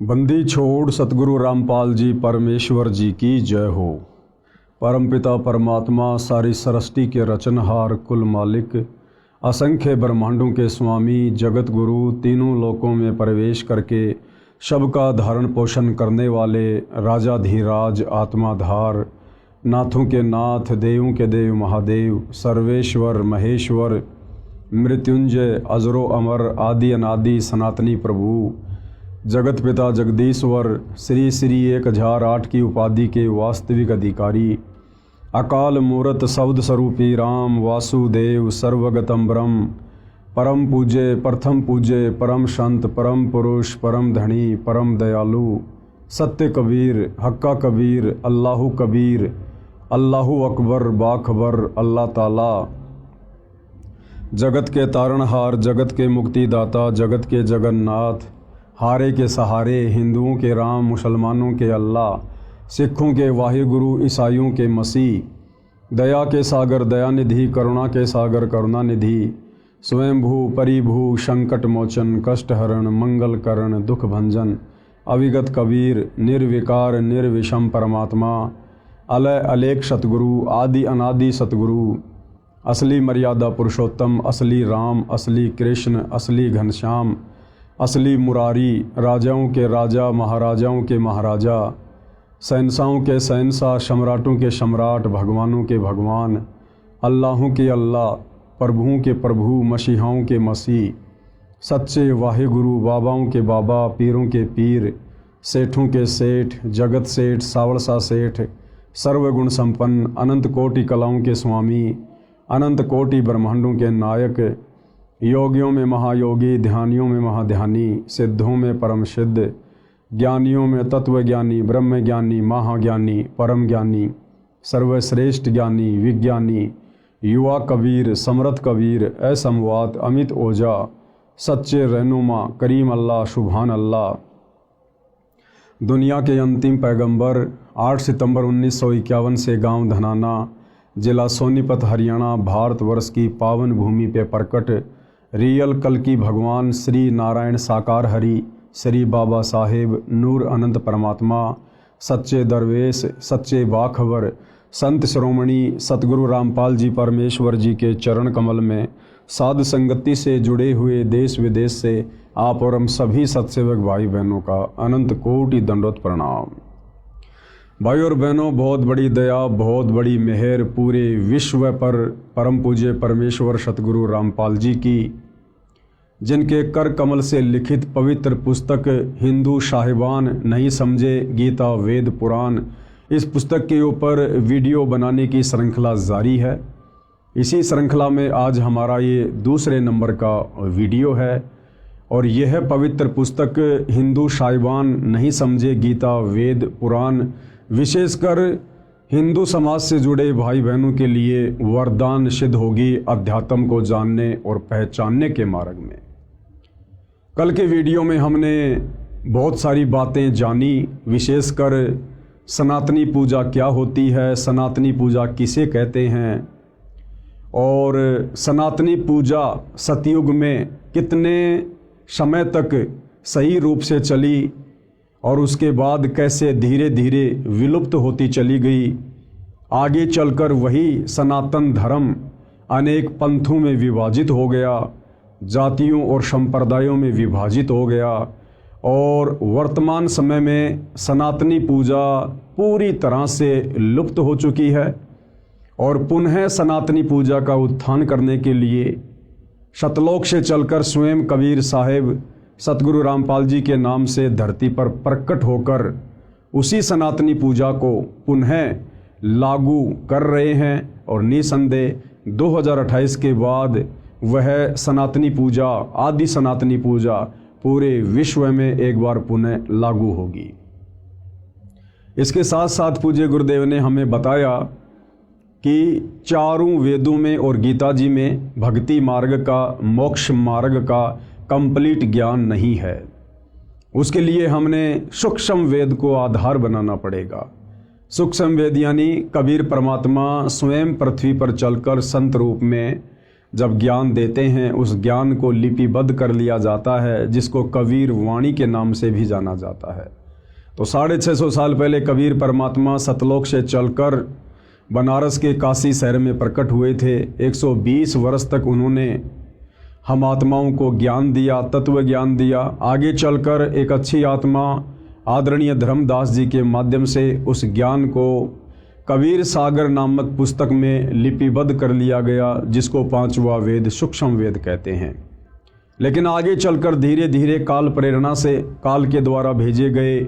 बंदी छोड़ सतगुरु रामपाल जी परमेश्वर जी की जय हो। परमपिता परमात्मा सारी सृष्टि के रचनहार कुल मालिक असंख्य ब्रह्मांडों के स्वामी जगत गुरु तीनों लोकों में प्रवेश करके सबका धारण पोषण करने वाले राजाधीराज आत्माधार नाथों के नाथ देवों के देव महादेव सर्वेश्वर महेश्वर मृत्युंजय अजरो अमर आदि अनादि सनातनी प्रभु जगत पिता जगदीश्वर श्री श्री 1008 की उपाधि के वास्तविक अधिकारी अकाल मूरत शब्द स्वरूपी राम वासुदेव सर्वगतम ब्रह्म परम पूज्य प्रथम पूज्य परम संत परम पुरुष परम धनी परम दयालु सत्य कबीर हक्का कबीर अल्लाहु कबीर अल्लाहु अकबर बाखबर अल्लाह ताला जगत के तारणहार जगत के मुक्तिदाता जगत के जगन्नाथ हारे के सहारे हिंदुओं के राम मुसलमानों के अल्लाह सिखों के वाहिगुरु ईसाइयों के मसीह दया के सागर दयानिधि करुणा के सागर करुणानिधि स्वयंभू परिभू संकट मोचन कष्टहरण मंगल करण दुख भंजन अविगत कबीर निर्विकार निर्विषम परमात्मा अलय अलेख सतगुरु आदि अनादि सतगुरु असली मर्यादा पुरुषोत्तम असली राम असली कृष्ण असली घनश्याम असली मुरारी राजाओं के राजा महाराजाओं के महाराजा शहंशाहों के शहंशाह सम्राटों के सम्राट भगवानों के भगवान अल्लाहों के अल्लाह प्रभुओं के प्रभु मसीहाओं के मसीह सच्चे वाहिगुरु बाबाओं के बाबा पीरों के पीर सेठों के सेठ जगत सेठ सावड़सा सेठ सर्वगुण संपन्न अनंत कोटि कलाओं के स्वामी अनंत कोटि ब्रह्मांडों के नायक योगियों में महायोगी ध्यानियों में महाध्यानी सिद्धों में परम सिद्ध ज्ञानियों में तत्वज्ञानी ब्रह्म ज्ञानी महाज्ञानी परम ज्ञानी सर्वश्रेष्ठ ज्ञानी विज्ञानी युवा कबीर समर्थ कबीर असमवात अमित ओझा सच्चे रहनुमा करीम अल्लाह सुभान अल्लाह दुनिया के अंतिम पैगंबर 8 सितंबर 1951 से गांव धनाना जिला सोनीपत हरियाणा भारतवर्ष की पावन भूमि पे प्रकट रियल कल की भगवान श्री नारायण साकार हरि श्री बाबा साहेब नूर अनंत परमात्मा सच्चे दरवेश सच्चे बाखबर संत श्रोमणी सतगुरु रामपाल जी परमेश्वर जी के चरण कमल में साध संगति से जुड़े हुए देश विदेश से आप और हम सभी सत्सेवक भाई बहनों का अनंत कोटि दंडोत प्रणाम। भाई और बहनों, बहुत बड़ी दया बहुत बड़ी मेहर पूरे विश्व पर परम पूज्य परमेश्वर सतगुरु रामपाल जी की, जिनके कर कमल से लिखित पवित्र पुस्तक हिंदू साहिबान नहीं समझे गीता वेद पुराण, इस पुस्तक के ऊपर वीडियो बनाने की श्रृंखला जारी है। इसी श्रृंखला में आज हमारा ये दूसरे नंबर का वीडियो है और यह पवित्र पुस्तक हिंदू साहिबान नहीं समझे गीता वेद पुराण विशेषकर हिंदू समाज से जुड़े भाई बहनों के लिए वरदान सिद्ध होगी अध्यात्म को जानने और पहचानने के मार्ग में। कल के वीडियो में हमने बहुत सारी बातें जानी, विशेषकर सनातनी पूजा क्या होती है, सनातनी पूजा किसे कहते हैं और सनातनी पूजा सतयुग में कितने समय तक सही रूप से चली और उसके बाद कैसे धीरे धीरे विलुप्त होती चली गई। आगे चलकर वही सनातन धर्म अनेक पंथों में विभाजित हो गया, जातियों और संप्रदायों में विभाजित हो गया और वर्तमान समय में सनातनी पूजा पूरी तरह से लुप्त हो चुकी है और पुनः सनातनी पूजा का उत्थान करने के लिए सतलोक से चलकर स्वयं कबीर साहेब सतगुरु रामपाल जी के नाम से धरती पर प्रकट होकर उसी सनातनी पूजा को पुनः लागू कर रहे हैं और निसंदेह 2028 के बाद वह सनातनी पूजा आदि सनातनी पूजा पूरे विश्व में एक बार पुनः लागू होगी। इसके साथ साथ पूज्य गुरुदेव ने हमें बताया कि चारों वेदों में और गीता जी में भक्ति मार्ग का मोक्ष मार्ग का कंप्लीट ज्ञान नहीं है। उसके लिए हमने सूक्ष्म वेद को आधार बनाना पड़ेगा। सूक्ष्म वेद यानी कबीर परमात्मा स्वयं पृथ्वी पर चलकर संत रूप में जब ज्ञान देते हैं उस ज्ञान को लिपिबद्ध कर लिया जाता है, जिसको कबीर वाणी के नाम से भी जाना जाता है। तो 650 साल पहले कबीर परमात्मा सतलोक से चलकर बनारस के काशी शहर में प्रकट हुए थे। 120 वर्ष तक उन्होंने हम आत्माओं को ज्ञान दिया, तत्व ज्ञान दिया। आगे चलकर एक अच्छी आत्मा आदरणीय धर्मदास जी के माध्यम से उस ज्ञान को कबीर सागर नामक पुस्तक में लिपिबद्ध कर लिया गया, जिसको 5वां वेद सूक्ष्म वेद कहते हैं। लेकिन आगे चलकर धीरे धीरे काल प्रेरणा से, काल के द्वारा भेजे गए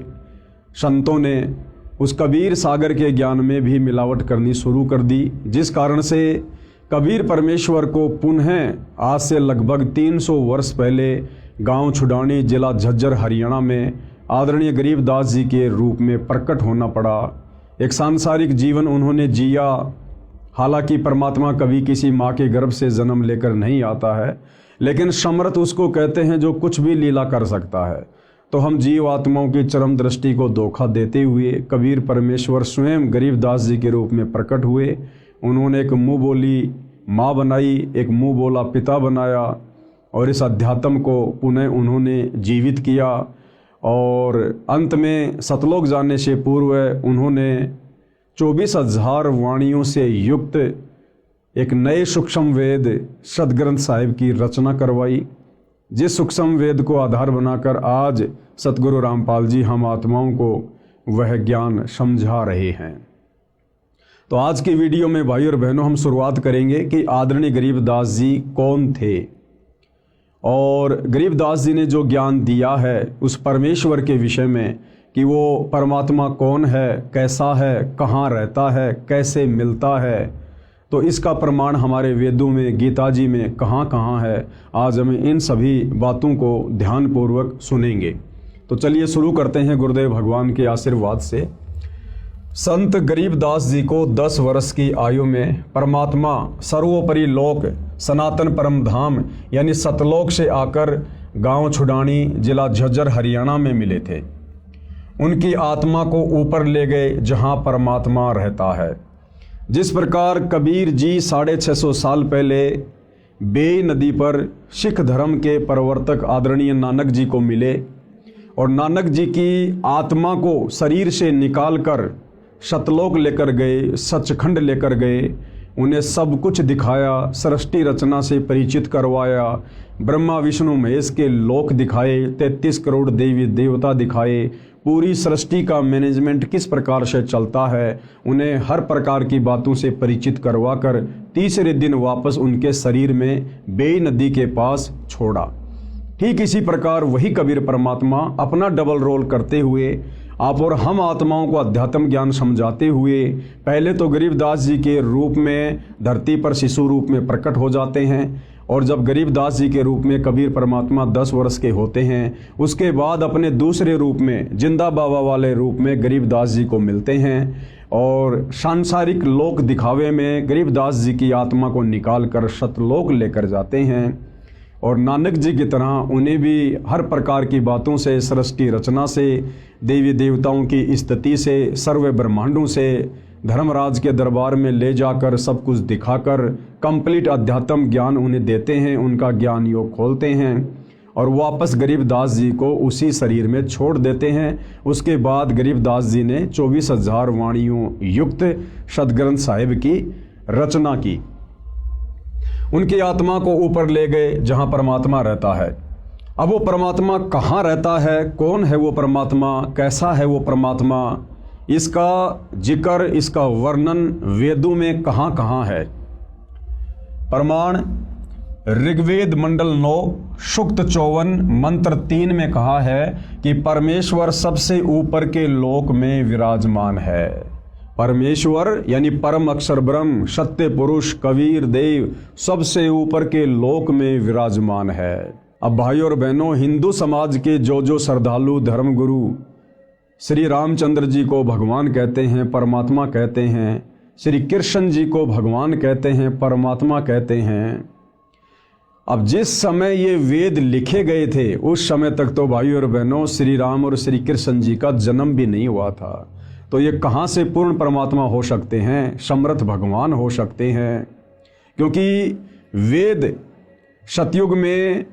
संतों ने उस कबीर सागर के ज्ञान में भी मिलावट करनी शुरू कर दी, जिस कारण से कबीर परमेश्वर को पुनः आज से लगभग 300 वर्ष पहले गांव छुडानी, जिला झज्जर, हरियाणा में आदरणीय गरीबदास जी के रूप में प्रकट होना पड़ा। एक सांसारिक जीवन उन्होंने जिया। हालांकि परमात्मा कभी किसी माँ के गर्भ से जन्म लेकर नहीं आता है, लेकिन समर्थ उसको कहते हैं जो कुछ भी लीला कर सकता है। तो हम जीव आत्माओं की चरम दृष्टि को धोखा देते हुए कबीर परमेश्वर स्वयं गरीबदास जी के रूप में प्रकट हुए। उन्होंने एक मुँह बोली माँ बनाई, एक मुँह बोला पिता बनाया, और इस अध्यात्म को पुनः उन्होंने जीवित किया। और अंत में सतलोक जाने से पूर्व उन्होंने 24,000 वाणियों से युक्त एक नए सूक्ष्म वेद सदग्रंथ साहिब की रचना करवाई, जिस सूक्ष्म वेद को आधार बनाकर आज सतगुरु रामपाल जी हम आत्माओं को वह ज्ञान समझा रहे हैं। तो आज की वीडियो में भाई और बहनों हम शुरुआत करेंगे कि आदरणीय गरीबदास जी कौन थे और गरीबदास जी ने जो ज्ञान दिया है उस परमेश्वर के विषय में कि वो परमात्मा कौन है, कैसा है, कहाँ रहता है, कैसे मिलता है। तो इसका प्रमाण हमारे वेदों में, गीता जी में कहाँ कहाँ है। आज हम इन सभी बातों को ध्यानपूर्वक सुनेंगे। तो चलिए शुरू करते हैं गुरुदेव भगवान के आशीर्वाद से। संत गरीबदास जी को 10 वर्ष की आयु में परमात्मा सर्वोपरि लोक सनातन परम धाम यानी सतलोक से आकर गांव छुडानी, जिला झज्जर, हरियाणा में मिले थे। उनकी आत्मा को ऊपर ले गए जहां परमात्मा रहता है। जिस प्रकार कबीर जी 650 साल पहले बेई नदी पर सिख धर्म के प्रवर्तक आदरणीय नानक जी को मिले और नानक जी की आत्मा को शरीर से निकालकर सतलोक लेकर गए, सचखंड लेकर गए, उन्हें सब कुछ दिखाया, सृष्टि रचना से परिचित करवाया, ब्रह्मा विष्णु महेश के लोक दिखाए, 33 करोड़ देवी देवता दिखाए, पूरी सृष्टि का मैनेजमेंट किस प्रकार से चलता है, उन्हें हर प्रकार की बातों से परिचित करवाकर तीसरे दिन वापस उनके शरीर में बेई नदी के पास छोड़ा। ठीक इसी प्रकार वही कबीर परमात्मा अपना डबल रोल करते हुए आप और हम आत्माओं को अध्यात्म ज्ञान समझाते हुए पहले तो गरीबदास जी के रूप में धरती पर शिशु रूप में प्रकट हो जाते हैं, और जब गरीबदास जी के रूप में कबीर परमात्मा 10 वर्ष के होते हैं, उसके बाद अपने दूसरे रूप में जिंदा बाबा वाले रूप में गरीबदास जी को मिलते हैं और सांसारिक लोक दिखावे में गरीबदास जी की आत्मा को निकाल कर सतलोक लेकर जाते हैं। और नानक जी की तरह उन्हें भी हर प्रकार की बातों से, सृष्टि रचना से, देवी देवताओं की स्थिति से, सर्व ब्रह्मांडों से धर्मराज के दरबार में ले जाकर सब कुछ दिखाकर कंप्लीट अध्यात्म ज्ञान उन्हें देते हैं। उनका ज्ञान योग खोलते हैं और वापस गरीबदास जी को उसी शरीर में छोड़ देते हैं। उसके बाद गरीबदास जी ने 24,000 वाणियों युक्त सदग्रंथ साहिब की रचना की। उनकी आत्मा को ऊपर ले गए जहां परमात्मा रहता है। अब वो परमात्मा कहाँ रहता है, कौन है वो परमात्मा, कैसा है वो परमात्मा, इसका जिक्र, इसका वर्णन वेदों में कहाँ कहाँ है। प्रमाण ऋग्वेद मंडल 9 सूक्त 54 मंत्र 3 में कहा है कि परमेश्वर सबसे ऊपर के लोक में विराजमान है। परमेश्वर यानी परम अक्षर ब्रह्म, सत्य पुरुष, कबीर देव सबसे ऊपर के लोक में विराजमान है। अब भाई और बहनों, हिंदू समाज के जो श्रद्धालु धर्मगुरु श्री रामचंद्र जी को भगवान कहते हैं, परमात्मा कहते हैं, श्री कृष्ण जी को भगवान कहते हैं, परमात्मा कहते हैं। अब जिस समय ये वेद लिखे गए थे उस समय तक तो भाई और बहनों श्री राम और श्री कृष्ण जी का जन्म भी नहीं हुआ था। तो ये कहाँ से पूर्ण परमात्मा हो सकते हैं, समर्थ भगवान हो सकते हैं? क्योंकि वेद सतयुग में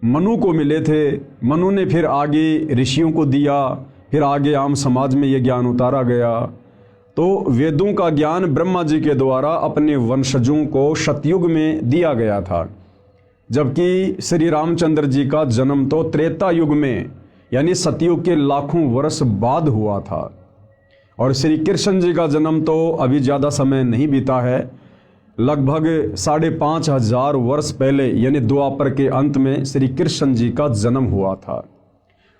मनु को मिले थे, मनु ने फिर आगे ऋषियों को दिया, फिर आगे आम समाज में ये ज्ञान उतारा गया। तो वेदों का ज्ञान ब्रह्मा जी के द्वारा अपने वंशजों को सतयुग में दिया गया था, जबकि श्री रामचंद्र जी का जन्म तो त्रेता युग में यानी सतयुग के लाखों वर्ष बाद हुआ था, और श्री कृष्ण जी का जन्म तो अभी ज़्यादा समय नहीं बीता है, लगभग 5,500 वर्ष पहले यानी द्वापर के अंत में श्री कृष्ण जी का जन्म हुआ था।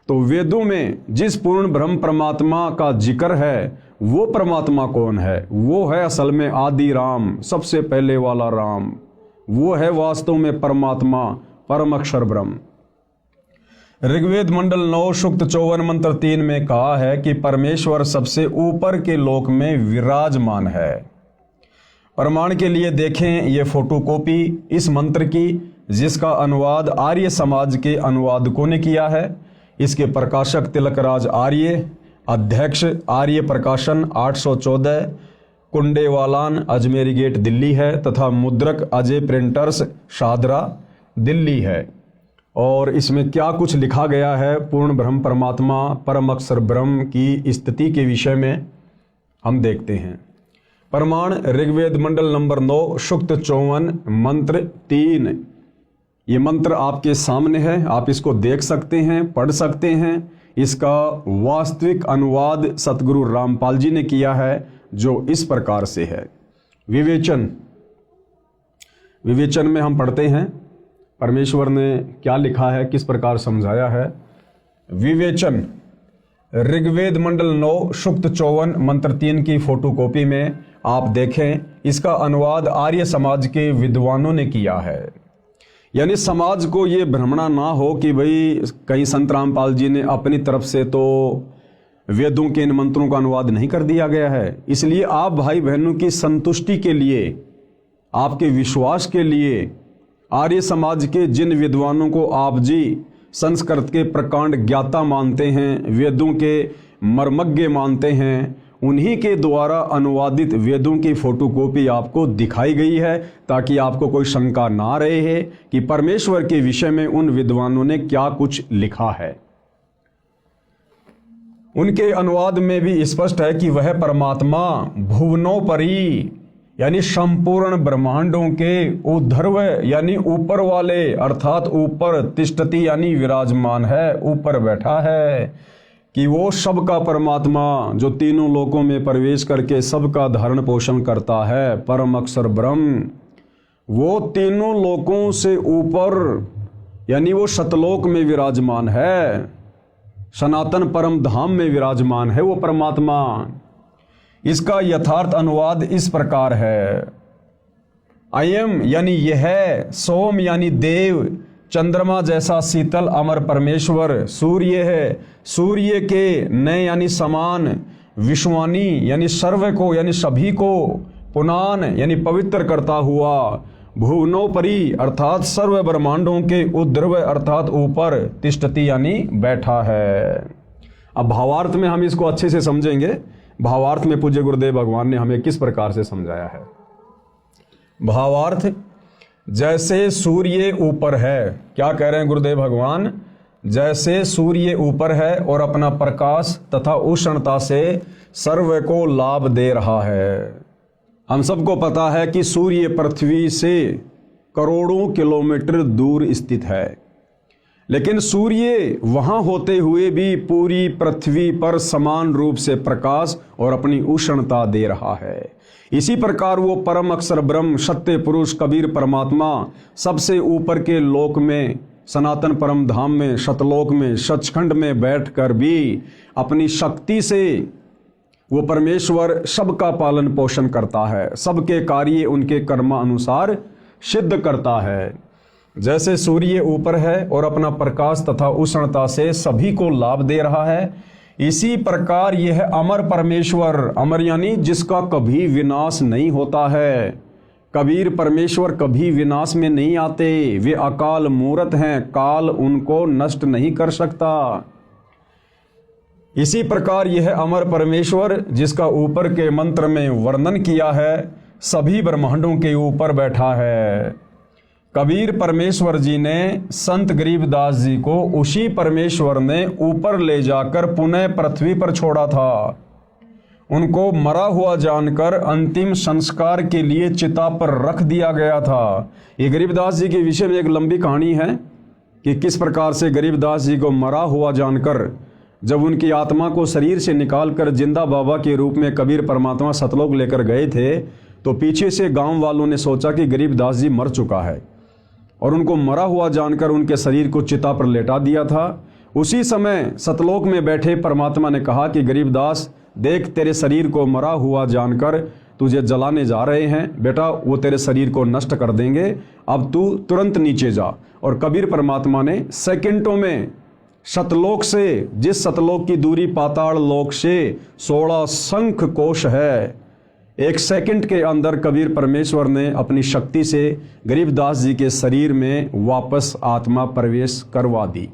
तो वेदों में जिस पूर्ण ब्रह्म परमात्मा का जिक्र है वो परमात्मा कौन है? वो है असल में आदि राम, सबसे पहले वाला राम। वो है वास्तव में परमात्मा, परम अक्षर ब्रह्म। ऋग्वेद मंडल 9 सूक्त 54 मंत्र 3 में कहा है कि परमेश्वर सबसे ऊपर के लोक में विराजमान है। प्रमाण के लिए देखें ये फोटोकॉपी इस मंत्र की, जिसका अनुवाद आर्य समाज के अनुवादकों ने किया है। इसके प्रकाशक तिलकराज आर्य, अध्यक्ष आर्य प्रकाशन 814, कुंडेवालान अजमेरी गेट दिल्ली है, तथा मुद्रक अजय प्रिंटर्स शादरा दिल्ली है। और इसमें क्या कुछ लिखा गया है पूर्ण ब्रह्म परमात्मा परम अक्षर ब्रह्म की स्थिति के विषय में हम देखते हैं। प्रमाण ऋग्वेद मंडल नंबर 9 सूक्त 54 मंत्र 3। ये मंत्र आपके सामने है, आप इसको देख सकते हैं, पढ़ सकते हैं। इसका वास्तविक अनुवाद सतगुरु रामपाल जी ने किया है, जो इस प्रकार से है। विवेचन में हम पढ़ते हैं परमेश्वर ने क्या लिखा है, किस प्रकार समझाया है। विवेचन ऋग्वेद मंडल 9 सूक्त 54 मंत्र 3 की फोटोकॉपी में आप देखें, इसका अनुवाद आर्य समाज के विद्वानों ने किया है। यानी समाज को ये भ्रमणा ना हो कि भाई कहीं संत रामपाल जी ने अपनी तरफ से तो वेदों के इन मंत्रों का अनुवाद नहीं कर दिया गया है। इसलिए आप भाई बहनों की संतुष्टि के लिए, आपके विश्वास के लिए, आर्य समाज के जिन विद्वानों को आप जी संस्कृत के प्रकांड ज्ञाता मानते हैं, वेदों के मर्मज्ञ मानते हैं, उन्हीं के द्वारा अनुवादित वेदों की फोटोकॉपी आपको दिखाई गई है, ताकि आपको कोई शंका ना रहे है कि परमेश्वर के विषय में उन विद्वानों ने क्या कुछ लिखा है। उनके अनुवाद में भी स्पष्ट है कि वह परमात्मा भुवनोपरि यानी संपूर्ण ब्रह्मांडों के ऊर्ध्व यानी ऊपर वाले, अर्थात ऊपर तिष्ठति यानी विराजमान है, ऊपर बैठा है, कि वो सबका परमात्मा जो तीनों लोकों में प्रवेश करके सबका धारण पोषण करता है, परम अक्षर ब्रह्म, वो तीनों लोकों से ऊपर यानी वो सतलोक में विराजमान है, सनातन परम धाम में विराजमान है वो परमात्मा। इसका यथार्थ अनुवाद इस प्रकार है। अयम यानी यह, सोम यानी देव, चंद्रमा जैसा शीतल अमर परमेश्वर, सूर्य है, सूर्य के नए यानी समान, विश्वानी यानी सर्व को यानी सभी को, पुनान यानी पवित्र करता हुआ, भुवनोपरि अर्थात सर्व ब्रह्मांडों के ऊर्ध्व अर्थात ऊपर, तिष्ठति यानी बैठा है। अब भावार्थ में हम इसको अच्छे से समझेंगे। भावार्थ में पूज्य गुरुदेव भगवान ने हमें किस प्रकार से समझाया है। भावार्थ, जैसे सूर्य ऊपर है, क्या कह रहे हैं गुरुदेव भगवान, जैसे सूर्य ऊपर है और अपना प्रकाश तथा उष्णता से सर्व को लाभ दे रहा है। हम सबको पता है कि सूर्य पृथ्वी से करोड़ों किलोमीटर दूर स्थित है, लेकिन सूर्य वहां होते हुए भी पूरी पृथ्वी पर समान रूप से प्रकाश और अपनी उष्णता दे रहा है। इसी प्रकार वो परम अक्षर ब्रह्म, सत्य पुरुष कबीर परमात्मा सबसे ऊपर के लोक में, सनातन परम धाम में, सतलोक में, सचखंड में बैठकर भी अपनी शक्ति से वो परमेश्वर सबका पालन पोषण करता है, सबके कार्य उनके कर्मानुसार सिद्ध करता है। जैसे सूर्य ऊपर है और अपना प्रकाश तथा उष्णता से सभी को लाभ दे रहा है, इसी प्रकार यह अमर परमेश्वर, अमर यानी जिसका कभी विनाश नहीं होता है, कबीर परमेश्वर कभी विनाश में नहीं आते, वे अकाल मूर्त हैं, काल उनको नष्ट नहीं कर सकता। इसी प्रकार यह अमर परमेश्वर जिसका ऊपर के मंत्र में वर्णन किया है, सभी ब्रह्मांडों के ऊपर बैठा है। कबीर परमेश्वर जी ने संत गरीबदास जी को उसी परमेश्वर ने ऊपर ले जाकर पुनः पृथ्वी पर छोड़ा था। उनको मरा हुआ जानकर अंतिम संस्कार के लिए चिता पर रख दिया गया था। ये गरीबदास जी के विषय में एक लंबी कहानी है कि किस प्रकार से गरीबदास जी को मरा हुआ जानकर जब उनकी आत्मा को शरीर से निकालकर जिंदा बाबा के रूप में कबीर परमात्मा सतलोक लेकर गए थे, तो पीछे से गांव वालों ने सोचा कि गरीबदास जी मर चुका है और उनको मरा हुआ जानकर उनके शरीर को चिता पर लेटा दिया था। उसी समय सतलोक में बैठे परमात्मा ने कहा कि गरीबदास देख, तेरे शरीर को मरा हुआ जानकर तुझे जलाने जा रहे हैं बेटा, वो तेरे शरीर को नष्ट कर देंगे, अब तू तुरंत नीचे जा। और कबीर परमात्मा ने सेकंडों में सतलोक से, जिस सतलोक की दूरी पाताल लोक से 16 शंख कोश है, एक सेकंड के अंदर कबीर परमेश्वर ने अपनी शक्ति से गरीबदास जी के शरीर में वापस आत्मा प्रवेश करवा दी।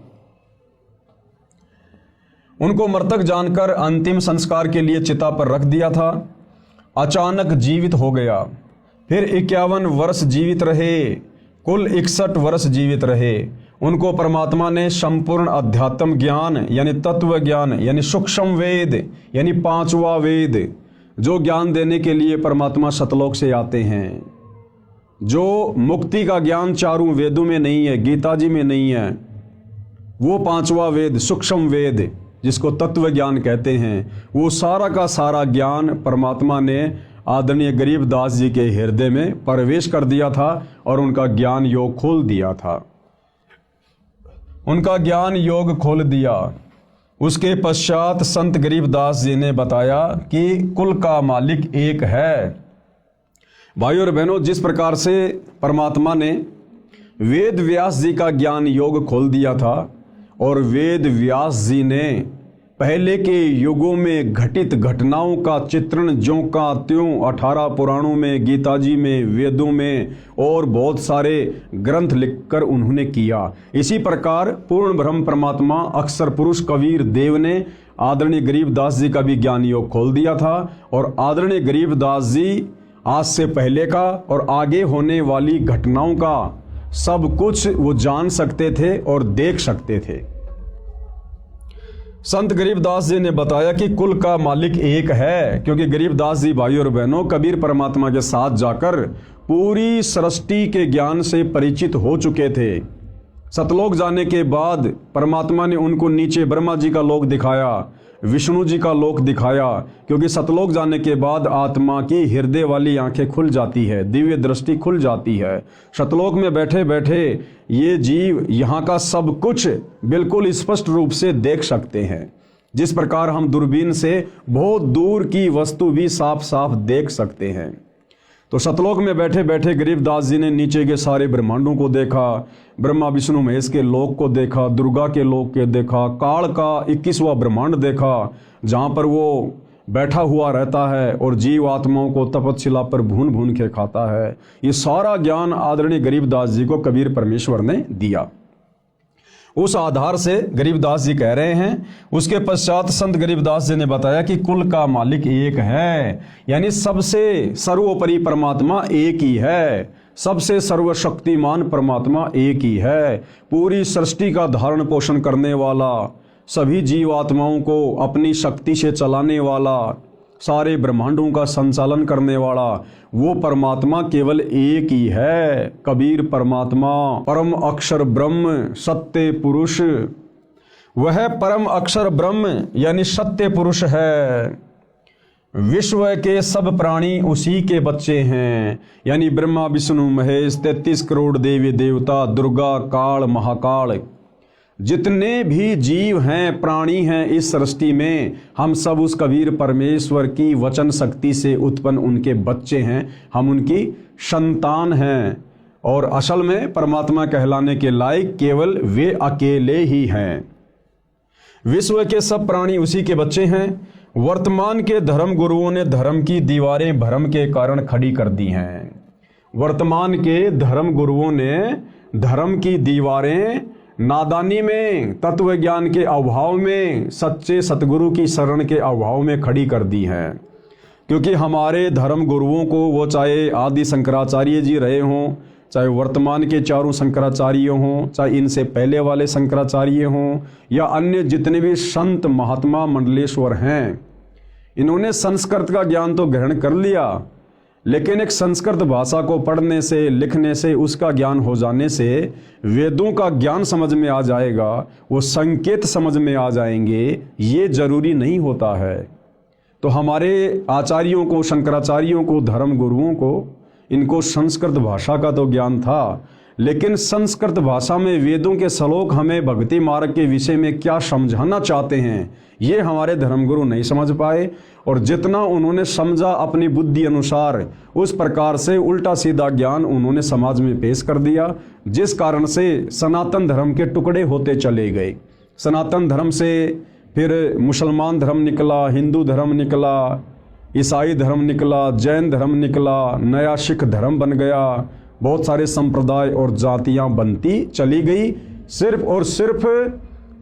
उनको मृतक जानकर अंतिम संस्कार के लिए चिता पर रख दिया था। अचानक जीवित हो गया। फिर 51 वर्ष जीवित रहे, कुल 61 वर्ष जीवित रहे। उनको परमात्मा ने संपूर्ण अध्यात्म ज्ञान यानी तत्व ज्ञान यानी सूक्ष्म वेद यानी 5वां वेद, जो ज्ञान देने के लिए परमात्मा सतलोक से आते हैं, जो मुक्ति का ज्ञान चारों वेदों में नहीं है, गीता जी में नहीं है, वो 5वां वेद सूक्ष्म वेद जिसको तत्व ज्ञान कहते हैं, वो सारा का सारा ज्ञान परमात्मा ने आदरणीय गरीबदास जी के हृदय में प्रवेश कर दिया था और उनका ज्ञान योग खोल दिया था। उनका ज्ञान योग खोल दिया। उसके पश्चात संत गरीबदास जी ने बताया कि कुल का मालिक एक है। भाइयों और बहनों, जिस प्रकार से परमात्मा ने वेद व्यास जी का ज्ञान योग खोल दिया था और वेद व्यास जी ने पहले के युगों में घटित घटनाओं का चित्रण ज्यों का त्यों 18 पुराणों में, गीता जी में, वेदों में और बहुत सारे ग्रंथ लिखकर उन्होंने किया, इसी प्रकार पूर्ण ब्रह्म परमात्मा अक्षर पुरुष कबीर देव ने आदरणीय गरीबदास जी का भी ज्ञान योग खोल दिया था। और आदरणीय गरीबदास जी आज से पहले का और आगे होने वाली घटनाओं का सब कुछ वो जान सकते थे और देख सकते थे। संत गरीबदास जी ने बताया कि कुल का मालिक एक है, क्योंकि गरीबदास जी भाइयों और बहनों कबीर परमात्मा के साथ जाकर पूरी सृष्टि के ज्ञान से परिचित हो चुके थे। सतलोक जाने के बाद परमात्मा ने उनको नीचे ब्रह्मा जी का लोक दिखाया, विष्णु जी का लोक दिखाया, क्योंकि सतलोक जाने के बाद आत्मा की हृदय वाली आंखें खुल जाती है, दिव्य दृष्टि खुल जाती है। सतलोक में बैठे बैठे ये जीव यहाँ का सब कुछ बिल्कुल स्पष्ट रूप से देख सकते हैं, जिस प्रकार हम दूरबीन से बहुत दूर की वस्तु भी साफ साफ देख सकते हैं। तो सतलोक में बैठे बैठे गरीबदास जी ने नीचे के सारे ब्रह्मांडों को देखा, ब्रह्मा विष्णु महेश के लोक को देखा, दुर्गा के लोक के देखा, काल का 21वां ब्रह्मांड देखा जहाँ पर वो बैठा हुआ रहता है और जीव आत्माओं को तपस्या पर भून भून के खाता है। ये सारा ज्ञान आदरणीय गरीबदास जी को कबीर परमेश्वर ने दिया। उस आधार से गरीबदास जी कह रहे हैं। उसके पश्चात संत गरीबदास जी ने बताया कि कुल का मालिक एक है, यानी सबसे सर्वोपरि परमात्मा एक ही है, सबसे सर्वशक्तिमान परमात्मा एक ही है, पूरी सृष्टि का धारण पोषण करने वाला, सभी जीवात्माओं को अपनी शक्ति से चलाने वाला, सारे ब्रह्मांडों का संचालन करने वाला वो परमात्मा केवल एक ही है, कबीर परमात्मा, परम अक्षर ब्रह्म, सत्य पुरुष। वह परम अक्षर ब्रह्म यानी सत्य पुरुष है। विश्व के सब प्राणी उसी के बच्चे हैं, यानी ब्रह्मा विष्णु महेश, 33 करोड़ देवी देवता, दुर्गा काल महाकाल, जितने भी जीव हैं प्राणी हैं इस सृष्टि में, हम सब उस कबीर परमेश्वर की वचन शक्ति से उत्पन्न उनके बच्चे हैं, हम उनकी संतान हैं। और असल में परमात्मा कहलाने के लायक केवल वे अकेले ही हैं। विश्व के सब प्राणी उसी के बच्चे हैं। वर्तमान के धर्म गुरुओं ने धर्म की दीवारें भ्रम के कारण खड़ी कर दी हैं। वर्तमान के धर्म गुरुओं ने धर्म की दीवारें नादानी में, तत्व ज्ञान के अभाव में, सच्चे सतगुरु की शरण के अभाव में खड़ी कर दी हैं। क्योंकि हमारे धर्म गुरुओं को, वो चाहे आदि शंकराचार्य जी रहे हों, चाहे वर्तमान के चारों शंकराचार्य हों, चाहे इनसे पहले वाले शंकराचार्य हों, या अन्य जितने भी संत महात्मा मंडलेश्वर हैं, इन्होंने संस्कृत का ज्ञान तो ग्रहण कर लिया, लेकिन एक संस्कृत भाषा को पढ़ने से, लिखने से, उसका ज्ञान हो जाने से वेदों का ज्ञान समझ में आ जाएगा, वो संकेत समझ में आ जाएंगे, ये जरूरी नहीं होता है। तो हमारे आचार्यों को, शंकराचार्यों को, धर्म गुरुओं को, इनको संस्कृत भाषा का तो ज्ञान था, लेकिन संस्कृत भाषा में वेदों के श्लोक हमें भक्ति मार्ग के विषय में क्या समझाना चाहते हैं, ये हमारे धर्मगुरु नहीं समझ पाए। और जितना उन्होंने समझा अपनी बुद्धि अनुसार, उस प्रकार से उल्टा सीधा ज्ञान उन्होंने समाज में पेश कर दिया, जिस कारण से सनातन धर्म के टुकड़े होते चले गए। सनातन धर्म से फिर मुसलमान धर्म निकला, हिंदू धर्म निकला, ईसाई धर्म निकला, जैन धर्म निकला, नया सिख धर्म बन गया, बहुत सारे संप्रदाय और जातियां बनती चली गई, सिर्फ और सिर्फ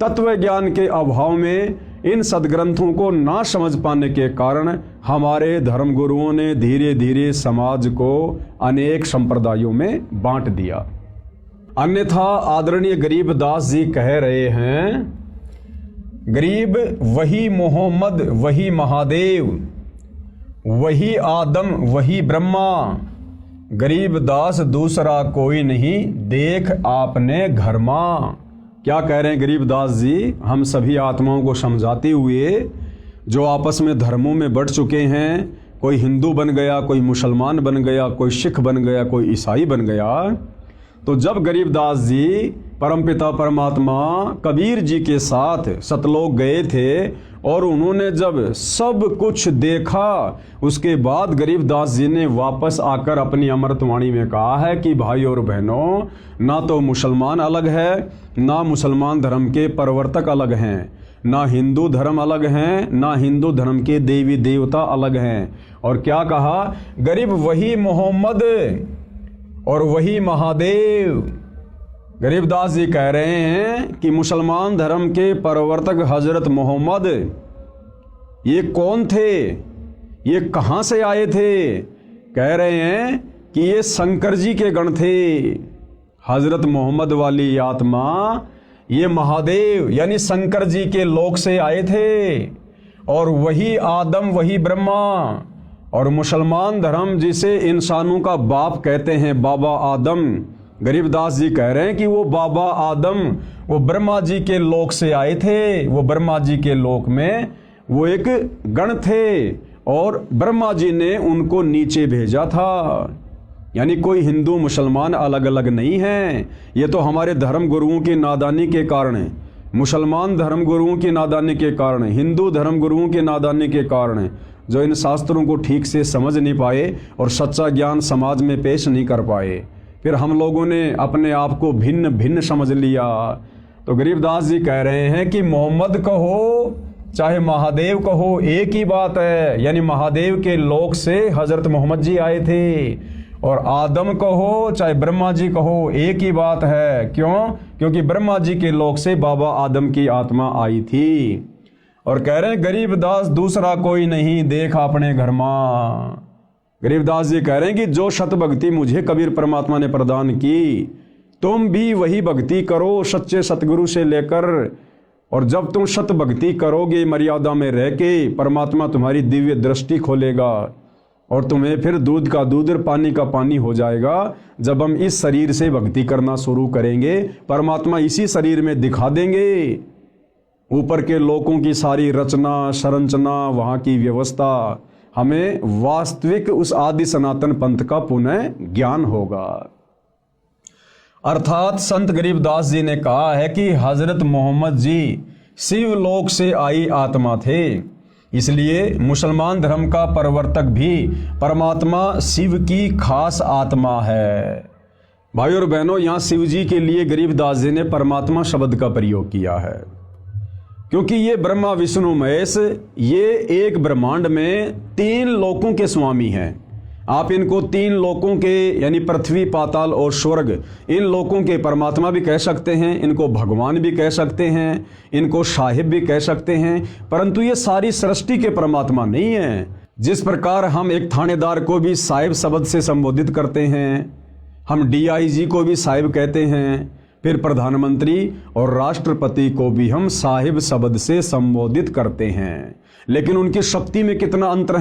तत्व ज्ञान के अभाव में, इन सदग्रंथों को ना समझ पाने के कारण हमारे धर्मगुरुओं ने धीरे धीरे समाज को अनेक संप्रदायों में बांट दिया। अन्यथा आदरणीय गरीबदास जी कह रहे हैं, गरीब वही मोहम्मद, वही महादेव, वही आदम, वही ब्रह्मा, गरीबदास दूसरा कोई नहीं, देख आपने घर मां। क्या कह रहे हैं गरीबदास जी? हम सभी आत्माओं को समझाते हुए, जो आपस में धर्मों में बढ़ चुके हैं, कोई हिंदू बन गया, कोई मुसलमान बन गया, कोई सिख बन गया, कोई ईसाई बन गया, तो जब गरीबदास जी परमपिता परमात्मा कबीर जी के साथ सतलोक गए थे और उन्होंने जब सब कुछ देखा, उसके बाद गरीबदास जी ने वापस आकर अपनी अमृतवाणी में कहा है कि भाई और बहनों, ना तो मुसलमान अलग है, ना मुसलमान धर्म के प्रवर्तक अलग हैं, ना हिंदू धर्म अलग हैं, ना हिंदू धर्म के देवी देवता अलग हैं। और क्या कहा? गरीब वही मोहम्मद और वही महादेव। गरीबदास जी कह रहे हैं कि मुसलमान धर्म के प्रवर्तक हजरत मोहम्मद, ये कौन थे, ये कहाँ से आए थे? कह रहे हैं कि ये शंकर जी के गण थे। हजरत मोहम्मद वाली आत्मा, ये महादेव यानी शंकर जी के लोक से आए थे, और वही आदम, वही ब्रह्मा। और मुसलमान धर्म जिसे इंसानों का बाप कहते हैं, बाबा आदम, गरीबदास जी कह रहे हैं कि वो बाबा आदम, वो ब्रह्मा जी के लोक से आए थे। वो ब्रह्मा जी के लोक में वो एक गण थे और ब्रह्मा जी ने उनको नीचे भेजा था। यानी कोई हिंदू मुसलमान अलग अलग नहीं है। ये तो हमारे धर्म गुरुओं की नादानी के कारण है, मुसलमान धर्म गुरुओं की नादानी के कारण, हिंदू धर्म गुरुओं की नादानी के कारण, जो इन शास्त्रों को ठीक से समझ नहीं पाए और सच्चा ज्ञान समाज में पेश नहीं कर पाए। फिर हम लोगों ने अपने आप को भिन्न भिन्न समझ लिया। तो गरीबदास जी कह रहे हैं कि मोहम्मद कहो चाहे महादेव कहो, एक ही बात है। यानी महादेव के लोक से हजरत मोहम्मद जी आए थे, और आदम कहो चाहे ब्रह्मा जी कहो, एक ही बात है। क्यों? क्योंकि ब्रह्मा जी के लोक से बाबा आदम की आत्मा आई थी। और कह रहे हैं गरीबदास दूसरा कोई नहीं, देख अपने घर मां। गरीबदास जी कह रहे हैं कि जो सत भक्ति मुझे कबीर परमात्मा ने प्रदान की, तुम भी वही भक्ति करो सच्चे सतगुरु से लेकर। और जब तुम सत भक्ति करोगे मर्यादा में रह के, परमात्मा तुम्हारी दिव्य दृष्टि खोलेगा और तुम्हें फिर दूध का दूध और पानी का पानी हो जाएगा। जब हम इस शरीर से भक्ति करना शुरू करेंगे, परमात्मा इसी शरीर में दिखा देंगे ऊपर के लोकों की सारी रचना संरचना, वहाँ की व्यवस्था। हमें वास्तविक उस आदि सनातन पंथ का पुनः ज्ञान होगा। अर्थात संत गरीबदास जी ने कहा है कि हजरत मोहम्मद जी शिव लोक से आई आत्मा थे, इसलिए मुसलमान धर्म का प्रवर्तक भी परमात्मा शिव की खास आत्मा है। भाई और बहनों, यहाँ शिव जी के लिए गरीबदास जी ने परमात्मा शब्द का प्रयोग किया है, क्योंकि ये ब्रह्मा विष्णु महेश, ये एक ब्रह्मांड में 3 लोकों के स्वामी हैं। आप इनको 3 लोकों के यानी पृथ्वी, पाताल और स्वर्ग, इन लोकों के परमात्मा भी कह सकते हैं, इनको भगवान भी कह सकते हैं, इनको साहिब भी कह सकते हैं, परंतु ये सारी सृष्टि के परमात्मा नहीं है। जिस प्रकार हम एक थानेदार को भी साहिब शब्द से संबोधित करते हैं, हम डीआईजी को भी साहिब कहते हैं, फिर प्रधानमंत्री और राष्ट्रपति को भी हम साहिब शब्द से संबोधित करते हैं। लेकिन उनकी शक्ति में कितना अंतर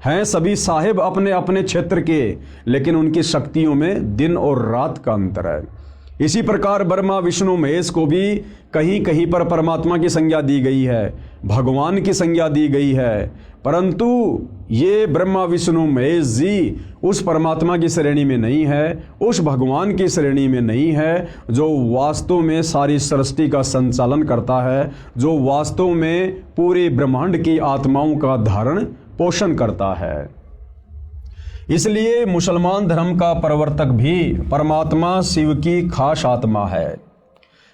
हैं सभी साहिब अपने अपने क्षेत्र के, लेकिन उनकी शक्तियों में दिन और रात का अंतर है। इसी प्रकार ब्रह्मा विष्णु महेश को भी कहीं कहीं पर परमात्मा की संज्ञा दी गई है, भगवान की संज्ञा दी गई है, परंतु ये ब्रह्मा विष्णु महेश जी उस परमात्मा की श्रेणी में नहीं है, उस भगवान की श्रेणी में नहीं है जो वास्तव में सारी सृष्टि का संचालन करता है, जो वास्तव में पूरे ब्रह्मांड की आत्माओं का धारण पोषण करता है। इसलिए मुसलमान धर्म का प्रवर्तक भी परमात्मा शिव की खास आत्मा है।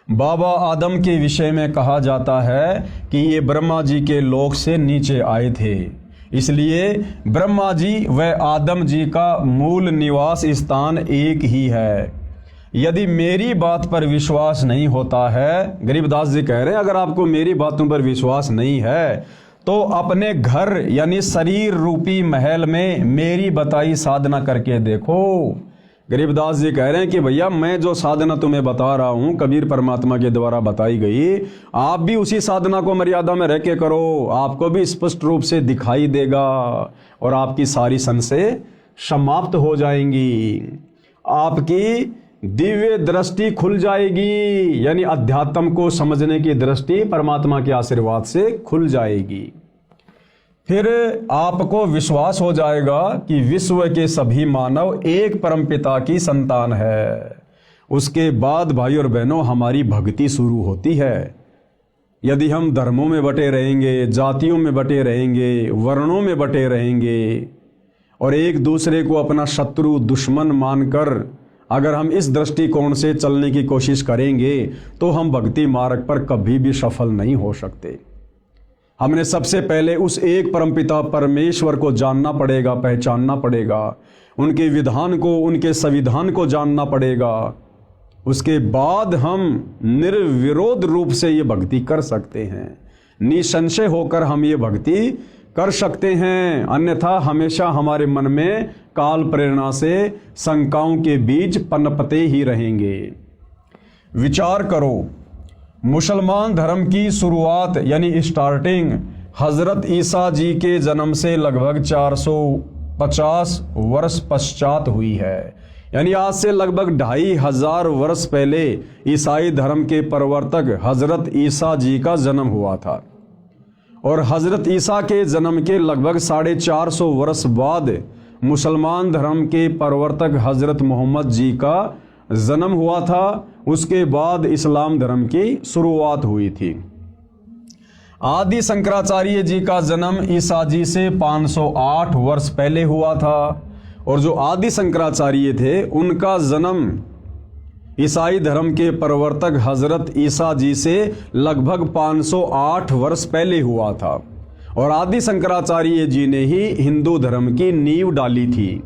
बाबा आदम के विषय में कहा जाता है कि ये ब्रह्मा जी के लोक से नीचे आए थे, इसलिए ब्रह्मा जी व आदम जी का मूल निवास स्थान एक ही है। यदि मेरी बात पर विश्वास नहीं होता है, गरीबदास जी कह रहे हैं, अगर आपको मेरी बातों पर विश्वास नहीं है तो अपने घर यानी शरीर रूपी महल में मेरी बताई साधना करके देखो। गरीबदास जी कह रहे हैं कि भैया मैं जो साधना तुम्हें बता रहा हूं कबीर परमात्मा के द्वारा बताई गई, आप भी उसी साधना को मर्यादा में रह के करो, आपको भी स्पष्ट रूप से दिखाई देगा और आपकी सारी संशय समाप्त हो जाएंगी, आपकी दिव्य दृष्टि खुल जाएगी, यानी अध्यात्म को समझने की दृष्टि परमात्मा के आशीर्वाद से खुल जाएगी। फिर आपको विश्वास हो जाएगा कि विश्व के सभी मानव एक परमपिता की संतान है। उसके बाद भाई और बहनों हमारी भक्ति शुरू होती है। यदि हम धर्मों में बटे रहेंगे, जातियों में बटे रहेंगे, वर्णों में बटे रहेंगे और एक दूसरे को अपना शत्रु दुश्मन मानकर अगर हम इस दृष्टिकोण से चलने की कोशिश करेंगे तो हम भक्ति मार्ग पर कभी भी सफल नहीं हो सकते। हमने सबसे पहले उस एक परमपिता परमेश्वर को जानना पड़ेगा, पहचानना पड़ेगा, उनके विधान को, उनके संविधान को जानना पड़ेगा। उसके बाद हम निर्विरोध रूप से ये भक्ति कर सकते हैं, निसंशय होकर हम ये भक्ति कर सकते हैं। अन्यथा हमेशा हमारे मन में काल प्रेरणा से शंकाओं के बीज पनपते ही रहेंगे। विचार करो, मुसलमान धर्म की शुरुआत यानी स्टार्टिंग हजरत ईसा जी के जन्म से लगभग 450 वर्ष पश्चात हुई है, यानी आज से लगभग 2500 वर्ष पहले ईसाई धर्म के प्रवर्तक हजरत ईसा जी का जन्म हुआ था और हजरत ईसा के जन्म के लगभग 450 वर्ष बाद मुसलमान धर्म के प्रवर्तक हजरत मोहम्मद जी का जन्म हुआ था। उसके बाद इस्लाम धर्म की शुरुआत हुई थी। आदि शंकराचार्य जी का जन्म ईसा जी से 508 वर्ष पहले हुआ था और जो आदि शंकराचार्य थे उनका जन्म ईसाई धर्म के प्रवर्तक हजरत ईसा जी से लगभग 508 वर्ष पहले हुआ था और आदि शंकराचार्य जी ने ही हिंदू धर्म की नींव डाली थी।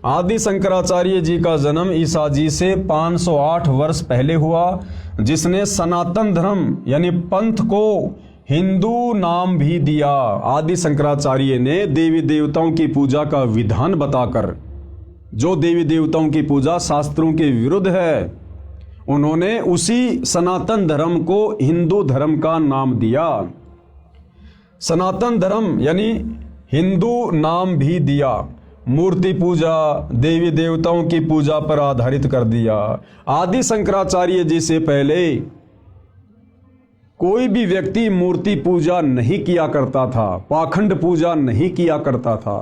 आदि शंकराचार्य जी का जन्म ईसा जी से 508 वर्ष पहले हुआ, जिसने सनातन धर्म यानी पंथ को हिंदू नाम भी दिया। आदि शंकराचार्य ने देवी देवताओं की पूजा का विधान बताकर, जो देवी देवताओं की पूजा शास्त्रों के विरुद्ध है, उन्होंने उसी सनातन धर्म को हिंदू धर्म का नाम दिया। सनातन धर्म यानी हिंदू नाम भी दिया। मूर्ति पूजा, देवी देवताओं की पूजा पर आधारित कर दिया। आदि शंकराचार्य जी से पहले कोई भी व्यक्ति मूर्ति पूजा नहीं किया करता था, पाखंड पूजा नहीं किया करता था,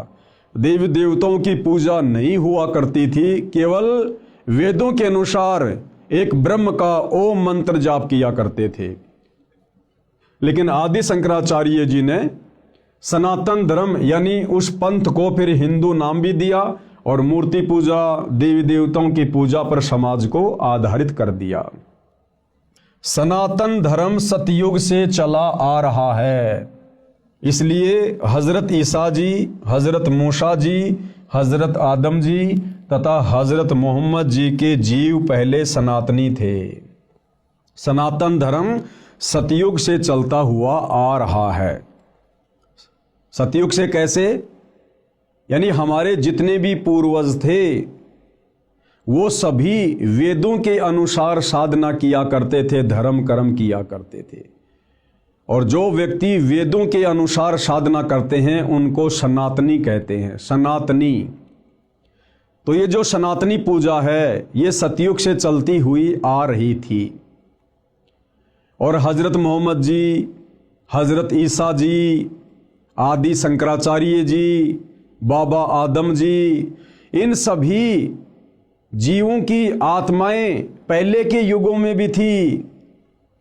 देवी देवताओं की पूजा नहीं हुआ करती थी। केवल वेदों के अनुसार एक ब्रह्म का ओम मंत्र जाप किया करते थे। लेकिन आदि शंकराचार्य जी ने सनातन धर्म यानी उस पंथ को फिर हिंदू नाम भी दिया और मूर्ति पूजा, देवी देवताओं की पूजा पर समाज को आधारित कर दिया। सनातन धर्म सतयुग से चला आ रहा है, इसलिए हजरत ईसा जी, हजरत मूसा जी, हजरत आदम जी तथा हजरत मोहम्मद जी के जीव पहले सनातनी थे। सनातन धर्म सतयुग से चलता हुआ आ रहा है। सतयुग से कैसे? यानी हमारे जितने भी पूर्वज थे वो सभी वेदों के अनुसार साधना किया करते थे, धर्म कर्म किया करते थे। और जो व्यक्ति वेदों के अनुसार साधना करते हैं उनको सनातनी कहते हैं, सनातनी। तो ये जो सनातनी पूजा है ये सतयुग से चलती हुई आ रही थी। और हजरत मोहम्मद जी, हजरत ईसा जी, आदि शंकराचार्य जी, बाबा आदम जी, इन सभी जीवों की आत्माएं पहले के युगों में भी थी,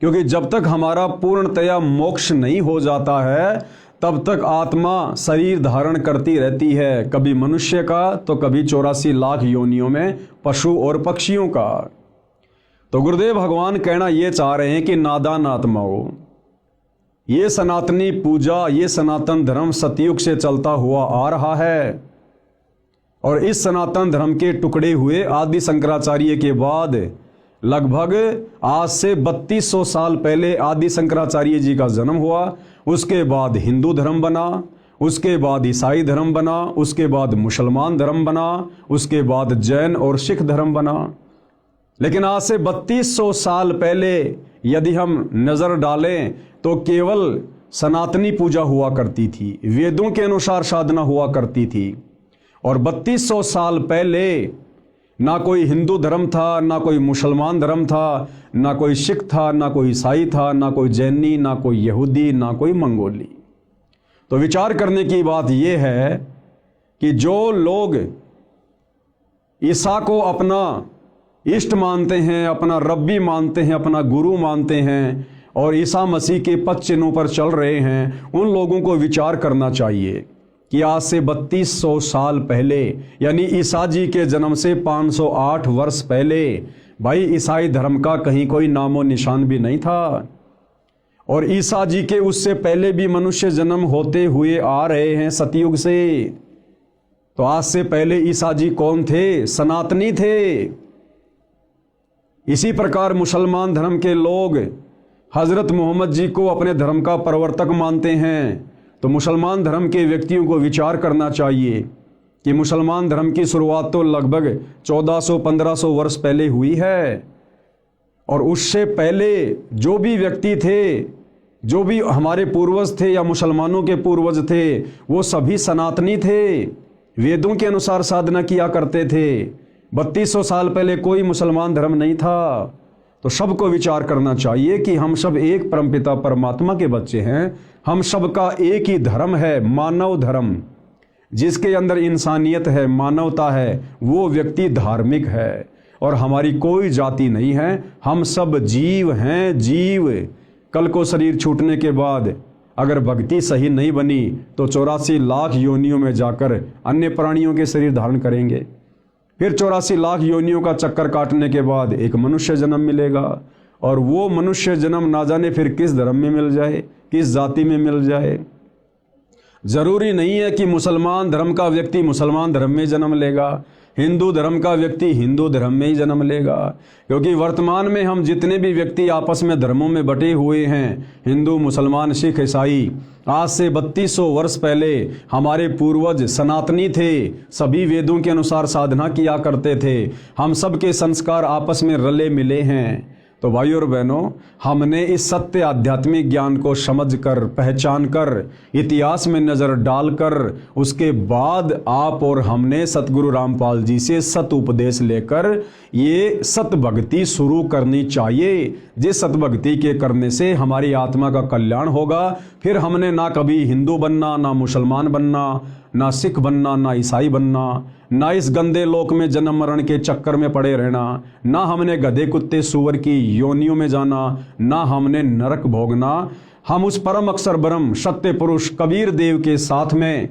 क्योंकि जब तक हमारा पूर्णतया मोक्ष नहीं हो जाता है तब तक आत्मा शरीर धारण करती रहती है, कभी मनुष्य का तो कभी 84 लाख योनियों में पशु और पक्षियों का। तो गुरुदेव भगवान कहना ये चाह रहे हैं कि नादान आत्माओं, ये सनातनी पूजा, ये सनातन धर्म सतयुग से चलता हुआ आ रहा है। और इस सनातन धर्म के टुकड़े हुए आदि शंकराचार्य के बाद लगभग आज से 3200 साल पहले आदि शंकराचार्य जी का जन्म हुआ। उसके बाद हिंदू धर्म बना, उसके बाद ईसाई धर्म बना, उसके बाद मुसलमान धर्म बना, उसके बाद जैन और सिख धर्म बना। लेकिन आज से 3200 साल पहले यदि हम नज़र डालें तो केवल सनातनी पूजा हुआ करती थी, वेदों के अनुसार साधना हुआ करती थी। और 3200 साल पहले ना कोई हिंदू धर्म था, ना कोई मुसलमान धर्म था, ना कोई सिख था, ना कोई ईसाई था, ना कोई जैनी, ना कोई यहूदी, ना कोई मंगोली। तो विचार करने की बात यह है कि जो लोग ईसा को अपना इष्ट मानते हैं, अपना रब्बी मानते हैं, अपना गुरु मानते हैं और ईसा मसीह के पद चिन्हों पर चल रहे हैं, उन लोगों को विचार करना चाहिए कि आज से 3200 साल पहले, यानी ईसा जी के जन्म से 508 वर्ष पहले, भाई ईसाई धर्म का कहीं कोई नामो निशान भी नहीं था। और ईसा जी के उससे पहले भी मनुष्य जन्म होते हुए आ रहे हैं सतयुग से। तो आज से पहले ईसा जी कौन थे? सनातनी थे। इसी प्रकार मुसलमान धर्म के लोग हजरत मोहम्मद जी को अपने धर्म का प्रवर्तक मानते हैं। तो मुसलमान धर्म के व्यक्तियों को विचार करना चाहिए कि मुसलमान धर्म की शुरुआत तो लगभग 1400-1500 वर्ष पहले हुई है। और उससे पहले जो भी व्यक्ति थे, जो भी हमारे पूर्वज थे या मुसलमानों के पूर्वज थे, वो सभी सनातनी थे, वेदों के अनुसार साधना किया करते थे। 3200 साल पहले कोई मुसलमान धर्म नहीं था। तो सबको विचार करना चाहिए कि हम सब एक परमपिता परमात्मा के बच्चे हैं। हम सबका एक ही धर्म है, मानव धर्म, जिसके अंदर इंसानियत है, मानवता है, वो व्यक्ति धार्मिक है। और हमारी कोई जाति नहीं है, हम सब जीव हैं, जीव। कल को शरीर छूटने के बाद अगर भक्ति सही नहीं बनी तो 84 लाख योनियों में जाकर अन्य प्राणियों के शरीर धारण करेंगे। फिर 84 लाख योनियों का चक्कर काटने के बाद एक मनुष्य जन्म मिलेगा। और वो मनुष्य जन्म ना जाने फिर किस धर्म में मिल जाए, किस जाति में मिल जाए। जरूरी नहीं है कि मुसलमान धर्म का व्यक्ति मुसलमान धर्म में जन्म लेगा, हिंदू धर्म का व्यक्ति हिंदू धर्म में ही जन्म लेगा। क्योंकि वर्तमान में हम जितने भी व्यक्ति आपस में धर्मों में बटे हुए हैं, हिंदू, मुसलमान, सिख, ईसाई, आज से 3200 वर्ष पहले हमारे पूर्वज सनातनी थे, सभी वेदों के अनुसार साधना किया करते थे। हम सब के संस्कार आपस में रले मिले हैं। तो भाइयों और बहनों, हमने इस सत्य आध्यात्मिक ज्ञान को समझकर, पहचान कर, इतिहास में नज़र डालकर, उसके बाद आप और हमने सतगुरु रामपाल जी से सत उपदेश लेकर ये सत भक्ति शुरू करनी चाहिए। जिस सत भक्ति के करने से हमारी आत्मा का कल्याण होगा। फिर हमने ना कभी हिंदू बनना, ना मुसलमान बनना, ना सिख बनना, ना ईसाई बनना, ना इस गंदे लोक में जन्म मरण के चक्कर में पड़े रहना, ना हमने गधे कुत्ते सूअर की योनियों में जाना, ना हमने नरक भोगना। हम उस परम अक्षर ब्रह्म सत्य पुरुष कबीर देव के साथ में,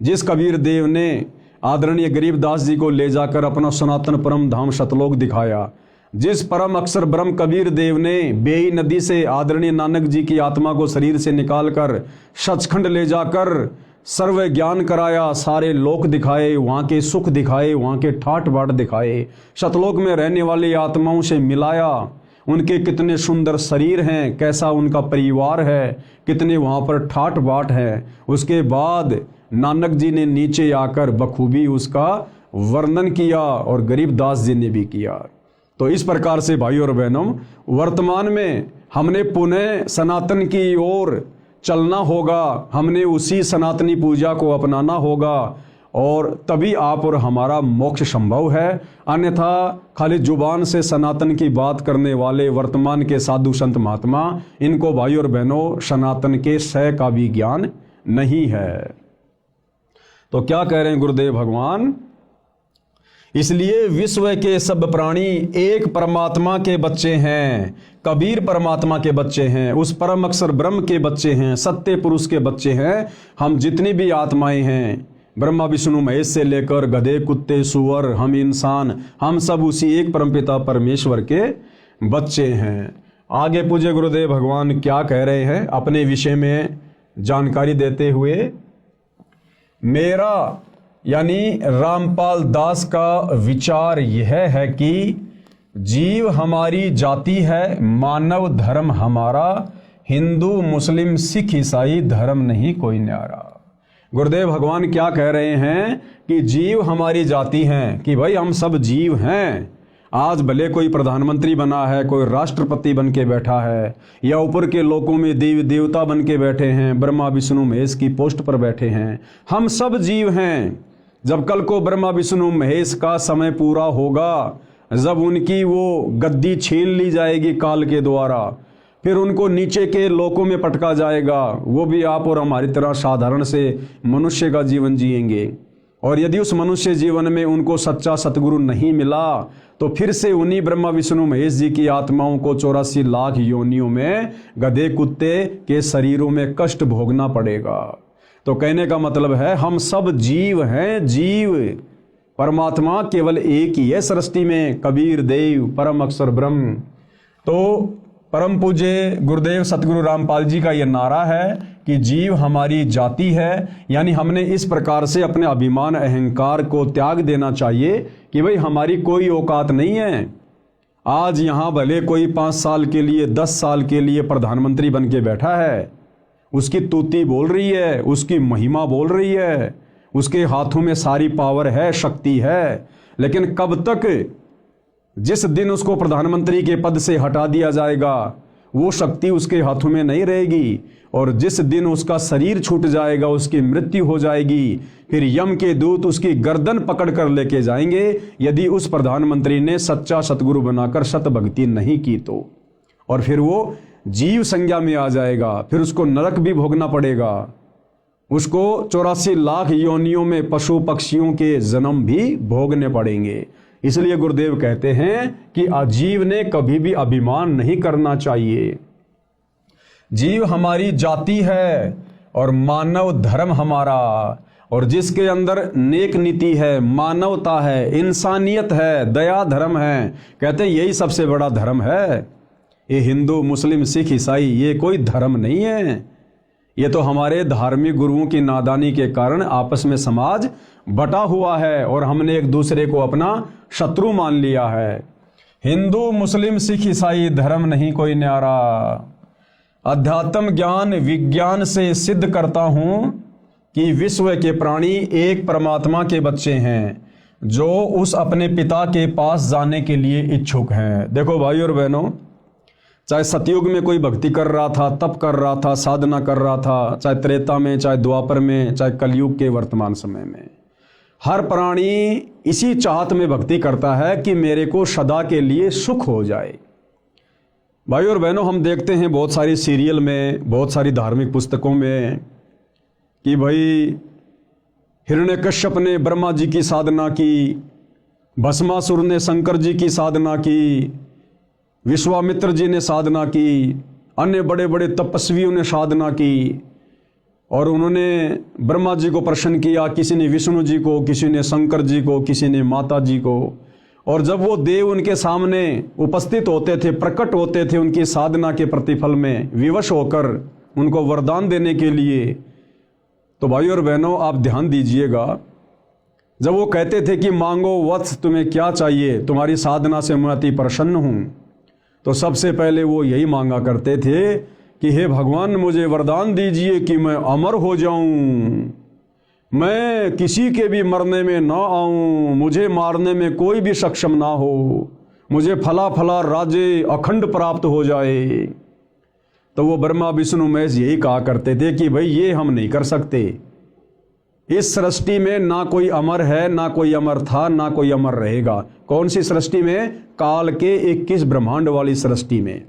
जिस कबीर देव ने आदरणीय गरीबदास जी को ले जाकर अपना सनातन परम धाम सतलोक दिखाया, जिस परम अक्षर ब्रह्म कबीर देव ने बेई नदी से आदरणीय नानक जी की आत्मा को शरीर से निकालकर सचखंड ले जाकर सर्व ज्ञान कराया, सारे लोक दिखाए, वहाँ के सुख दिखाए, वहाँ के ठाट बाट दिखाए, सतलोक में रहने वाली आत्माओं से मिलाया, उनके कितने सुंदर शरीर हैं, कैसा उनका परिवार है, कितने वहाँ पर ठाट बाट है। उसके बाद नानक जी ने नीचे आकर बखूबी उसका वर्णन किया और गरीबदास जी ने भी किया। तो इस प्रकार से भाई और बहनों, वर्तमान में हमने पुनः सनातन की ओर चलना होगा, हमने उसी सनातनी पूजा को अपनाना होगा और तभी आप और हमारा मोक्ष संभव है। अन्यथा खाली जुबान से सनातन की बात करने वाले वर्तमान के साधु संत महात्मा, इनको भाई और बहनों सनातन के सह का भी ज्ञान नहीं है। तो क्या कह रहे हैं गुरुदेव भगवान? इसलिए विश्व के सब प्राणी एक परमात्मा के बच्चे हैं, कबीर परमात्मा के बच्चे हैं, उस परम अक्षर ब्रह्म के बच्चे हैं, सत्य पुरुष के बच्चे हैं। हम जितनी भी आत्माएं हैं, ब्रह्मा विष्णु महेश से लेकर गधे कुत्ते सूअर, हम इंसान, हम सब उसी एक परमपिता परमेश्वर के बच्चे हैं। आगे पूज्य गुरुदेव भगवान क्या कह रहे हैं अपने विषय में जानकारी देते हुए? मेरा यानी रामपाल दास का विचार यह है कि जीव हमारी जाति है, मानव धर्म हमारा, हिंदू मुस्लिम सिख ईसाई धर्म नहीं कोई न्यारा। गुरुदेव भगवान क्या कह रहे हैं कि जीव हमारी जाति हैं, कि भाई हम सब जीव हैं। आज भले कोई प्रधानमंत्री बना है, कोई राष्ट्रपति बन के बैठा है, या ऊपर के लोकों में देवी देवता बन के बैठे हैं, ब्रह्मा विष्णु महेश की पोस्ट पर बैठे हैं, हम सब जीव हैं। जब कल को ब्रह्मा विष्णु महेश का समय पूरा होगा, जब उनकी वो गद्दी छीन ली जाएगी काल के द्वारा, फिर उनको नीचे के लोकों में पटका जाएगा, वो भी आप और हमारी तरह साधारण से मनुष्य का जीवन जिएंगे। और यदि उस मनुष्य जीवन में उनको सच्चा सतगुरु नहीं मिला, तो फिर से उन्हीं ब्रह्मा विष्णु महेश जी की आत्माओं को 84 लाख योनियों में गधे कुत्ते के शरीरों में कष्ट भोगना पड़ेगा। तो कहने का मतलब है हम सब जीव हैं, जीव। परमात्मा केवल एक ही है सृष्टि में, कबीर देव परम अक्षर ब्रह्म। तो परम पूज्य गुरुदेव सतगुरु रामपाल जी का यह नारा है कि जीव हमारी जाति है, यानी हमने इस प्रकार से अपने अभिमान अहंकार को त्याग देना चाहिए कि भाई हमारी कोई औकात नहीं है। आज यहाँ भले कोई 5 साल के लिए 10 साल के लिए प्रधानमंत्री बन के बैठा है, उसकी तूती बोल रही है, उसकी महिमा बोल रही है, उसके हाथों में सारी पावर है, शक्ति है, लेकिन कब तक? जिस दिन उसको प्रधानमंत्री के पद से हटा दिया जाएगा, वो शक्ति उसके हाथों में नहीं रहेगी। और जिस दिन उसका शरीर छूट जाएगा, उसकी मृत्यु हो जाएगी, फिर यम के दूत उसकी गर्दन पकड़ कर लेके जाएंगे, यदि उस प्रधानमंत्री ने सच्चा सतगुरु बनाकर सत भक्ति नहीं की तो। और फिर वो जीव संज्ञा में आ जाएगा, फिर उसको नरक भी भोगना पड़ेगा, उसको 84 लाख योनियों में पशु पक्षियों के जन्म भी भोगने पड़ेंगे। इसलिए गुरुदेव कहते हैं कि अजीव ने कभी भी अभिमान नहीं करना चाहिए। जीव हमारी जाति है और मानव धर्म हमारा, और जिसके अंदर नेक नीति है, मानवता है, इंसानियत है, दया धर्म है, कहते हैं यही सबसे बड़ा धर्म है। ये हिंदू मुस्लिम सिख ईसाई ये कोई धर्म नहीं है, ये तो हमारे धार्मिक गुरुओं की नादानी के कारण आपस में समाज बटा हुआ है और हमने एक दूसरे को अपना शत्रु मान लिया है। हिंदू मुस्लिम सिख ईसाई धर्म नहीं कोई न्यारा। अध्यात्म ज्ञान विज्ञान से सिद्ध करता हूं कि विश्व के प्राणी एक परमात्मा के बच्चे हैं, जो उस अपने पिता के पास जाने के लिए इच्छुक हैं। देखो भाई और बहनों, चाहे सतयुग में कोई भक्ति कर रहा था, तप कर रहा था, साधना कर रहा था, चाहे त्रेता में, चाहे द्वापर में, चाहे कलयुग के वर्तमान समय में, हर प्राणी इसी चाहत में भक्ति करता है कि मेरे को सदा के लिए सुख हो जाए। भाई और बहनों, हम देखते हैं बहुत सारी सीरियल में, बहुत सारी धार्मिक पुस्तकों में कि भाई हिरण्यकश्यप ने ब्रह्मा जी की साधना की, भस्मासुर ने शंकर जी की साधना की, विश्वामित्र जी ने साधना की, अन्य बड़े बड़े तपस्वियों ने साधना की, और उन्होंने ब्रह्मा जी को प्रसन्न किया, किसी ने विष्णु जी को, किसी ने शंकर जी को, किसी ने माता जी को। और जब वो देव उनके सामने उपस्थित होते थे, प्रकट होते थे उनकी साधना के प्रतिफल में विवश होकर उनको वरदान देने के लिए, तो भाई और बहनों आप ध्यान दीजिएगा, जब वो कहते थे कि मांगो वत्स तुम्हें क्या चाहिए, तुम्हारी साधना से मैं अति प्रसन्न हूँ, तो सबसे पहले वो यही मांगा करते थे कि हे भगवान मुझे वरदान दीजिए कि मैं अमर हो जाऊं, मैं किसी के भी मरने में ना आऊं, मुझे मारने में कोई भी सक्षम ना हो, मुझे फला फला राज्य अखंड प्राप्त हो जाए। तो वो ब्रह्मा विष्णु महेश यही कहा करते थे कि भाई ये हम नहीं कर सकते। इस सृष्टि में ना कोई अमर है, ना कोई अमर था, ना कोई अमर रहेगा। कौन सी सृष्टि में? काल के 21 ब्रह्मांड वाली सृष्टि में।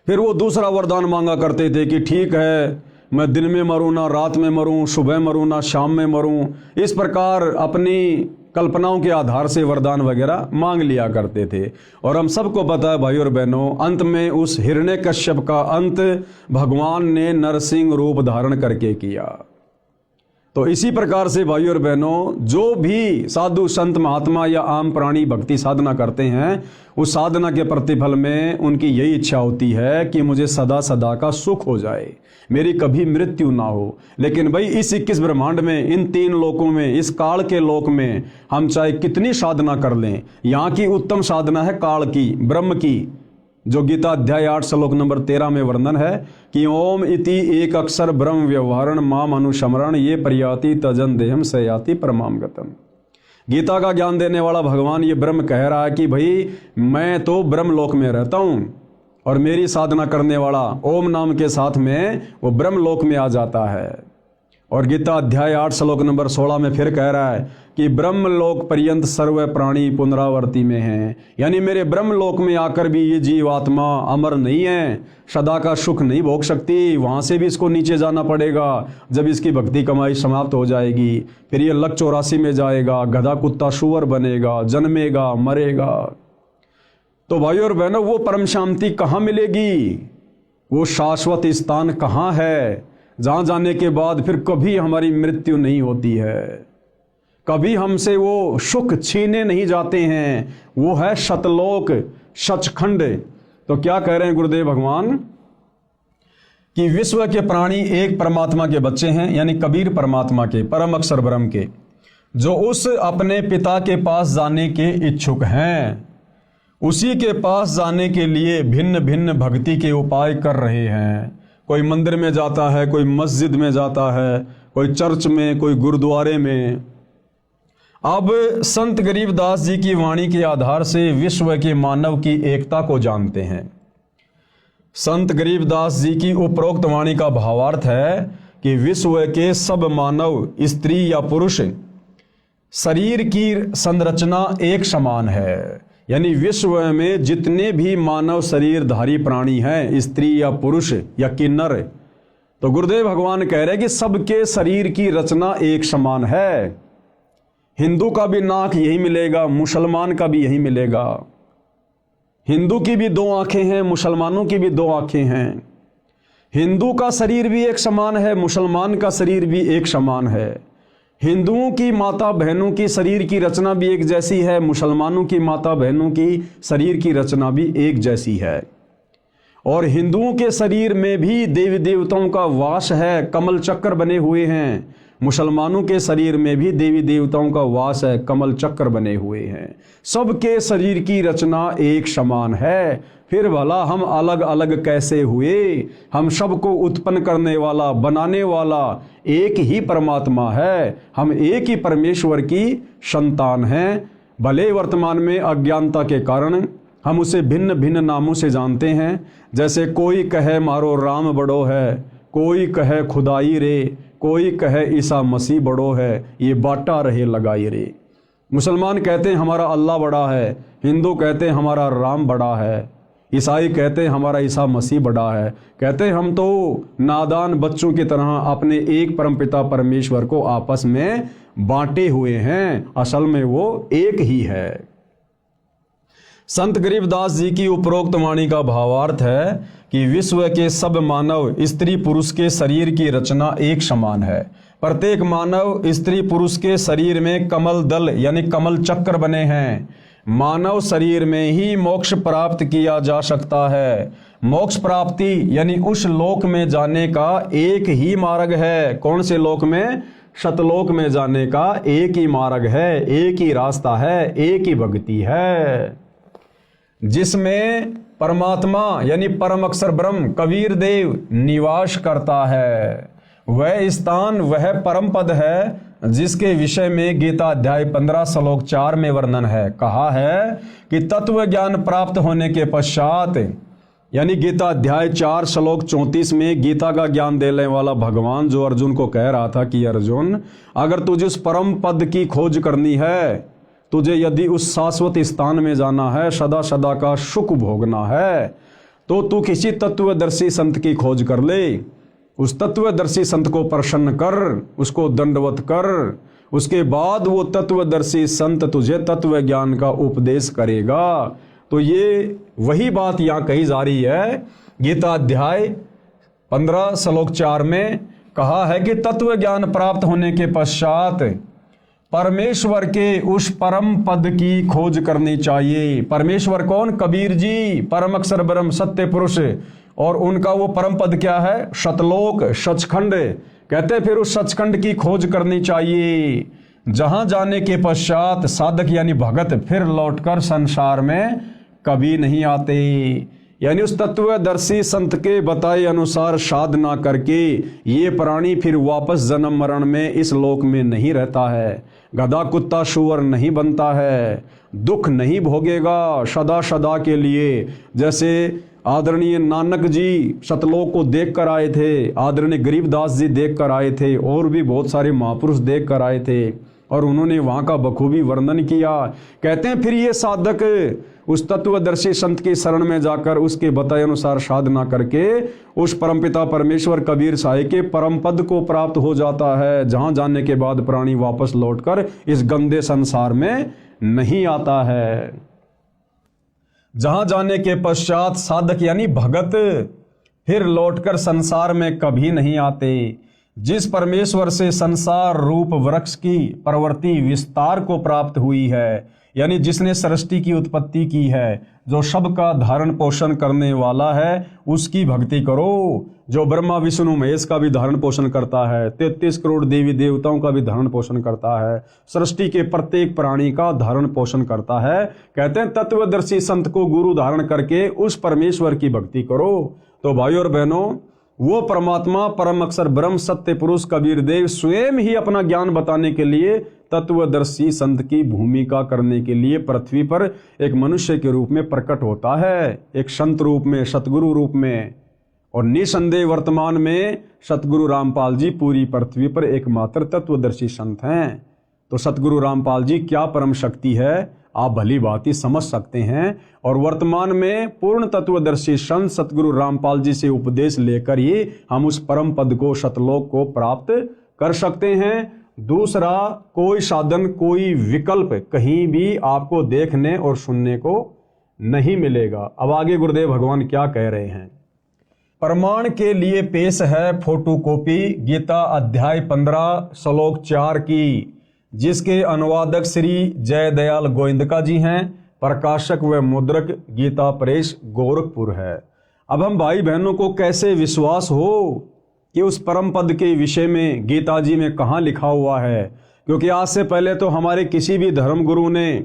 फिर वो दूसरा वरदान मांगा करते थे कि ठीक है, मैं दिन में मरूं ना रात में मरूं, सुबह मरूं ना शाम में मरूं। इस प्रकार अपनी कल्पनाओं के आधार से वरदान वगैरह मांग लिया करते थे। और हम सबको पता है भाई और बहनों, अंत में उस हिरण्यकश्यप का अंत भगवान ने नरसिंह रूप धारण करके किया। तो इसी प्रकार से भाई और बहनों, जो भी साधु संत महात्मा या आम प्राणी भक्ति साधना करते हैं, उस साधना के प्रतिफल में उनकी यही इच्छा होती है कि मुझे सदा सदा का सुख हो जाए, मेरी कभी मृत्यु ना हो। लेकिन भाई इस 21 ब्रह्मांड में, इन 3 लोकों में, इस काल के लोक में हम चाहे कितनी साधना कर लें, यहाँ की उत्तम साधना है काल की, ब्रह्म की, जो गीता अध्याय 8 श्लोक नंबर 13 में वर्णन है कि ओम इति एक अक्षर ब्रह्म व्यवहारण माम अनुशमरण ये प्रयाति तजन देहम सयाति परमाम गतम। गीता का ज्ञान देने वाला भगवान ये ब्रह्म कह रहा है कि भाई मैं तो ब्रह्म लोक में रहता हूँ, और मेरी साधना करने वाला ओम नाम के साथ में वो ब्रह्म लोक में आ जाता है। और गीता अध्याय 8 श्लोक नंबर 16 में फिर कह रहा है कि ब्रह्म लोक पर्यंत सर्व प्राणी पुनरावर्ती में हैं। यानी मेरे ब्रह्म लोक में आकर भी ये जीवात्मा अमर नहीं है, सदा का सुख नहीं भोग सकती, वहाँ से भी इसको नीचे जाना पड़ेगा। जब इसकी भक्ति कमाई समाप्त हो जाएगी, फिर ये लक 84 में जाएगा, गधा कुत्ता सुअर बनेगा, जन्मेगा, मरेगा। तो भाई और बहनों, वो परम शांति कहाँ मिलेगी? वो शाश्वत स्थान कहाँ है जहाँ जाने के बाद फिर कभी हमारी मृत्यु नहीं होती है, कभी हमसे वो सुख छीने नहीं जाते हैं? वो है सतलोक, सचखंड। तो क्या कह रहे हैं गुरुदेव भगवान कि विश्व के प्राणी एक परमात्मा के बच्चे हैं, यानी कबीर परमात्मा के, परम अक्षर ब्रह्म के, जो उस अपने पिता के पास जाने के इच्छुक हैं। उसी के पास जाने के लिए भिन्न भिन्न भक्ति के उपाय कर रहे हैं। कोई मंदिर में जाता है, कोई मस्जिद में जाता है, कोई चर्च में, कोई गुरुद्वारे में। अब संत गरीबदास जी की वाणी के आधार से विश्व के मानव की एकता को जानते हैं। संत गरीबदास जी की उपरोक्त वाणी का भावार्थ है कि विश्व के सब मानव, स्त्री या पुरुष, शरीर की संरचना एक समान है। यानी विश्व में जितने भी मानव शरीरधारी प्राणी हैं, स्त्री या पुरुष या किन्नर, तो गुरुदेव भगवान कह रहे हैं कि सबके शरीर की रचना एक समान है। हिंदू का भी नाक यही मिलेगा, मुसलमान का भी यही मिलेगा। हिंदू की भी 2 आंखें हैं, मुसलमानों की भी 2 आंखें हैं। हिंदू का शरीर भी एक समान है, मुसलमान का शरीर भी एक समान है। हिंदुओं की माता बहनों की शरीर की रचना भी एक जैसी है, मुसलमानों की माता बहनों की शरीर की रचना भी एक जैसी है। और हिंदुओं के शरीर में भी देवी देवताओं का वास है, कमल चक्र बने हुए हैं। मुसलमानों के शरीर में भी देवी देवताओं का वास है, कमल चक्र बने हुए हैं। सबके शरीर की रचना एक समान है। फिर भला हम अलग अलग कैसे हुए? हम सबको उत्पन्न करने वाला, बनाने वाला एक ही परमात्मा है। हम एक ही परमेश्वर की संतान हैं। भले वर्तमान में अज्ञानता के कारण हम उसे भिन्न भिन्न नामों से जानते हैं। जैसे कोई कहे मारो राम बड़ो है, कोई कहे खुदाई रे, कोई कहे ईसा मसीह बड़ो है, ये बाटा रहे लगाई रे। मुसलमान कहते हैं हमारा अल्लाह बड़ा है, हिंदू कहते हैं हमारा राम बड़ा है, ईसाई कहते हैं हमारा ईसा मसीह बड़ा है। कहते हैं हम तो नादान बच्चों की तरह अपने एक परमपिता परमेश्वर को आपस में बांटे हुए हैं, असल में वो एक ही है। संत गरीबदास जी की उपरोक्त वाणी का भावार्थ है कि विश्व के सब मानव, स्त्री पुरुष के शरीर की रचना एक समान है। प्रत्येक मानव, स्त्री पुरुष के शरीर में कमल दल यानी कमल चक्र बने हैं। मानव शरीर में ही मोक्ष प्राप्त किया जा सकता है। मोक्ष प्राप्ति यानी उस लोक में जाने का एक ही मार्ग है। कौन से लोक में? सतलोक में जाने का एक ही मार्ग है, एक ही रास्ता है, एक ही भक्ति है, जिसमें परमात्मा यानी परम अक्षर ब्रह्म कबीर देव निवास करता है। वह स्थान वह परम पद है जिसके विषय में गीता अध्याय 15 श्लोक 4 में वर्णन है। कहा है कि तत्व ज्ञान प्राप्त होने के पश्चात, यानी गीता अध्याय 4 श्लोक 34 में गीता का ज्ञान देने वाला भगवान जो अर्जुन को कह रहा था कि अर्जुन, अगर तुझे उस परम पद की खोज करनी है, तुझे यदि उस शाश्वत स्थान में जाना है, सदा सदा का सुख भोगना है, तो तू किसी तत्वदर्शी संत की खोज कर ले। उस तत्वदर्शी संत को प्रसन्न कर, उसको दंडवत कर, उसके बाद वो तत्वदर्शी संत तुझे तत्व ज्ञान का उपदेश करेगा। तो ये वही बात यहाँ कही जा रही है। गीता अध्याय 15 श्लोक 4 में कहा है कि तत्व ज्ञान प्राप्त होने के पश्चात परमेश्वर के उस परम पद की खोज करनी चाहिए। परमेश्वर कौन? कबीर जी, परम अक्षर ब्रह्म सत्य पुरुष। और उनका वो परम पद क्या है? सतलोक, सचखंड। कहते फिर उस सचखंड की खोज करनी चाहिए, जहां जाने के पश्चात साधक यानी भगत फिर लौटकर संसार में कभी नहीं आते। यानी उस तत्वदर्शी संत के बताए अनुसार साधना करके ये प्राणी फिर वापस जन्म मरण में इस लोक में नहीं रहता है, गधा कुत्ता सुअर नहीं बनता है, दुख नहीं भोगेगा सदा सदा के लिए। जैसे आदरणीय नानक जी सतलोक को देख कर आए थे, आदरणीय गरीबदास जी देख कर आए थे, और भी बहुत सारे महापुरुष देख कर आए थे, और उन्होंने वहाँ का बखूबी वर्णन किया। कहते हैं फिर ये साधक उस तत्वदर्शी संत की शरण में जाकर उसके बताए अनुसार साधना करके उस परमपिता परमेश्वर कबीर साहिब के परम पद को प्राप्त हो जाता है, जहां जाने के बाद प्राणी वापस लौटकर इस गंदे संसार में नहीं आता है। जहां जाने के पश्चात साधक यानी भगत फिर लौटकर संसार में कभी नहीं आते। जिस परमेश्वर से संसार रूप वृक्ष की प्रवृत्ति विस्तार को प्राप्त हुई है, यानी जिसने सृष्टि की उत्पत्ति की है, जो सबका धारण पोषण करने वाला है, उसकी भक्ति करो। जो ब्रह्मा विष्णु महेश का भी धारण पोषण करता है, 33 करोड़ देवी देवताओं का भी धारण पोषण करता है, सृष्टि के प्रत्येक प्राणी का धारण पोषण करता है। कहते हैं तत्वदर्शी संत को गुरु धारण करके उस परमेश्वर की भक्ति करो। तो भाइयों और बहनों, वो परमात्मा परम अक्षर ब्रह्म सत्य पुरुष कबीर देव स्वयं ही अपना ज्ञान बताने के लिए तत्वदर्शी संत की भूमिका करने के लिए पृथ्वी पर एक मनुष्य के रूप में प्रकट होता है, एक संत रूप में, सतगुरु रूप में। और निसंदेह वर्तमान में सतगुरु रामपाल जी पूरी पृथ्वी पर एकमात्र तत्वदर्शी संत हैं। तो सतगुरु रामपाल जी क्या परम शक्ति है, आप भली बात ही समझ सकते हैं। और वर्तमान में पूर्ण तत्वदर्शी संत सतगुरु रामपाल जी से उपदेश लेकर ही हम उस परम पद को, सतलोक को प्राप्त कर सकते हैं। दूसरा कोई साधन, कोई विकल्प कहीं भी आपको देखने और सुनने को नहीं मिलेगा। अब आगे गुरुदेव भगवान क्या कह रहे हैं। प्रमाण के लिए पेश है फोटोकॉपी गीता अध्याय 15 श्लोक 4 की, जिसके अनुवादक श्री जय दयाल गोविंदका जी हैं, प्रकाशक व मुद्रक गीता प्रेस गोरखपुर है। अब हम भाई बहनों को कैसे विश्वास हो कि उस परम पद के विषय में गीता जी में कहाँ लिखा हुआ है, क्योंकि आज से पहले तो हमारे किसी भी धर्म गुरु ने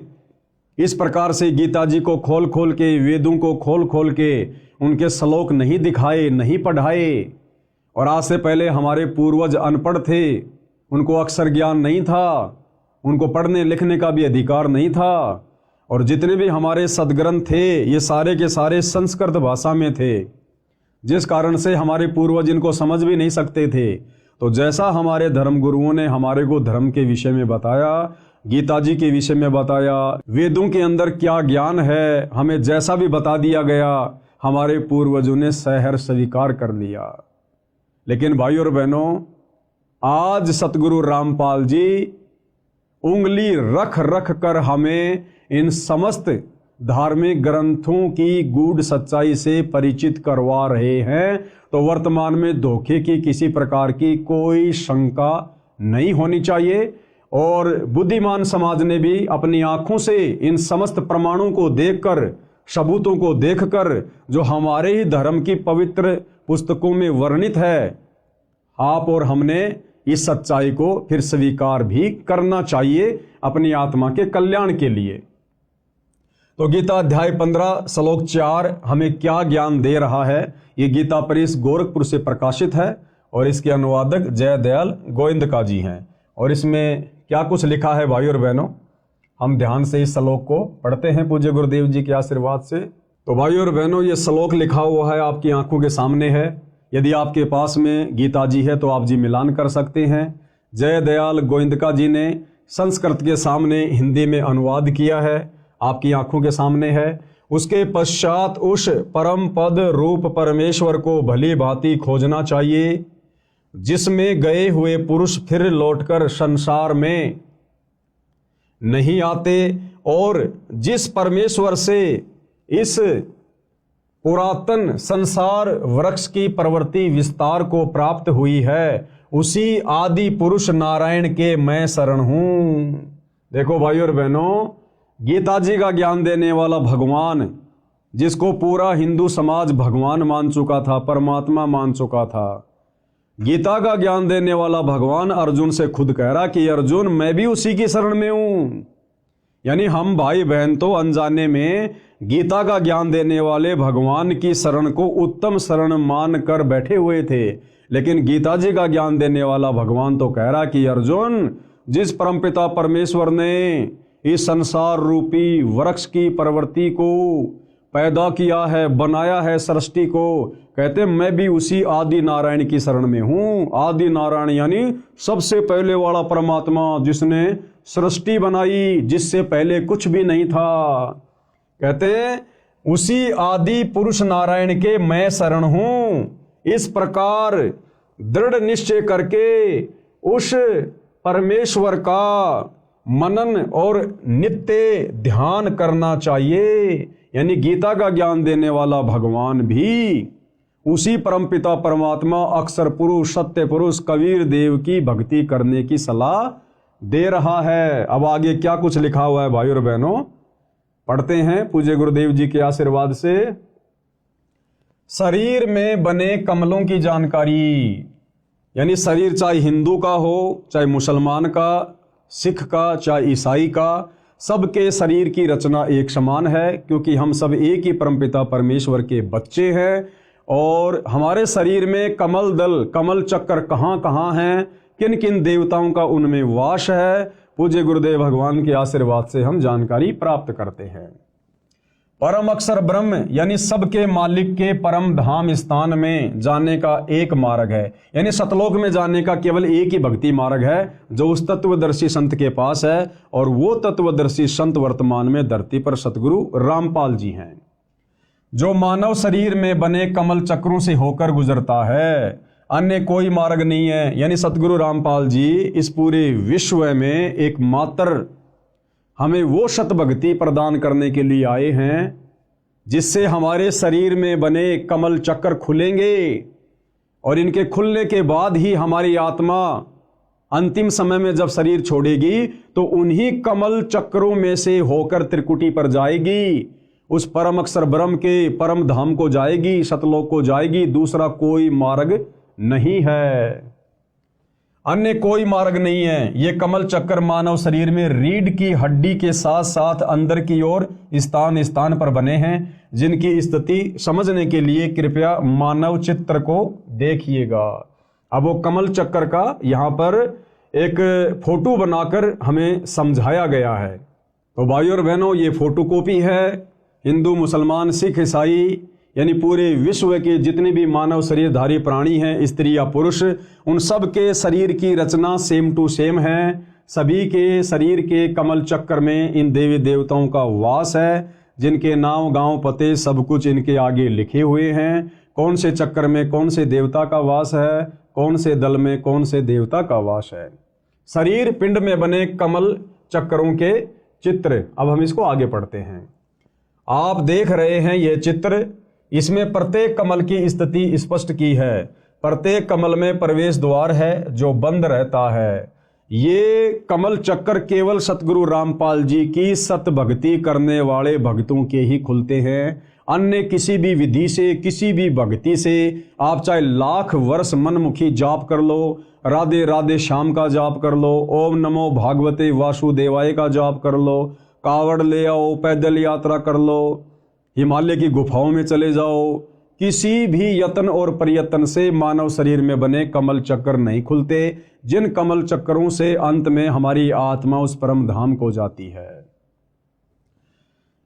इस प्रकार से गीता जी को खोल खोल के, वेदों को खोल खोल के उनके श्लोक नहीं दिखाए, नहीं पढ़ाए। और आज से पहले हमारे पूर्वज अनपढ़ थे, उनको अक्षर ज्ञान नहीं था, उनको पढ़ने लिखने का भी अधिकार नहीं था। और जितने भी हमारे सदग्रंथ थे ये सारे के सारे संस्कृत भाषा में थे, जिस कारण से हमारे पूर्वज इनको समझ भी नहीं सकते थे। तो जैसा हमारे धर्म गुरुओं ने हमारे को धर्म के विषय में बताया, गीता जी के विषय में बताया, वेदों के अंदर क्या ज्ञान है हमें जैसा भी बता दिया गया, हमारे पूर्वजों ने सहर्ष स्वीकार कर लिया। लेकिन भाइयों और बहनों, आज सतगुरु रामपाल जी उंगली रख रख कर हमें इन समस्त धार्मिक ग्रंथों की गूढ़ सच्चाई से परिचित करवा रहे हैं। तो वर्तमान में धोखे की किसी प्रकार की कोई शंका नहीं होनी चाहिए। और बुद्धिमान समाज ने भी अपनी आंखों से इन समस्त प्रमाणों को देखकर, सबूतों को देखकर, जो हमारे ही धर्म की पवित्र पुस्तकों में वर्णित है, आप और हमने इस सच्चाई को फिर स्वीकार भी करना चाहिए अपनी आत्मा के कल्याण के लिए। तो गीता अध्याय 15 श्लोक 4 हमें क्या ज्ञान दे रहा है, ये गीता प्रेस गोरखपुर से प्रकाशित है और इसके अनुवादक जयदयाल गोविंदका जी हैं। और इसमें क्या कुछ लिखा है भाई और बहनों, हम ध्यान से इस श्लोक को पढ़ते हैं पूज्य गुरुदेव जी के आशीर्वाद से। तो भाई और बहनों, ये श्लोक लिखा हुआ है, आपकी आंखों के सामने है। यदि आपके पास में गीता जी है तो आप जी मिलान कर सकते हैं। जयदयाल गोविंदका जी ने संस्कृत के सामने हिंदी में अनुवाद किया है, आपकी आंखों के सामने है। उसके पश्चात उस परम पद रूप परमेश्वर को भली भांति खोजना चाहिए, जिसमें गए हुए पुरुष फिर लौटकर संसार में नहीं आते, और जिस परमेश्वर से इस पुरातन संसार वृक्ष की प्रवृत्ति विस्तार को प्राप्त हुई है, उसी आदि पुरुष नारायण के मैं शरण हूं। देखो भाई और बहनों, गीता जी का ज्ञान देने वाला भगवान, जिसको पूरा हिंदू समाज भगवान मान चुका था, परमात्मा मान चुका था, गीता का ज्ञान देने वाला भगवान अर्जुन से खुद कह रहा कि अर्जुन मैं भी उसी की शरण में हूं। यानी हम भाई बहन तो अनजाने में गीता का ज्ञान देने वाले भगवान की शरण को उत्तम शरण मान कर बैठे हुए थे, लेकिन गीता जी का ज्ञान देने वाला भगवान तो कह रहा कि अर्जुन, जिस परमपिता परमेश्वर ने इस संसार रूपी वृक्ष की प्रवृत्ति को पैदा किया है, बनाया है सृष्टि को, कहते मैं भी उसी आदि नारायण की शरण में हूं। आदि नारायण यानी सबसे पहले वाला परमात्मा, जिसने सृष्टि बनाई, जिससे पहले कुछ भी नहीं था। कहते उसी आदि पुरुष नारायण के मैं शरण हूं। इस प्रकार दृढ़ निश्चय करके उस परमेश्वर का मनन और नित्य ध्यान करना चाहिए। यानी गीता का ज्ञान देने वाला भगवान भी उसी परमपिता परमात्मा अक्षर पुरुष सत्य पुरुष कबीर देव की भक्ति करने की सलाह दे रहा है। अब आगे क्या कुछ लिखा हुआ है भाई और बहनों, पढ़ते हैं पूज्य गुरुदेव जी के आशीर्वाद से। शरीर में बने कमलों की जानकारी, यानी शरीर चाहे हिंदू का हो, चाहे मुसलमान का, सिख का, चाहे ईसाई का, सबके शरीर की रचना एक समान है, क्योंकि हम सब एक ही परमपिता परमेश्वर के बच्चे हैं। और हमारे शरीर में कमल दल, कमल चक्कर कहाँ कहाँ हैं, किन किन देवताओं का उनमें वास है, पूज्य गुरुदेव भगवान के आशीर्वाद से हम जानकारी प्राप्त करते हैं। परम अक्षर ब्रह्म यानी सबके मालिक के परम धाम स्थान में जाने का एक मार्ग है, यानी सतलोक में जाने का केवल एक ही भक्ति मार्ग है, जो उस तत्वदर्शी संत के पास है। और वो तत्वदर्शी संत वर्तमान में धरती पर सतगुरु रामपाल जी हैं, जो मानव शरीर में बने कमल चक्रों से होकर गुजरता है, अन्य कोई मार्ग नहीं है। यानी सतगुरु रामपाल जी इस पूरे विश्व में एकमात्र हमें वो सत भक्ति प्रदान करने के लिए आए हैं, जिससे हमारे शरीर में बने कमल चक्र खुलेंगे, और इनके खुलने के बाद ही हमारी आत्मा अंतिम समय में जब शरीर छोड़ेगी तो उन्हीं कमल चक्रों में से होकर त्रिकुटी पर जाएगी, उस परम अक्षर ब्रह्म के परम धाम को जाएगी, सतलोक को जाएगी। दूसरा कोई मार्ग नहीं है, अन्य कोई मार्ग नहीं है। ये कमल चक्कर मानव शरीर में रीढ़ की हड्डी के साथ साथ अंदर की ओर स्थान स्थान पर बने हैं, जिनकी स्थिति समझने के लिए कृपया मानव चित्र को देखिएगा। अब वो कमल चक्कर का यहाँ पर एक फोटो बनाकर हमें समझाया गया है। तो भाइयों और बहनों, ये फोटोकॉपी है। हिंदू, मुसलमान, सिख, ईसाई यानी पूरे विश्व के जितने भी मानव शरीरधारी प्राणी हैं, स्त्री या पुरुष, उन सब के शरीर की रचना सेम टू सेम है। सभी के शरीर के कमल चक्र में इन देवी देवताओं का वास है, जिनके नाम, गांव, पते सब कुछ इनके आगे लिखे हुए हैं। कौन से चक्र में कौन से देवता का वास है, कौन से दल में कौन से देवता का वास है। शरीर पिंड में बने कमल चक्रों के चित्र। अब हम इसको आगे पढ़ते हैं। आप देख रहे हैं यह चित्र, इसमें प्रत्येक कमल की स्थिति स्पष्ट की है। प्रत्येक कमल में प्रवेश द्वार है जो बंद रहता है। ये कमल चक्कर केवल सतगुरु रामपाल जी की सत भक्ति करने वाले भक्तों के ही खुलते हैं। अन्य किसी भी विधि से, किसी भी भक्ति से आप चाहे लाख वर्ष मनमुखी जाप कर लो, राधे राधे श्याम का जाप कर लो, ओम नमो भागवते वासुदेवाय का जाप कर लो, कावड़ ले आओ, पैदल यात्रा कर लो, हिमालय की गुफाओं में चले जाओ, किसी भी यत्न और प्रयत्न से मानव शरीर में बने कमल चक्र नहीं खुलते, जिन कमल चक्रों से अंत में हमारी आत्मा उस परम धाम को जाती है।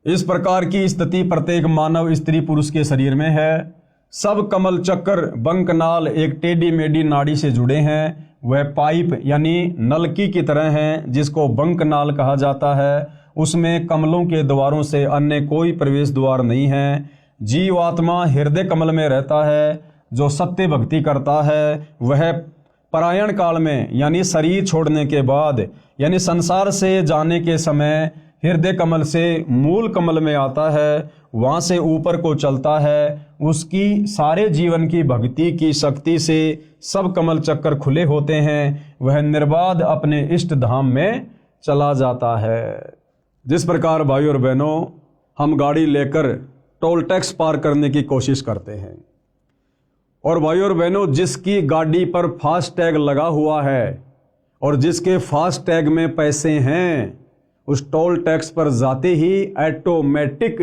इस प्रकार की स्थिति प्रत्येक मानव स्त्री पुरुष के शरीर में है। सब कमल चक्र बंकनाल एक टेढ़ी मेढ़ी नाड़ी से जुड़े हैं। वह पाइप यानी नलकी की तरह हैं, जिसको बंकनाल कहा जाता है। उसमें कमलों के द्वारों से अन्य कोई प्रवेश द्वार नहीं है। जीवात्मा हृदय कमल में रहता है। जो सत्य भक्ति करता है वह परायण काल में यानी शरीर छोड़ने के बाद यानी संसार से जाने के समय हृदय कमल से मूल कमल में आता है, वहाँ से ऊपर को चलता है। उसकी सारे जीवन की भक्ति की शक्ति से सब कमल चक्कर खुले होते हैं। वह निर्बाध अपने इष्ट धाम में चला जाता है। जिस प्रकार भाई और बहनों हम गाड़ी लेकर टोल टैक्स पार करने की कोशिश करते हैं, और भाई और बहनों जिसकी गाड़ी पर फास्ट टैग लगा हुआ है और जिसके फास्ट टैग में पैसे हैं, उस टोल टैक्स पर जाते ही ऑटोमेटिक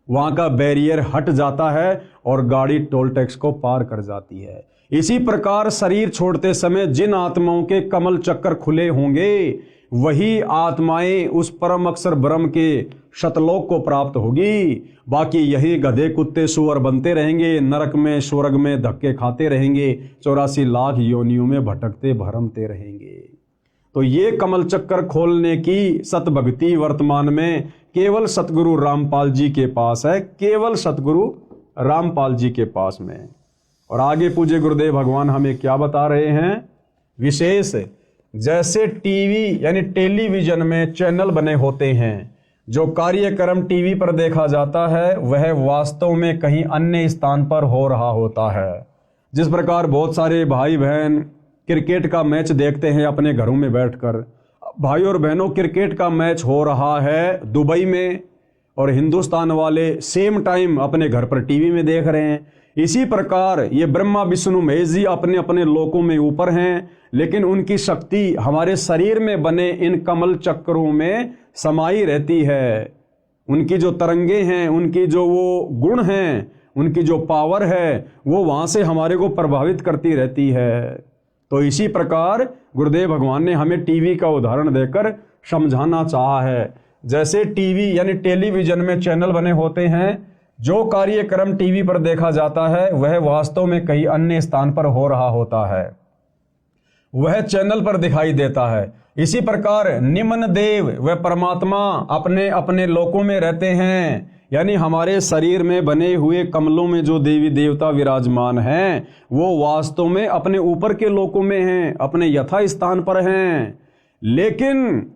वहाँ का बैरियर हट जाता है और गाड़ी टोल टैक्स को पार कर जाती है। इसी प्रकार शरीर छोड़ते समय जिन आत्माओं के कमल चक्कर खुले होंगे वही आत्माएं उस परम अक्षर ब्रह्म के शतलोक को प्राप्त होगी। बाकी यही गधे कुत्ते सुअर बनते रहेंगे, नरक में स्वर्ग में धक्के खाते रहेंगे, 84 लाख योनियों में भटकते भरमते रहेंगे। तो ये कमल चक्कर खोलने की सतभक्ति वर्तमान में केवल सतगुरु रामपाल जी के पास है, केवल सतगुरु रामपाल जी के पास में। और आगे पूज्य गुरुदेव भगवान हमें क्या बता रहे हैं विशेष, जैसे टीवी यानी टेलीविजन में चैनल बने होते हैं, जो कार्यक्रम टीवी पर देखा जाता है वह वास्तव में कहीं अन्य स्थान पर हो रहा होता है। जिस प्रकार बहुत सारे भाई बहन क्रिकेट का मैच देखते हैं अपने घरों में बैठकर। भाई और बहनों क्रिकेट का मैच हो रहा है दुबई में और हिंदुस्तान वाले सेम टाइम अपने घर पर टीवी में देख रहे हैं। इसी प्रकार ये ब्रह्मा विष्णु महेश जी अपने अपने लोकों में ऊपर हैं, लेकिन उनकी शक्ति हमारे शरीर में बने इन कमल चक्रों में समाई रहती है। उनकी जो तरंगे हैं, उनकी जो वो गुण हैं, उनकी जो पावर है वो वहाँ से हमारे को प्रभावित करती रहती है। तो इसी प्रकार गुरुदेव भगवान ने हमें टीवी का उदाहरण देकर समझाना चाहा है। जैसे टीवी यानी टेलीविजन में चैनल बने होते हैं, जो कार्यक्रम टीवी पर देखा जाता है वह वास्तव में कहीं अन्य स्थान पर हो रहा होता है, वह चैनल पर दिखाई देता है। इसी प्रकार निम्न देव व परमात्मा अपने अपने लोकों में रहते हैं, यानी हमारे शरीर में बने हुए कमलों में जो देवी देवता विराजमान हैं वो वास्तव में अपने ऊपर के लोकों में हैं, अपने यथा स्थान पर हैं। लेकिन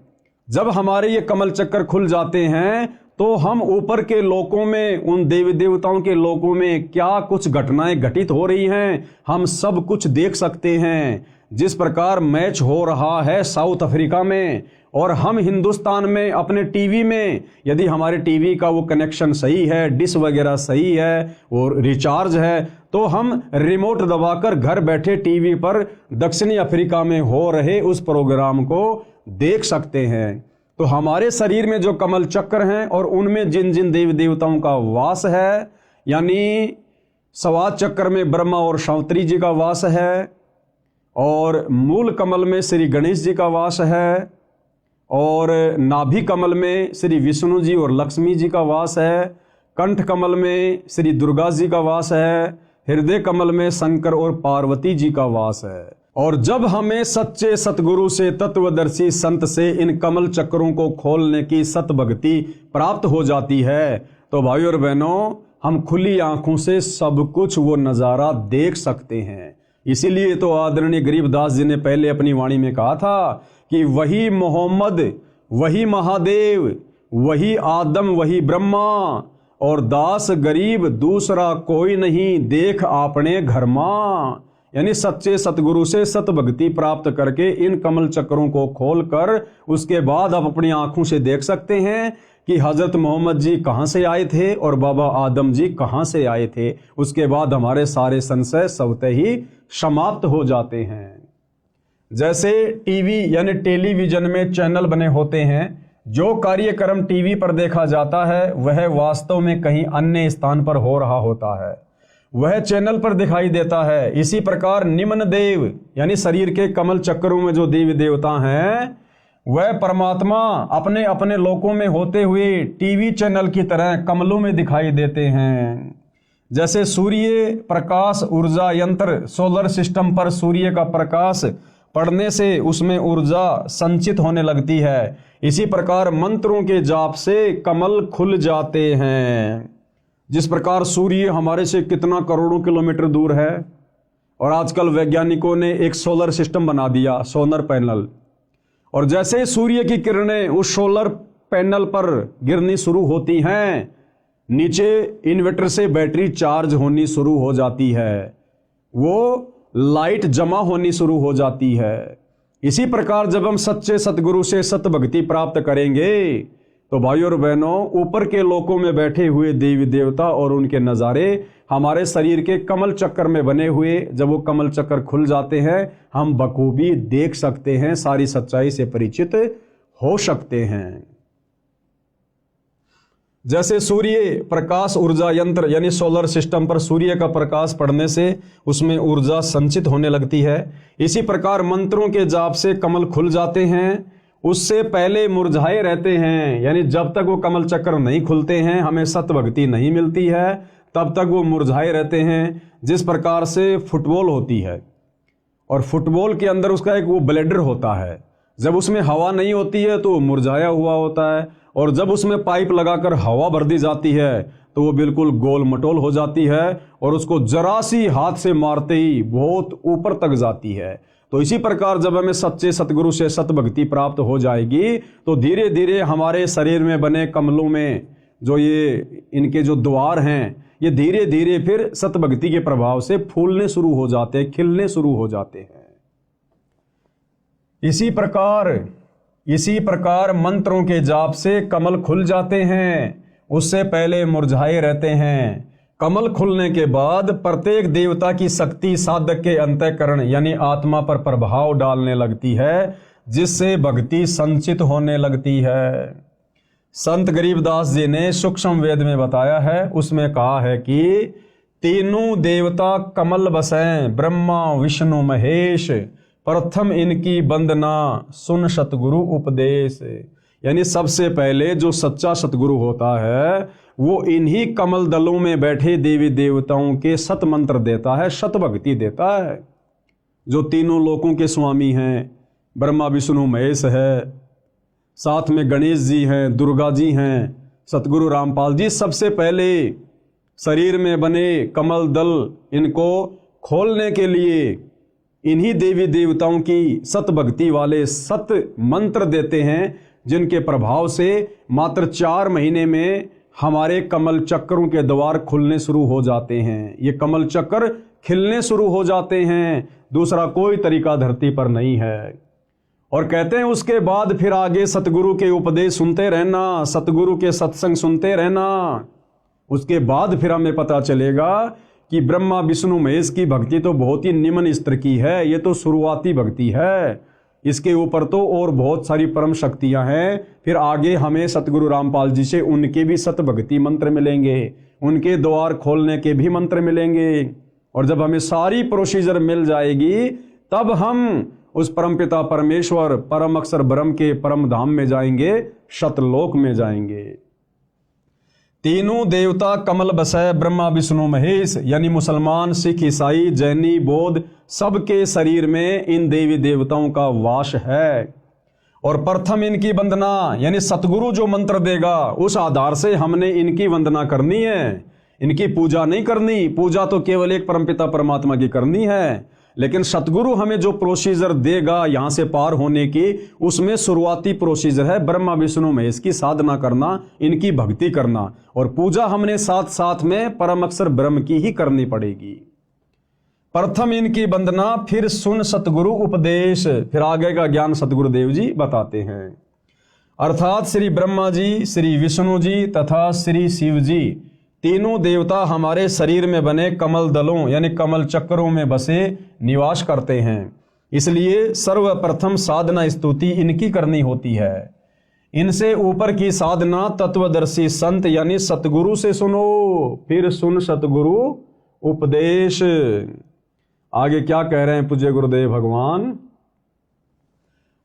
जब हमारे ये कमल चक्कर खुल जाते हैं तो हम ऊपर के लोकों में, उन देवी देवताओं के लोकों में क्या कुछ घटनाएं घटित हो रही हैं हम सब कुछ देख सकते हैं। जिस प्रकार मैच हो रहा है साउथ अफ्रीका में और हम हिंदुस्तान में अपने टीवी में, यदि हमारे टीवी का वो कनेक्शन सही है, डिश वगैरह सही है और रिचार्ज है, तो हम रिमोट दबाकर घर बैठे टीवी पर दक्षिणी अफ्रीका में हो रहे उस प्रोग्राम को देख सकते हैं। तो हमारे शरीर में जो कमल चक्र हैं और उनमें जिन जिन देवी देवताओं का वास है, यानी स्वाद चक्र में ब्रह्मा और शावत्री जी का वास है, और मूल कमल में श्री गणेश जी का वास है, और नाभि कमल में श्री विष्णु जी और लक्ष्मी जी का वास है, कंठ कमल में श्री दुर्गा जी का वास है, हृदय कमल में शंकर और पार्वती जी का वास है। और जब हमें सच्चे सतगुरु से, तत्वदर्शी संत से इन कमल चक्रों को खोलने की सतभक्ति प्राप्त हो जाती है तो भाई और बहनों हम खुली आंखों से सब कुछ वो नज़ारा देख सकते हैं। इसीलिए तो आदरणीय गरीबदास जी ने पहले अपनी वाणी में कहा था कि वही मोहम्मद, वही महादेव, वही आदम, वही ब्रह्मा, और दास गरीब दूसरा कोई नहीं, देख आपने घर मां। यानी सच्चे सतगुरु से सतभक्ति प्राप्त करके इन कमल चक्रों को खोलकर उसके बाद आप अपनी आंखों से देख सकते हैं कि हजरत मोहम्मद जी कहाँ से आए थे और बाबा आदम जी कहाँ से आए थे। उसके बाद हमारे सारे संशय स्वतः ही समाप्त हो जाते हैं। जैसे टीवी यानी टेलीविजन में चैनल बने होते हैं, जो कार्यक्रम टीवी पर देखा जाता है वह वास्तव में कहीं अन्य स्थान पर हो रहा होता है। वह चैनल पर दिखाई देता है। इसी प्रकार निम्न देव यानी शरीर के कमल चक्रों में जो देवी देवता हैं वह परमात्मा अपने अपने लोकों में होते हुए टीवी चैनल की तरह कमलों में दिखाई देते हैं। जैसे सूर्य प्रकाश ऊर्जा यंत्र सोलर सिस्टम पर सूर्य का प्रकाश पड़ने से उसमें ऊर्जा संचित होने लगती है, इसी प्रकार मंत्रों के जाप से कमल खुल जाते हैं। जिस प्रकार सूर्य हमारे से कितना करोड़ों किलोमीटर दूर है और आजकल वैज्ञानिकों ने एक सोलर सिस्टम बना दिया, सोलर पैनल, और जैसे सूर्य की किरणें उस सोलर पैनल पर गिरनी शुरू होती हैं, नीचे इन्वर्टर से बैटरी चार्ज होनी शुरू हो जाती है, वो लाइट जमा होनी शुरू हो जाती है। इसी प्रकार जब हम सच्चे सतगुरु से सत भक्ति प्राप्त करेंगे तो भाइयों और बहनों, ऊपर के लोकों में बैठे हुए देवी देवता और उनके नज़ारे हमारे शरीर के कमल चक्कर में बने हुए, जब वो कमल चक्कर खुल जाते हैं हम बखूबी देख सकते हैं, सारी सच्चाई से परिचित हो सकते हैं। जैसे सूर्य प्रकाश ऊर्जा यंत्र यानी सोलर सिस्टम पर सूर्य का प्रकाश पड़ने से उसमें ऊर्जा संचित होने लगती है, इसी प्रकार मंत्रों के जाप से कमल खुल जाते हैं। उससे पहले मुरझाए रहते हैं, यानी जब तक वो कमल चक्र नहीं खुलते हैं, हमें सत भक्ति नहीं मिलती है, तब तक वो मुरझाए रहते हैं। जिस प्रकार से फुटबॉल होती है और फुटबॉल के अंदर उसका एक वो ब्लेडर होता है, जब उसमें हवा नहीं होती है तो मुरझाया हुआ होता है, और जब उसमें पाइप लगाकर हवा भर दी जाती है तो वो बिल्कुल गोल मटोल हो जाती है और उसको जरा सी हाथ से मारते ही बहुत ऊपर तक जाती है। तो इसी प्रकार जब हमें सच्चे सतगुरु से सत भक्ति प्राप्त हो जाएगी तो धीरे धीरे हमारे शरीर में बने कमलों में जो ये इनके जो द्वार हैं, ये धीरे धीरे फिर सत भक्ति के प्रभाव से फूलने शुरू हो जाते हैं, खिलने शुरू हो जाते हैं। इसी प्रकार मंत्रों के जाप से कमल खुल जाते हैं, उससे पहले मुरझाए रहते हैं। कमल खुलने के बाद प्रत्येक देवता की शक्ति साधक के अंतःकरण यानी आत्मा पर प्रभाव डालने लगती है, जिससे भक्ति संचित होने लगती है। संत गरीबदास जी ने सूक्ष्म वेद में बताया है, उसमें कहा है कि तीनों देवता कमल बसें ब्रह्मा विष्णु महेश, प्रथम इनकी वंदना सुन सतगुरु उपदेश। यानी सबसे पहले जो सच्चा सतगुरु होता है वो इन्हीं कमल दलों में बैठे देवी देवताओं के सत मंत्र देता है, सत भक्ति देता है। जो तीनों लोकों के स्वामी हैं, ब्रह्मा विष्णु महेश है, साथ में गणेश जी हैं, दुर्गा जी हैं, सतगुरु रामपाल जी, सबसे पहले शरीर में बने कमल दल इनको खोलने के लिए इन्हीं देवी देवताओं की सत भक्ति वाले सत मंत्र देते हैं, जिनके प्रभाव से मात्र 4 महीने में हमारे कमल चक्रों के द्वार खुलने शुरू हो जाते हैं। ये कमल चक्र खिलने शुरू हो जाते हैं, दूसरा कोई तरीका धरती पर नहीं है। और कहते हैं उसके बाद फिर आगे सतगुरु के उपदेश सुनते रहना, सतगुरु के सत्संग सुनते रहना। उसके बाद फिर हमें पता चलेगा कि ब्रह्मा विष्णु महेश की भक्ति तो बहुत ही निम्न स्तर की है, ये तो शुरुआती भक्ति है, इसके ऊपर तो और बहुत सारी परम शक्तियां हैं। फिर आगे हमें सतगुरु रामपाल जी से उनके भी सत भक्ति मंत्र मिलेंगे, उनके द्वार खोलने के भी मंत्र मिलेंगे, और जब हमें सारी प्रोसीजर मिल जाएगी तब हम उस परमपिता परमेश्वर परम अक्षर ब्रह्म के परम धाम में जाएंगे, सतलोक में जाएंगे। तीनों देवता कमल बसै ब्रह्मा विष्णु महेश, यानी मुसलमान सिख ईसाई जैनी बौद्ध सबके शरीर में इन देवी देवताओं का वास है। और प्रथम इनकी वंदना यानी सतगुरु जो मंत्र देगा उस आधार से हमने इनकी वंदना करनी है, इनकी पूजा नहीं करनी। पूजा तो केवल एक परमपिता परमात्मा की करनी है, लेकिन सतगुरु हमें जो प्रोसीजर देगा यहाँ से पार होने की, उसमें शुरुआती प्रोसीजर है ब्रह्मा विष्णु महेश की साधना करना, इनकी भक्ति करना, और पूजा हमने साथ साथ में परम अक्षर ब्रह्म की ही करनी पड़ेगी। प्रथम इनकी वंदना, फिर सुन सतगुरु उपदेश, फिर आगे का ज्ञान सतगुरुदेव जी बताते हैं। अर्थात श्री ब्रह्मा जी, श्री विष्णु जी तथा श्री शिव जी तीनों देवता हमारे शरीर में बने कमल दलों यानी कमल चक्रों में बसे निवास करते हैं। इसलिए सर्वप्रथम साधना स्तुति इनकी करनी होती है। इनसे ऊपर की साधना तत्वदर्शी संत यानी सतगुरु से सुनो, फिर सुन सतगुरु उपदेश। आगे क्या कह रहे हैं पूज्य गुरुदेव भगवान?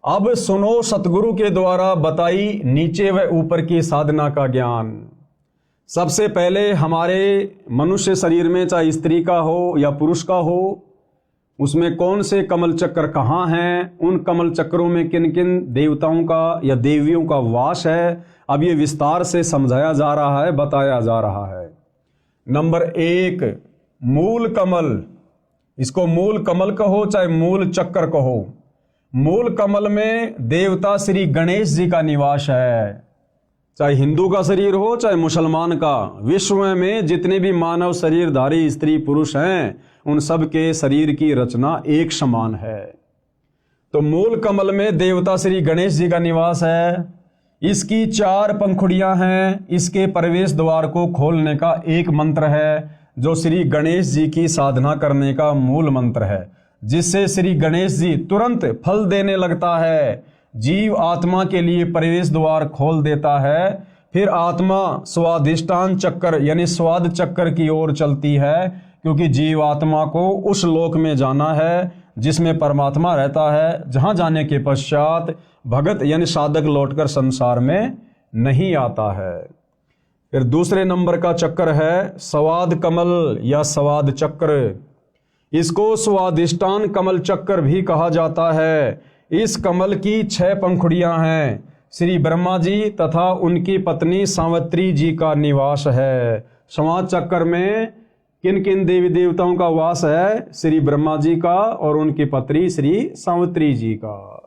अब सुनो सतगुरु के द्वारा बताई नीचे व ऊपर की साधना का ज्ञान। सबसे पहले हमारे मनुष्य शरीर में, चाहे स्त्री का हो या पुरुष का हो, उसमें कौन से कमल चक्र कहाँ हैं, उन कमल चक्रों में किन किन देवताओं का या देवियों का वास है, अब ये विस्तार से समझाया जा रहा है, बताया जा रहा है। नंबर 1, मूल कमल। इसको मूल कमल कहो चाहे मूल चक्र कहो। मूल कमल में देवता श्री गणेश जी का निवास है। चाहे हिंदू का शरीर हो चाहे मुसलमान का, विश्व में जितने भी मानव शरीरधारी स्त्री पुरुष हैं, उन सब के शरीर की रचना एक समान है। तो मूल कमल में देवता श्री गणेश जी का निवास है। इसकी 4 पंखुड़ियां हैं। इसके प्रवेश द्वार को खोलने का एक मंत्र है, जो श्री गणेश जी की साधना करने का मूल मंत्र है, जिससे श्री गणेश जी तुरंत फल देने लगता है। जीव आत्मा के लिए प्रवेश द्वार खोल देता है। फिर आत्मा स्वादिष्टान चक्र यानी स्वाद चक्र की ओर चलती है, क्योंकि जीव आत्मा को उस लोक में जाना है जिसमें परमात्मा रहता है, जहां जाने के पश्चात भगत यानी साधक लौटकर संसार में नहीं आता है। फिर दूसरे नंबर का चक्र है स्वाद कमल या स्वाद चक्र। इसको स्वादिष्टान कमल चक्र भी कहा जाता है। इस कमल की 6 पंखुड़ियां हैं। श्री ब्रह्मा जी तथा उनकी पत्नी सावित्री जी का निवास है। स्वाद चक्र में किन किन देवी देवताओं का वास है? श्री ब्रह्मा जी का और उनकी पत्नी श्री सावित्री जी का।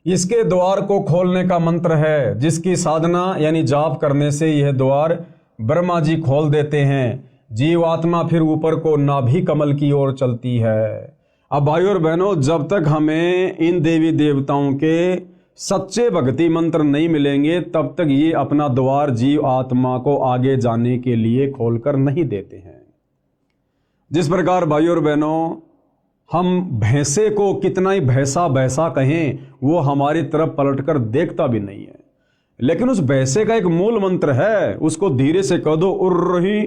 इसके द्वार को खोलने का मंत्र है, जिसकी साधना यानी जाप करने से यह द्वार ब्रह्मा जी खोल देते हैं। जीव आत्मा फिर ऊपर को नाभि कमल की ओर चलती है। अब भाइयों और बहनों, जब तक हमें इन देवी देवताओं के सच्चे भक्ति मंत्र नहीं मिलेंगे, तब तक ये अपना द्वार जीव आत्मा को आगे जाने के लिए खोलकर नहीं देते हैं। जिस प्रकार भाइयों और बहनों, हम भैंसे को कितना ही भैंसा भैंसा कहें, वो हमारी तरफ पलटकर देखता भी नहीं है। लेकिन उस भैंसे का एक मूल मंत्र है, उसको धीरे से कह दो उड़ रही,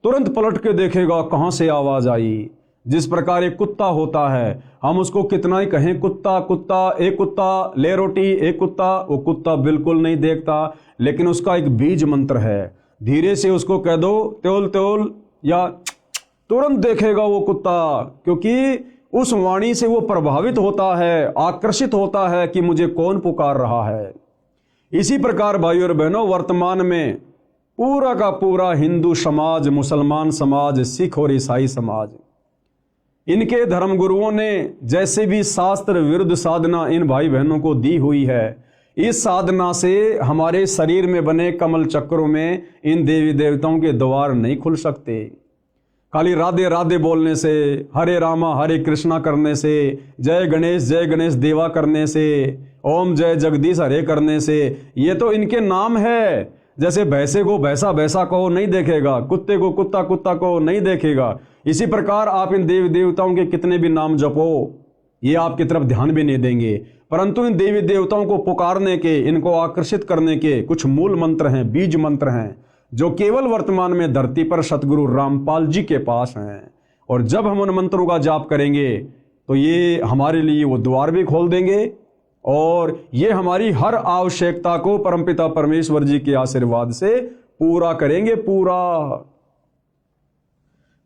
तुरंत पलट के देखेगा कहां से आवाज आई। जिस प्रकार एक कुत्ता होता है, हम उसको कितना ही कहें कुत्ता कुत्ता, एक कुत्ता ले रोटी, एक कुत्ता, वो कुत्ता बिल्कुल नहीं देखता। लेकिन उसका एक बीज मंत्र है, धीरे से उसको कह दो त्योल त्योल या तुरंत देखेगा वो कुत्ता, क्योंकि उस वाणी से वो प्रभावित होता है, आकर्षित होता है कि मुझे कौन पुकार रहा है। इसी प्रकार भाइयों और बहनों, वर्तमान में पूरा का पूरा हिंदू समाज, मुसलमान समाज, सिख और ईसाई समाज, इनके धर्म गुरुओं ने जैसे भी शास्त्र विरुद्ध साधना इन भाई बहनों को दी हुई है, इस साधना से हमारे शरीर में बने कमल चक्रों में इन देवी देवताओं के द्वार नहीं खुल सकते। खाली राधे राधे बोलने से, हरे रामा हरे कृष्णा करने से, जय गणेश देवा करने से, ओम जय जगदीश हरे करने से, ये तो इनके नाम है। जैसे भैंसे को भैंसा भैंसा को नहीं देखेगा, कुत्ते को कुत्ता कुत्ता को नहीं देखेगा, इसी प्रकार आप इन देवी देवताओं के कितने भी नाम जपो, ये आपकी तरफ ध्यान भी नहीं देंगे। परंतु इन देवी देवताओं को पुकारने के, इनको आकर्षित करने के कुछ मूल मंत्र हैं, बीज मंत्र हैं, जो केवल वर्तमान में धरती पर सतगुरु रामपाल जी के पास हैं। और जब हम उन मंत्रों का जाप करेंगे तो ये हमारे लिए वो द्वार भी खोल देंगे, और ये हमारी हर आवश्यकता को परमपिता परमेश्वर जी के आशीर्वाद से पूरा करेंगे, पूरा।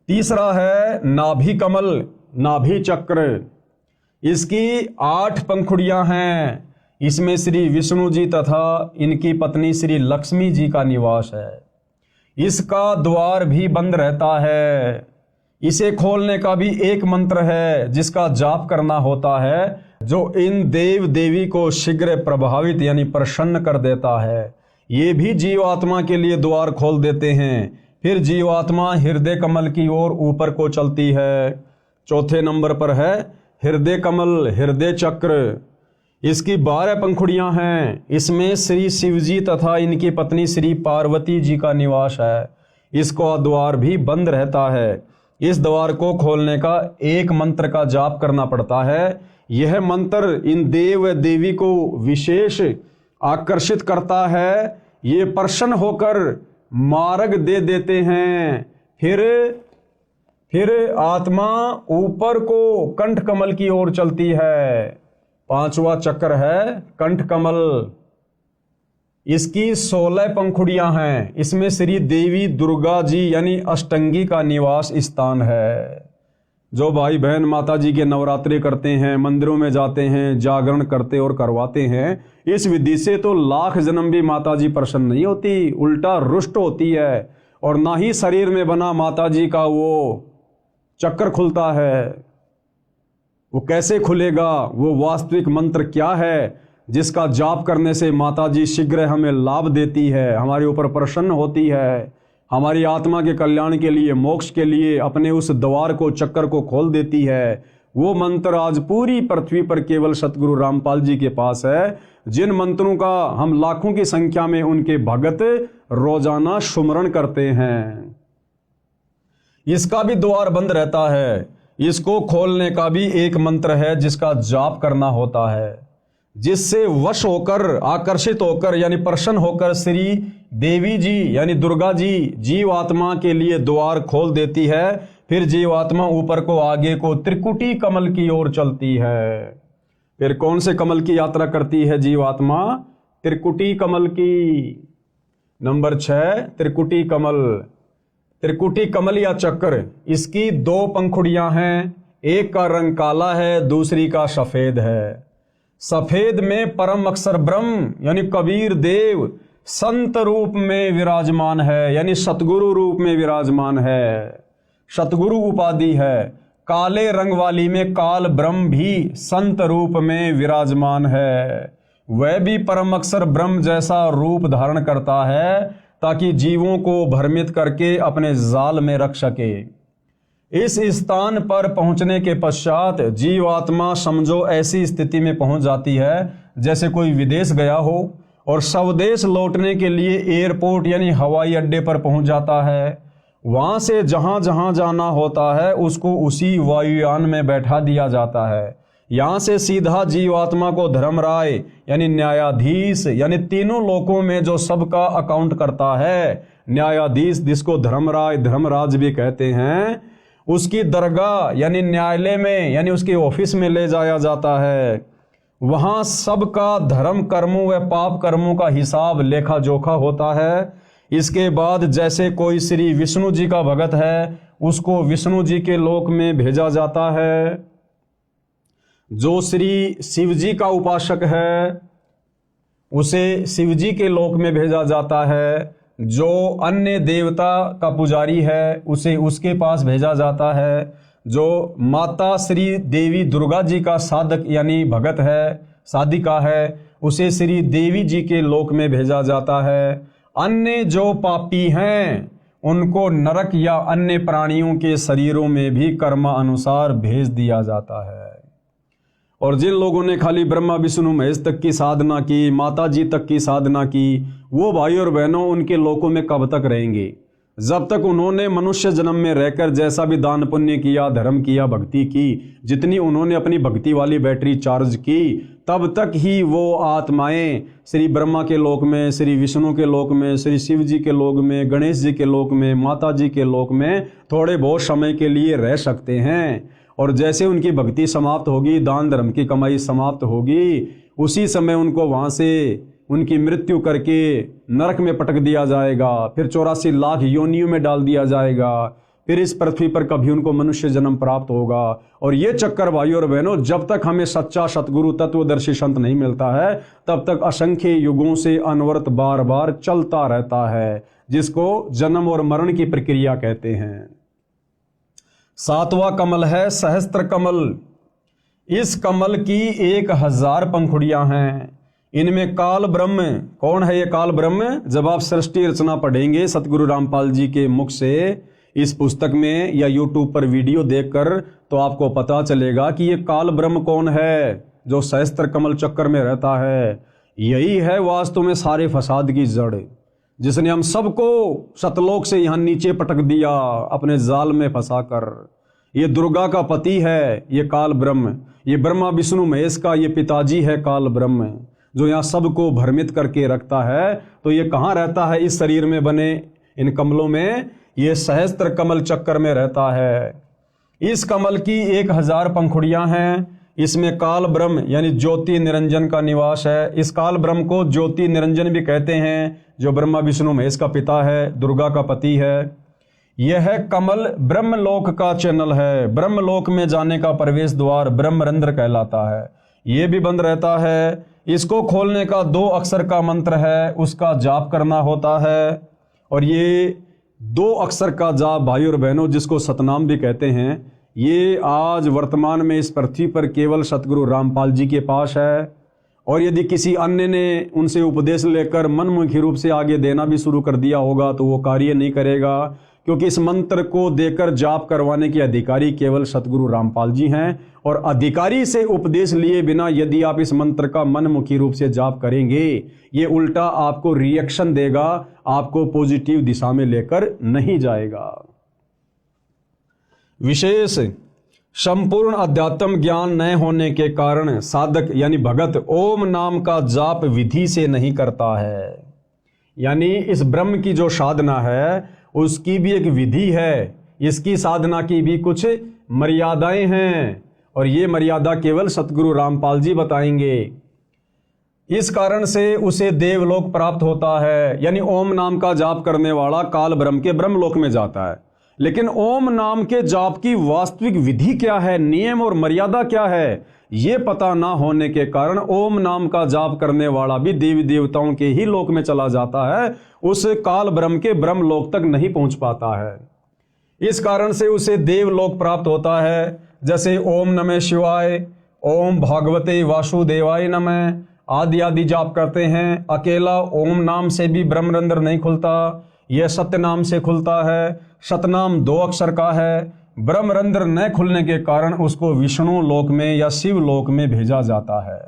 तीसरा है नाभि कमल, नाभि चक्र। इसकी 8 पंखुड़ियां हैं। इसमें श्री विष्णु जी तथा इनकी पत्नी श्री लक्ष्मी जी का निवास है। इसका द्वार भी बंद रहता है। इसे खोलने का भी एक मंत्र है, जिसका जाप करना होता है, जो इन देव देवी को शीघ्र प्रभावित यानी प्रसन्न कर देता है। ये भी जीवात्मा के लिए द्वार खोल देते हैं। फिर जीवात्मा हृदय कमल की ओर ऊपर को चलती है। चौथे नंबर पर है हृदय कमल, हृदय चक्र। इसकी 12 पंखुड़ियां हैं। इसमें श्री शिव जी तथा इनकी पत्नी श्री पार्वती जी का निवास है। इसका द्वार भी बंद रहता है। इस द्वार को खोलने का एक मंत्र का जाप करना पड़ता है। यह मंत्र इन देव देवी को विशेष आकर्षित करता है। ये प्रसन्न होकर मार्ग दे देते हैं। फिर आत्मा ऊपर को कंठ कमल की ओर चलती है। पांचवा चक्र है कंठ कमल। इसकी 16 पंखुड़ियां हैं। इसमें श्री देवी दुर्गा जी यानी अष्टंगी का निवास स्थान है। जो भाई बहन माता जी के नवरात्रि करते हैं, मंदिरों में जाते हैं, जागरण करते और करवाते हैं, इस विधि से तो लाख जन्म भी माता जी प्रसन्न नहीं होती, उल्टा रुष्ट होती है। और ना ही शरीर में बना माता जी का वो चक्र खुलता है। वो कैसे खुलेगा? वो वास्तविक मंत्र क्या है जिसका जाप करने से माता जी शीघ्र हमें लाभ देती है, हमारे ऊपर प्रसन्न होती है, हमारी आत्मा के कल्याण के लिए, मोक्ष के लिए अपने उस द्वार को, चक्कर को खोल देती है। वो मंत्र आज पूरी पृथ्वी पर केवल सतगुरु रामपाल जी के पास है, जिन मंत्रों का हम लाखों की संख्या में उनके भगत रोजाना सुमरण करते हैं। इसका भी द्वार बंद रहता है। इसको खोलने का भी एक मंत्र है जिसका जाप करना होता है, जिससे वश होकर, आकर्षित होकर यानी प्रसन्न होकर श्री देवी जी यानी दुर्गा जी जीवात्मा के लिए द्वार खोल देती है। फिर जीवात्मा ऊपर को, आगे को त्रिकुटी कमल की ओर चलती है। फिर कौन से कमल की यात्रा करती है जीवात्मा? त्रिकुटी कमल की। नंबर 6 त्रिकुटी कमल। त्रिकुटी कमल या चक्र, इसकी 2 पंखुड़ियां हैं। एक का रंग काला है, दूसरी का सफेद है। सफेद में परम अक्षर ब्रह्म यानी कबीर देव संत रूप में विराजमान है, यानी सतगुरु रूप में विराजमान है, सतगुरु उपाधि है। काले रंग वाली में काल ब्रह्म भी संत रूप में विराजमान है। वह भी परम अक्षर ब्रह्म जैसा रूप धारण करता है ताकि जीवों को भ्रमित करके अपने जाल में रख सके। इस स्थान पर पहुंचने के पश्चात जीवात्मा समझो ऐसी स्थिति में पहुंच जाती है जैसे कोई विदेश गया हो और स्वदेश लौटने के लिए एयरपोर्ट यानी हवाई अड्डे पर पहुंच जाता है। वहां से जहां जहां जाना होता है उसको उसी वायुयान में बैठा दिया जाता है। यहां से सीधा जीवात्मा को धर्मराय यानी न्यायाधीश यानी तीनों लोकों में जो सबका अकाउंट करता है, न्यायाधीश जिसको धर्मराय धर्मराज भी कहते हैं, उसकी दरगाह यानी न्यायालय में यानी उसके ऑफिस में ले जाया जाता है। वहां सबका धर्म कर्मों व पाप कर्मों का हिसाब लेखा जोखा होता है। इसके बाद जैसे कोई श्री विष्णु जी का भगत है उसको विष्णु जी के लोक में भेजा जाता है। जो श्री शिव जी का उपासक है उसे शिव जी के लोक में भेजा जाता है। जो अन्य देवता का पुजारी है उसे उसके पास भेजा जाता है। जो माता श्री देवी दुर्गा जी का साधक यानी भगत है, साधिका है, उसे श्री देवी जी के लोक में भेजा जाता है। अन्य जो पापी हैं उनको नरक या अन्य प्राणियों के शरीरों में भी कर्मानुसार भेज दिया जाता है। और जिन लोगों ने खाली ब्रह्मा विष्णु महेश तक की साधना की, माता जी तक की साधना की, वो भाई और बहनों उनके लोकों में कब तक रहेंगे? जब तक उन्होंने मनुष्य जन्म में रहकर जैसा भी दान पुण्य किया, धर्म किया, भक्ति की, जितनी उन्होंने अपनी भक्ति वाली बैटरी चार्ज की, तब तक ही वो आत्माएं श्री ब्रह्मा के लोक में, श्री विष्णु के लोक में, श्री शिव जी के लोक में, गणेश जी के लोक में, माता जी के लोक में थोड़े बहुत समय के लिए रह सकते हैं। और जैसे उनकी भक्ति समाप्त होगी, दान धर्म की कमाई समाप्त होगी, उसी समय उनको वहाँ से उनकी मृत्यु करके नरक में पटक दिया जाएगा। फिर 84 लाख योनियों में डाल दिया जाएगा। फिर इस पृथ्वी पर कभी उनको मनुष्य जन्म प्राप्त होगा। और ये चक्कर भाइयों और बहनों, जब तक हमें सच्चा सतगुरु तत्वदर्शी संत नहीं मिलता है तब तक असंख्य युगों से अनवरत बार बार चलता रहता है, जिसको जन्म और मरण की प्रक्रिया कहते हैं। 7वां कमल है सहस्त्र कमल। इस कमल की 1000 पंखुड़ियां हैं। इनमें काल ब्रह्म, कौन है ये काल ब्रह्म? जब आप सृष्टि रचना पढ़ेंगे सतगुरु रामपाल जी के मुख से इस पुस्तक में या यूट्यूब पर वीडियो देखकर, तो आपको पता चलेगा कि ये काल ब्रह्म कौन है जो सहस्त्र कमल चक्कर में रहता है। यही है वास्तव में सारे फसाद की जड़, जिसने हम सबको सतलोक से यहाँ नीचे पटक दिया अपने जाल में फंसाकर। ये दुर्गा का पति है ये काल ब्रह्म, ये ब्रह्मा विष्णु महेश का ये पिताजी है काल ब्रह्म, जो यहाँ सबको भ्रमित करके रखता है। तो ये कहाँ रहता है? इस शरीर में बने इन कमलों में। ये सहस्त्र कमल चक्कर में रहता है। इस कमल की 1000 पंखुड़ियां हैं। इसमें काल ब्रह्म यानी ज्योति निरंजन का निवास है। इस काल ब्रह्म को ज्योति निरंजन भी कहते हैं, जो ब्रह्मा विष्णु महेश का पिता है, दुर्गा का पति है। यह कमल ब्रह्मलोक का चैनल है। ब्रह्मलोक में जाने का प्रवेश द्वार ब्रह्मरंध्र कहलाता है। ये भी बंद रहता है। इसको खोलने का 2 अक्षर का मंत्र है, उसका जाप करना होता है। और ये 2 अक्षर का जाप भाई और बहनों, जिसको सतनाम भी कहते हैं, ये आज वर्तमान में इस पृथ्वी पर केवल सतगुरु रामपाल जी के पास है। और यदि किसी अन्य ने उनसे उपदेश लेकर मनमुखी रूप से आगे देना भी शुरू कर दिया होगा तो वो कार्य नहीं करेगा, क्योंकि इस मंत्र को देकर जाप करवाने के अधिकारी केवल सतगुरु रामपाल जी हैं। और अधिकारी से उपदेश लिए बिना यदि आप इस मंत्र का मनमुखी रूप से जाप करेंगे, ये उल्टा आपको रिएक्शन देगा, आपको पॉजिटिव दिशा में लेकर नहीं जाएगा। विशेष संपूर्ण अध्यात्म ज्ञान न होने के कारण साधक यानी भगत ओम नाम का जाप विधि से नहीं करता है। यानी इस ब्रह्म की जो साधना है उसकी भी एक विधि है, इसकी साधना की भी कुछ मर्यादाएं हैं, और ये मर्यादा केवल सतगुरु रामपाल जी बताएंगे। इस कारण से उसे देवलोक प्राप्त होता है। यानी ओम नाम का जाप करने वाला काल ब्रह्म के ब्रह्मलोक में जाता है। लेकिन ओम नाम के जाप की वास्तविक विधि क्या है, नियम और मर्यादा क्या है, ये पता ना होने के कारण ओम नाम का जाप करने वाला भी देवी देवताओं के ही लोक में चला जाता है, उस काल ब्रह्म के ब्रह्मलोक तक नहीं पहुंच पाता है। इस कारण से उसे देवलोक प्राप्त होता है। जैसे ओम नमः शिवाय, ओम भागवते वासुदेवाय नमः आदि आदि जाप करते हैं। अकेला ओम नाम से भी ब्रह्मरंध्र नहीं खुलता, यह सत्य नाम से खुलता है। सतनाम 2 अक्षर का है। ब्रह्मरंध्र न खुलने के कारण उसको विष्णु लोक में या शिव लोक में भेजा जाता है,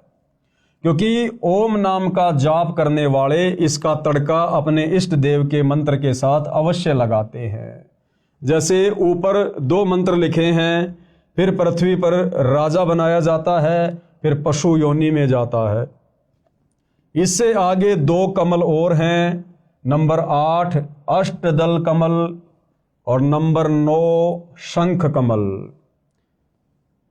क्योंकि ओम नाम का जाप करने वाले इसका तड़का अपने इष्ट देव के मंत्र के साथ अवश्य लगाते हैं। जैसे ऊपर 2 मंत्र लिखे हैं, फिर पृथ्वी पर राजा बनाया जाता है, फिर पशु योनि में जाता है। इससे आगे 2 कमल और हैं, नंबर 8 अष्टदल कमल और नंबर 9 शंख कमल।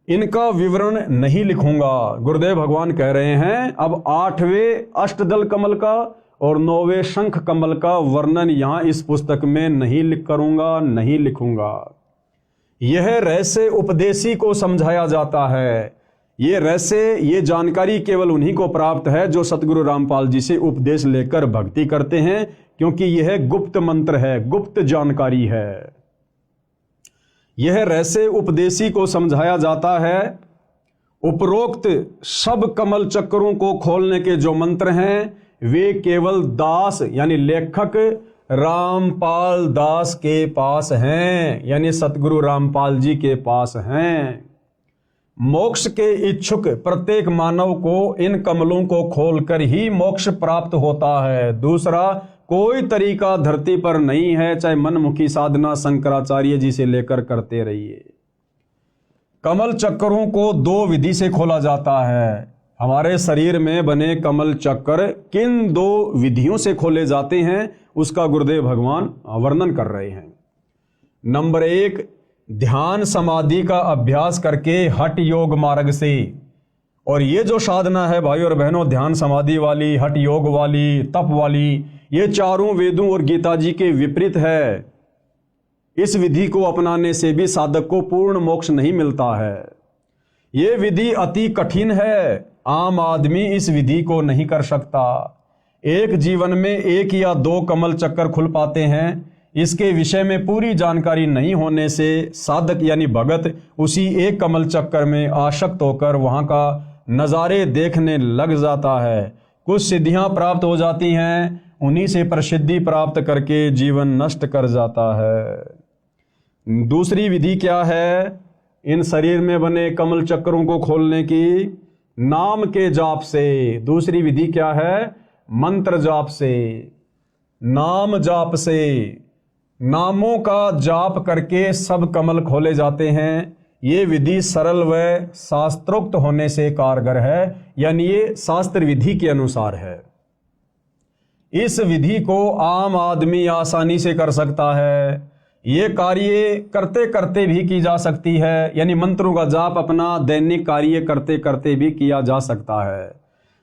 इनका विवरण नहीं लिखूंगा, गुरुदेव भगवान कह रहे हैं अब 8वें अष्टदल कमल का और 9वें शंख कमल का वर्णन यहां इस पुस्तक में नहीं लिखूंगा। यह रहस्य उपदेशी को समझाया जाता है। ये रहस्य, ये जानकारी केवल उन्हीं को प्राप्त है जो सतगुरु रामपाल जी से उपदेश लेकर भक्ति करते हैं, क्योंकि यह गुप्त मंत्र है, गुप्त जानकारी है। यह रहस्य उपदेशी को समझाया जाता है। उपरोक्त सब कमल चक्रों को खोलने के जो मंत्र हैं वे केवल दास यानी लेखक रामपाल दास के पास हैं, यानी सतगुरु रामपाल जी के पास हैं। मोक्ष के इच्छुक प्रत्येक मानव को इन कमलों को खोलकर ही मोक्ष प्राप्त होता है। दूसरा कोई तरीका धरती पर नहीं है, चाहे मनमुखी साधना शंकराचार्य जी से लेकर करते रहिए। कमल चक्रों को 2 विधि से खोला जाता है। हमारे शरीर में बने कमल चक्र किन 2 विधियों से खोले जाते हैं उसका गुरुदेव भगवान वर्णन कर रहे हैं। नंबर 1 ध्यान समाधि का अभ्यास करके हठ योग मार्ग से। और ये जो साधना है भाई और बहनों, ध्यान समाधि वाली, हठ योग वाली, तप वाली, ये चारों वेदों और गीता जी के विपरीत है। इस विधि को अपनाने से भी साधक को पूर्ण मोक्ष नहीं मिलता है। ये विधि अति कठिन है, आम आदमी इस विधि को नहीं कर सकता। एक जीवन में 1 या 2 कमल चक्कर खुल पाते हैं। इसके विषय में पूरी जानकारी नहीं होने से साधक यानी भगत उसी एक कमल चक्कर में आसक्त होकर वहां का नज़ारे देखने लग जाता है। कुछ सिद्धियां प्राप्त हो जाती हैं, उन्हीं से प्रसिद्धि प्राप्त करके जीवन नष्ट कर जाता है। दूसरी विधि क्या है इन शरीर में बने कमल चक्रों को खोलने की? नाम के जाप से। दूसरी विधि क्या है? मंत्र जाप से, नाम जाप से। नामों का जाप करके सब कमल खोले जाते हैं। ये विधि सरल व शास्त्रोक्त होने से कारगर है, यानी ये शास्त्र विधि के अनुसार है। इस विधि को आम आदमी आसानी से कर सकता है। ये कार्य करते करते भी की जा सकती है, यानी मंत्रों का जाप अपना दैनिक कार्य करते करते भी किया जा सकता है।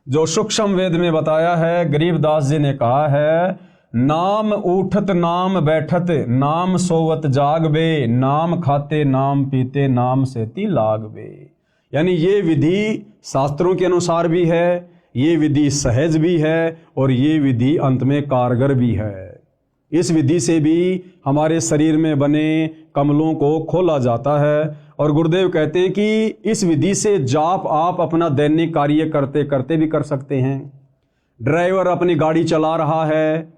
जो सूक्ष्म वेद में बताया है, गरीबदास जी ने कहा है, नाम उठत नाम बैठत नाम सोवत जागबे, नाम खाते नाम पीते नाम सेती लागबे। यानी ये विधि शास्त्रों के अनुसार भी है, ये विधि सहज भी है और ये विधि अंत में कारगर भी है। इस विधि से भी हमारे शरीर में बने कमलों को खोला जाता है और गुरुदेव कहते हैं कि इस विधि से जाप आप अपना दैनिक कार्य करते करते भी कर सकते हैं। ड्राइवर अपनी गाड़ी चला रहा है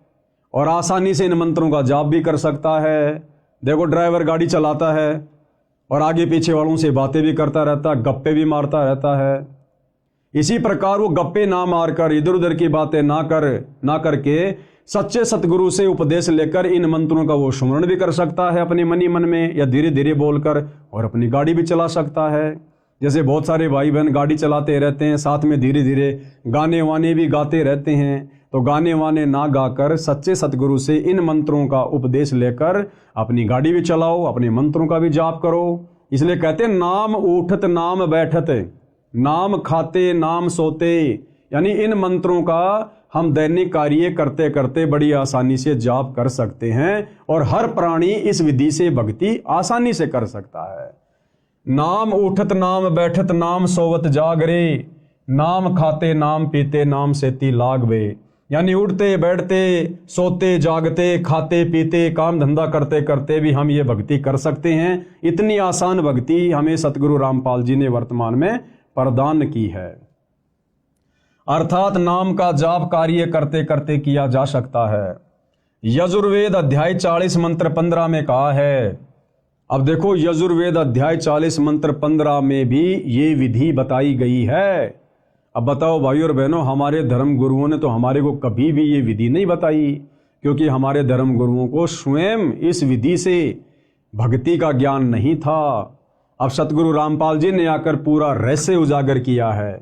और आसानी से इन मंत्रों का जाप भी कर सकता है। देखो, ड्राइवर गाड़ी चलाता है और आगे पीछे वालों से बातें भी करता रहता है, गप्पे भी मारता रहता है। इसी प्रकार वो गप्पे ना मारकर, इधर उधर की बातें ना करके सच्चे सतगुरु से उपदेश लेकर इन मंत्रों का वो स्मरण भी कर सकता है अपने मन ही मन में, या धीरे धीरे बोलकर, और अपनी गाड़ी भी चला सकता है। जैसे बहुत सारे भाई बहन गाड़ी चलाते रहते हैं, साथ में धीरे धीरे गाने वाने भी गाते रहते हैं। तो गाने वाने ना गाकर सच्चे सतगुरु से इन मंत्रों का उपदेश लेकर अपनी गाड़ी भी चलाओ, अपने मंत्रों का भी जाप करो। इसलिए कहते हैं, नाम उठत नाम बैठत नाम खाते नाम सोते, यानी इन मंत्रों का हम दैनिक कार्य करते करते बड़ी आसानी से जाप कर सकते हैं और हर प्राणी इस विधि से भक्ति आसानी से कर सकता है। नाम उठत नाम बैठत नाम सोवत जागरे, नाम खाते नाम पीते नाम सेती लागबे। यानी उठते बैठते सोते जागते खाते पीते काम धंधा करते करते भी हम ये भक्ति कर सकते हैं। इतनी आसान भक्ति हमें सतगुरु रामपाल जी ने वर्तमान में प्रदान की है। अर्थात नाम का जाप कार्य करते करते किया जा सकता है। यजुर्वेद अध्याय 40 मंत्र 15 में कहा है। अब देखो, यजुर्वेद अध्याय 40 मंत्र 15 में भी ये विधि बताई गई है। अब बताओ भाई और बहनों, हमारे धर्म गुरुओं ने तो हमारे को कभी भी ये विधि नहीं बताई, क्योंकि हमारे धर्म गुरुओं को स्वयं इस विधि से भक्ति का ज्ञान नहीं था। अब सतगुरु रामपाल जी ने आकर पूरा रहस्य उजागर किया है।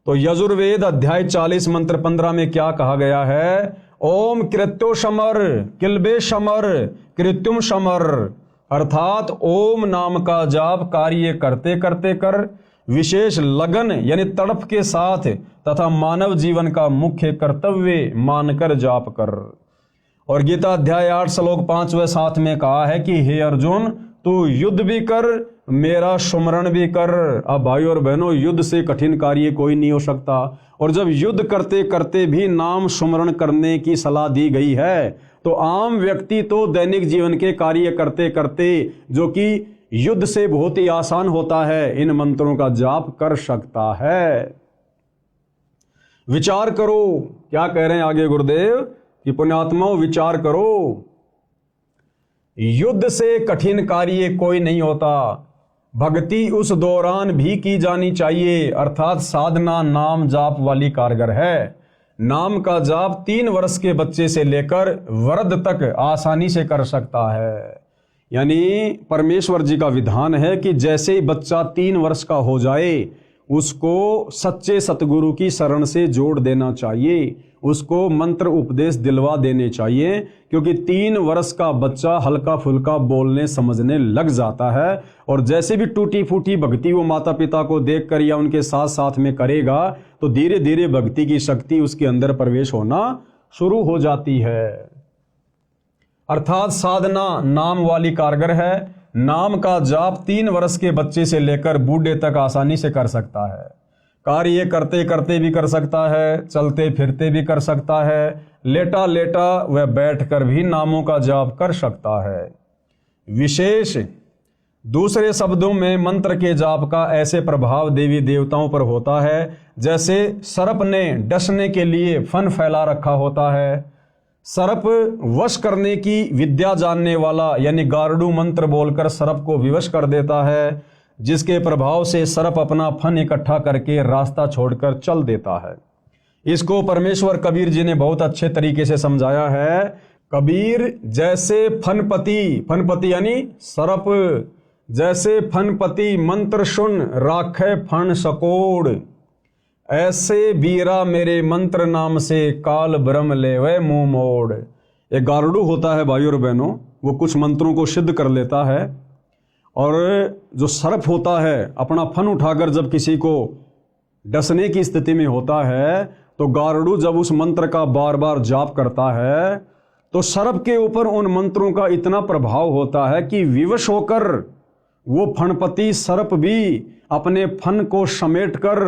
तो यजुर्वेद अध्याय 40 मंत्र 15 में क्या कहा गया है? ओम कृत्यो समर किलबे समर कृत्युम समर, अर्थात ओम नाम का जाप कार्य करते करते कर, विशेष लगन यानी तड़प के साथ तथा मानव जीवन का मुख्य कर्तव्य मानकर जाप कर। और गीता अध्याय 8 श्लोक 5 व 7 में कहा है कि हे अर्जुन, तू युद्ध भी कर मेरा सुमरण भी कर। अब भाई और बहनों, युद्ध से कठिन कार्य कोई नहीं हो सकता, और जब युद्ध करते करते भी नाम सुमरण करने की सलाह दी गई है, तो आम व्यक्ति तो दैनिक जीवन के कार्य करते करते, जो कि युद्ध से बहुत ही आसान होता है, इन मंत्रों का जाप कर सकता है। विचार करो, क्या कह रहे हैं आगे गुरुदेव कि पुण्यात्माओं विचार करो, युद्ध से कठिन कार्य कोई नहीं होता। भक्ति उस दौरान भी की जानी चाहिए, अर्थात साधना नाम जाप वाली कारगर है। नाम का जाप 3 वर्ष के बच्चे से लेकर वृद्ध तक आसानी से कर सकता है। यानी परमेश्वर जी का विधान है कि जैसे ही बच्चा 3 वर्ष का हो जाए, उसको सच्चे सतगुरु की शरण से जोड़ देना चाहिए, उसको मंत्र उपदेश दिलवा देने चाहिए, क्योंकि 3 वर्ष का बच्चा हल्का फुल्का बोलने समझने लग जाता है, और जैसे भी टूटी फूटी भक्ति वो माता पिता को देखकर या उनके साथ साथ में करेगा, तो धीरे धीरे भक्ति की शक्ति उसके अंदर प्रवेश होना शुरू हो जाती है। अर्थात साधना नाम वाली कारगर है। नाम का जाप 3 वर्ष के बच्चे से लेकर बूढ़े तक आसानी से कर सकता है। कार्य करते करते भी कर सकता है, चलते फिरते भी कर सकता है, लेटा लेटा व बैठकर भी नामों का जाप कर सकता है। विशेष दूसरे शब्दों में मंत्र के जाप का ऐसे प्रभाव देवी देवताओं पर होता है जैसे सर्प ने डसने के लिए फन फैला रखा होता है। सर्प वश करने की विद्या जानने वाला यानी गारुड़ मंत्र बोलकर सर्प को विवश कर देता है, जिसके प्रभाव से सर्प अपना फन इकट्ठा करके रास्ता छोड़कर चल देता है। इसको परमेश्वर कबीर जी ने बहुत अच्छे तरीके से समझाया है। कबीर जैसे फनपति यानी सर्प, जैसे फनपति मंत्र सुन राखे फन सकोड़, ऐसे बीरा मेरे मंत्र नाम से काल ब्रह्म लेवे मुंह मोड़। एक गारुड़ होता है भाइयों और बहनों, वो कुछ मंत्रों को सिद्ध कर लेता है, और जो सर्प होता है अपना फन उठाकर जब किसी को डसने की स्थिति में होता है, तो गारुड़ जब उस मंत्र का बार बार जाप करता है तो सर्प के ऊपर उन मंत्रों का इतना प्रभाव होता है कि विवश होकर वो फणपति सर्प भी अपने फन को समेटकर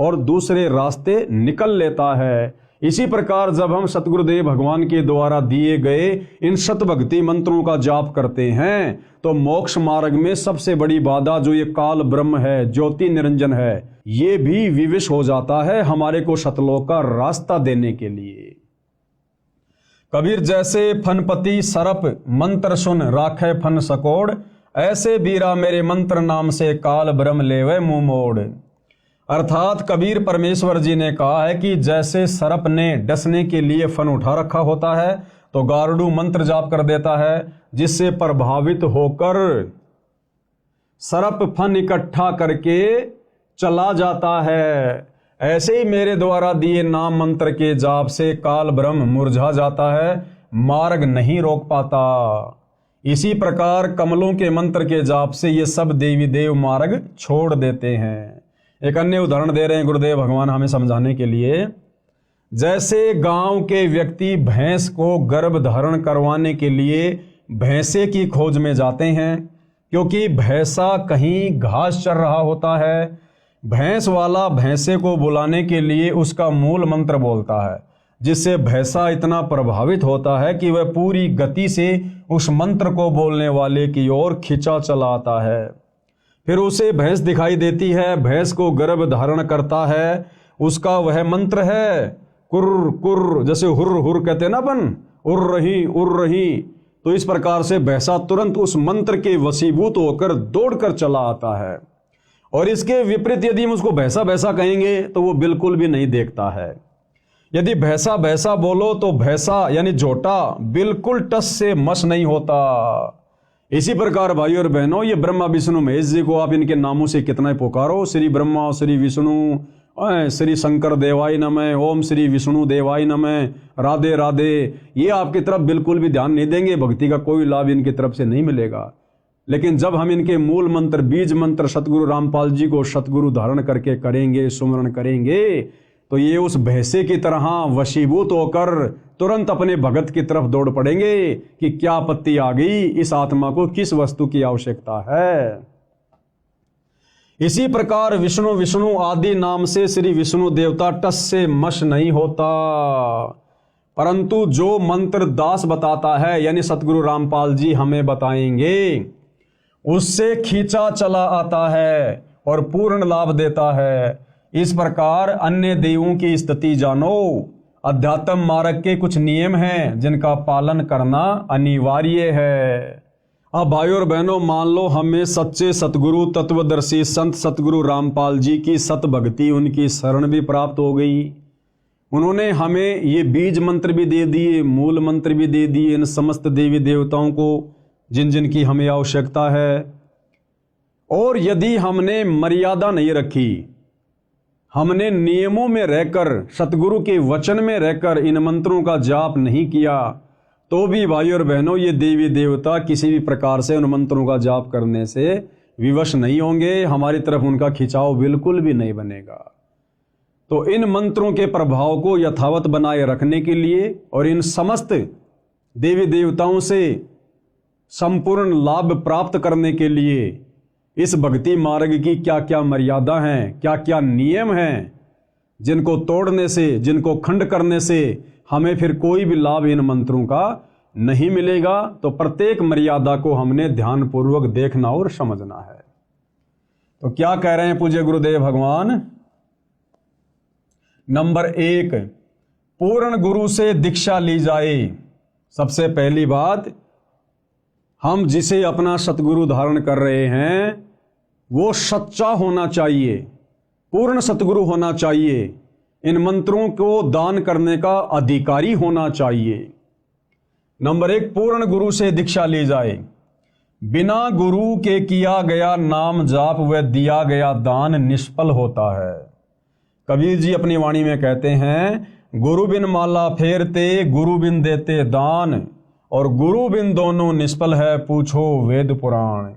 और दूसरे रास्ते निकल लेता है। इसी प्रकार जब हम सतगुरुदेव भगवान के द्वारा दिए गए इन शतभक्ति मंत्रों का जाप करते हैं तो मोक्ष मार्ग में सबसे बड़ी बाधा जो ये काल ब्रह्म है, ज्योति निरंजन है, ये भी विवश हो जाता है हमारे को सतलोक का रास्ता देने के लिए। कबीर जैसे फनपति सरप मंत्र सुन राखे फन सकोड़, ऐसे बीरा मेरे मंत्र नाम से काल ब्रह्म लेवे मुंह मोड़। अर्थात कबीर परमेश्वर जी ने कहा है कि जैसे सरप ने डसने के लिए फन उठा रखा होता है तो गारुड़ मंत्र जाप कर देता है, जिससे प्रभावित होकर सरप फन इकट्ठा करके चला जाता है। ऐसे ही मेरे द्वारा दिए नाम मंत्र के जाप से काल ब्रह्म मुरझा जाता है, मार्ग नहीं रोक पाता। इसी प्रकार कमलों के मंत्र के जाप से ये सब देवी देव मार्ग छोड़ देते हैं। एक अन्य उदाहरण दे रहे हैं गुरुदेव भगवान हमें समझाने के लिए। जैसे गांव के व्यक्ति भैंस को गर्भ धारण करवाने के लिए भैंसे की खोज में जाते हैं, क्योंकि भैंसा कहीं घास चर रहा होता है। भैंस वाला भैंसे को बुलाने के लिए उसका मूल मंत्र बोलता है, जिससे भैंसा इतना प्रभावित होता है कि वह पूरी गति से उस मंत्र को बोलने वाले की ओर खिंचा चला आता है। फिर उसे भैंस दिखाई देती है, भैंस को गर्भ धारण करता है, उसका वह मंत्र है कुर्र कुर्र, जैसे हुर्र हुर्र कहते हैं ना अपन, उर्र रही। तो इस प्रकार से भैंसा तुरंत उस मंत्र के वशीभूत होकर दौड़कर चला आता है। और इसके विपरीत यदि हम उसको भैंसा भैंसा कहेंगे तो वो बिल्कुल भी नहीं देखता है। यदि भैंसा भैंसा बोलो तो भैंसा यानी झोटा बिल्कुल टस से मस नहीं होता। इसी प्रकार भाइयों और बहनों, ये ब्रह्मा विष्णु महेश जी को आप इनके नामों से कितना ही पुकारो, श्री ब्रह्मा, श्री विष्णु, श्री शंकर देवाय नमः, ओम श्री विष्णु देवाय नमः, राधे राधे, ये आपकी तरफ बिल्कुल भी ध्यान नहीं देंगे, भक्ति का कोई लाभ इनकी तरफ से नहीं मिलेगा। लेकिन जब हम इनके मूल मंत्र, बीज मंत्र सतगुरु रामपाल जी को सतगुरु धारण करके करेंगे, सुमरण करेंगे, तो ये उस भैंसे की तरह वशीभूत होकर तुरंत अपने भगत की तरफ दौड़ पड़ेंगे कि क्या आपत्ति आ गई, इस आत्मा को किस वस्तु की आवश्यकता है। इसी प्रकार विष्णु विष्णु आदि नाम से श्री विष्णु देवता टस से मश नहीं होता, परंतु जो मंत्र दास बताता है यानी सतगुरु रामपाल जी हमें बताएंगे, उससे खींचा चला आता है और पूर्ण लाभ देता है। इस प्रकार अन्य देवों की स्थिति जानो। अध्यात्म मार्ग के कुछ नियम हैं जिनका पालन करना अनिवार्य है। अब भाइयों और बहनों, मान लो हमें सच्चे सतगुरु तत्वदर्शी संत सतगुरु रामपाल जी की सत भक्ति, उनकी शरण भी प्राप्त हो गई। उन्होंने हमें ये बीज मंत्र भी दे दिए, मूल मंत्र भी दे दिए इन समस्त देवी देवताओं को जिन जिन की हमें आवश्यकता है। और यदि हमने मर्यादा नहीं रखी, हमने नियमों में रहकर, सतगुरु के वचन में रहकर इन मंत्रों का जाप नहीं किया, तो भी भाइयों और बहनों ये देवी देवता किसी भी प्रकार से उन मंत्रों का जाप करने से विवश नहीं होंगे, हमारी तरफ उनका खिंचाव बिल्कुल भी नहीं बनेगा। तो इन मंत्रों के प्रभाव को यथावत बनाए रखने के लिए और इन समस्त देवी देवताओं से संपूर्ण लाभ प्राप्त करने के लिए इस भक्ति मार्ग की क्या क्या मर्यादा हैं, क्या क्या नियम हैं, जिनको तोड़ने से, जिनको खंड करने से हमें फिर कोई भी लाभ इन मंत्रों का नहीं मिलेगा, तो प्रत्येक मर्यादा को हमने ध्यानपूर्वक देखना और समझना है। तो क्या कह रहे हैं पूज्य गुरुदेव भगवान? नंबर 1, पूर्ण गुरु से दीक्षा ली जाए। सबसे पहली बात, हम जिसे अपना सतगुरु धारण कर रहे हैं वो सच्चा होना चाहिए, पूर्ण सतगुरु होना चाहिए, इन मंत्रों को दान करने का अधिकारी होना चाहिए। नंबर 1, पूर्ण गुरु से दीक्षा ली जाए। बिना गुरु के किया गया नाम जाप व दिया गया दान निष्फल होता है। कबीर जी अपनी वाणी में कहते हैं, गुरु बिन माला फेरते, गुरु बिन देते दान, और गुरु बिन दोनों निष्फल है, पूछो वेद पुराण।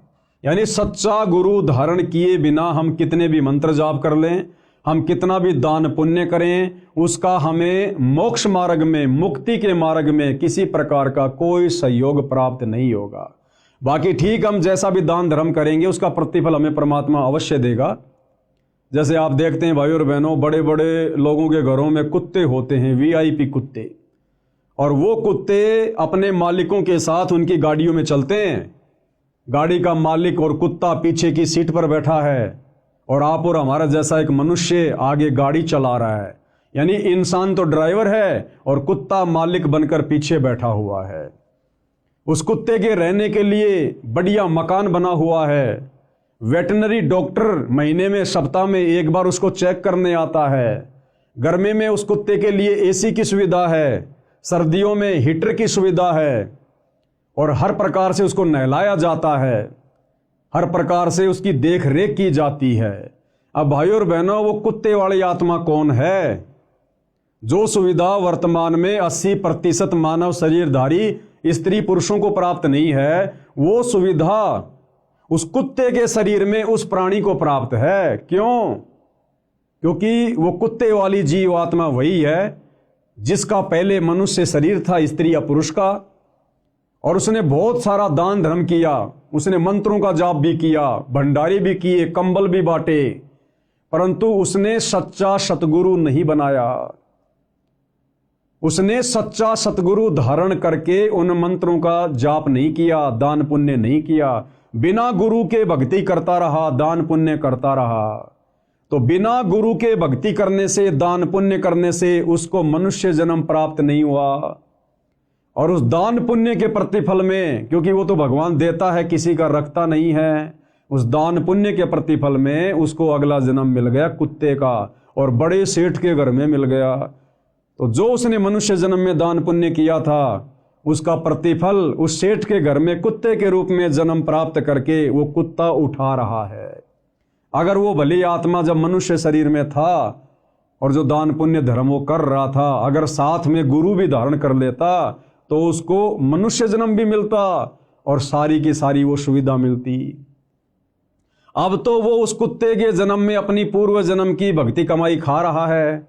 यानी सच्चा गुरु धारण किए बिना हम कितने भी मंत्र जाप कर लें, हम कितना भी दान पुण्य करें, उसका हमें मोक्ष मार्ग में, मुक्ति के मार्ग में किसी प्रकार का कोई सहयोग प्राप्त नहीं होगा। बाकी ठीक, हम जैसा भी दान धर्म करेंगे उसका प्रतिफल हमें परमात्मा अवश्य देगा। जैसे आप देखते हैं भाइयों और बहनों, बड़े बड़े लोगों के घरों में कुत्ते होते हैं, वीआईपी कुत्ते, और वो कुत्ते अपने मालिकों के साथ उनकी गाड़ियों में चलते हैं। गाड़ी का मालिक और कुत्ता पीछे की सीट पर बैठा है और आप और हमारा जैसा एक मनुष्य आगे गाड़ी चला रहा है। यानी इंसान तो ड्राइवर है और कुत्ता मालिक बनकर पीछे बैठा हुआ है। उस कुत्ते के रहने के लिए बढ़िया मकान बना हुआ है। वेटनरी डॉक्टर महीने में, सप्ताह में एक बार उसको चेक करने आता है। गर्मी में उस कुत्ते के लिए एसी की सुविधा है, सर्दियों में हीटर की सुविधा है, और हर प्रकार से उसको नहलाया जाता है, हर प्रकार से उसकी देख रेख की जाती है। अब भाइयों और बहनों, वो कुत्ते वाली आत्मा कौन है? जो सुविधा वर्तमान में 80% मानव शरीरधारी स्त्री पुरुषों को प्राप्त नहीं है, वो सुविधा उस कुत्ते के शरीर में उस प्राणी को प्राप्त है। क्यों? क्योंकि वो कुत्ते वाली जीव आत्मा वही है जिसका पहले मनुष्य शरीर था, स्त्री या पुरुष का, और उसने बहुत सारा दान धर्म किया, उसने मंत्रों का जाप भी किया, भंडारे भी किए, कंबल भी बांटे, परंतु उसने सच्चा सतगुरु नहीं बनाया। उसने सच्चा सतगुरु धारण करके उन मंत्रों का जाप नहीं किया, दान पुण्य नहीं किया, बिना गुरु के भक्ति करता रहा, दान पुण्य करता रहा। तो बिना गुरु के भक्ति करने से, दान पुण्य करने से उसको मनुष्य जन्म प्राप्त नहीं हुआ। और उस दान पुण्य के प्रतिफल में, क्योंकि वो तो भगवान देता है, किसी का रखता नहीं है, उस दान पुण्य के प्रतिफल में उसको अगला जन्म मिल गया कुत्ते का, और बड़े सेठ के घर में मिल गया। तो जो उसने मनुष्य जन्म में दान पुण्य किया था, उसका प्रतिफल उस सेठ के घर में कुत्ते के रूप में जन्म प्राप्त करके वो कुत्ता उठा रहा है। अगर वो भली आत्मा जब मनुष्य शरीर में था और जो दान पुण्य धर्म वो कर रहा था, अगर साथ में गुरु भी धारण कर लेता तो उसको मनुष्य जन्म भी मिलता और सारी की सारी वो सुविधा मिलती। अब तो वो उस कुत्ते के जन्म में अपनी पूर्व जन्म की भक्ति कमाई खा रहा है,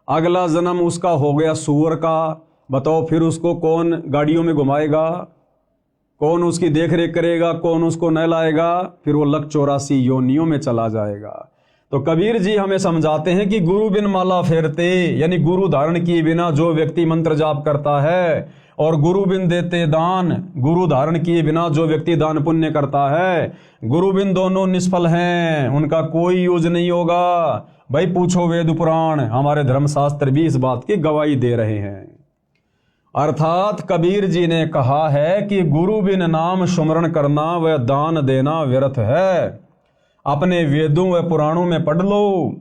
अगला जन्म उसका हो गया सूअर का। बताओ फिर उसको कौन गाड़ियों में घुमाएगा, कौन उसकी देख रेख करेगा, कौन उसको नहलाएगा? फिर वो लक 84 योनियों में चला जाएगा। तो कबीर जी हमें समझाते हैं कि गुरु बिन माला फेरते, यानी गुरु धारण किए बिना जो व्यक्ति मंत्र जाप करता है, और गुरु बिन देते दान, गुरु धारण किए बिना जो व्यक्ति दान पुण्य करता है, गुरु बिन दोनों निष्फल हैं, उनका कोई यूज नहीं होगा। भाई पूछो वेद पुराण, हमारे धर्मशास्त्र भी इस बात की गवाही दे रहे हैं। अर्थात कबीर जी ने कहा है कि गुरु बिन नाम सुमरण करना व दान देना व्यर्थ है। अपने वेदों व पुराणों में पढ़ लो,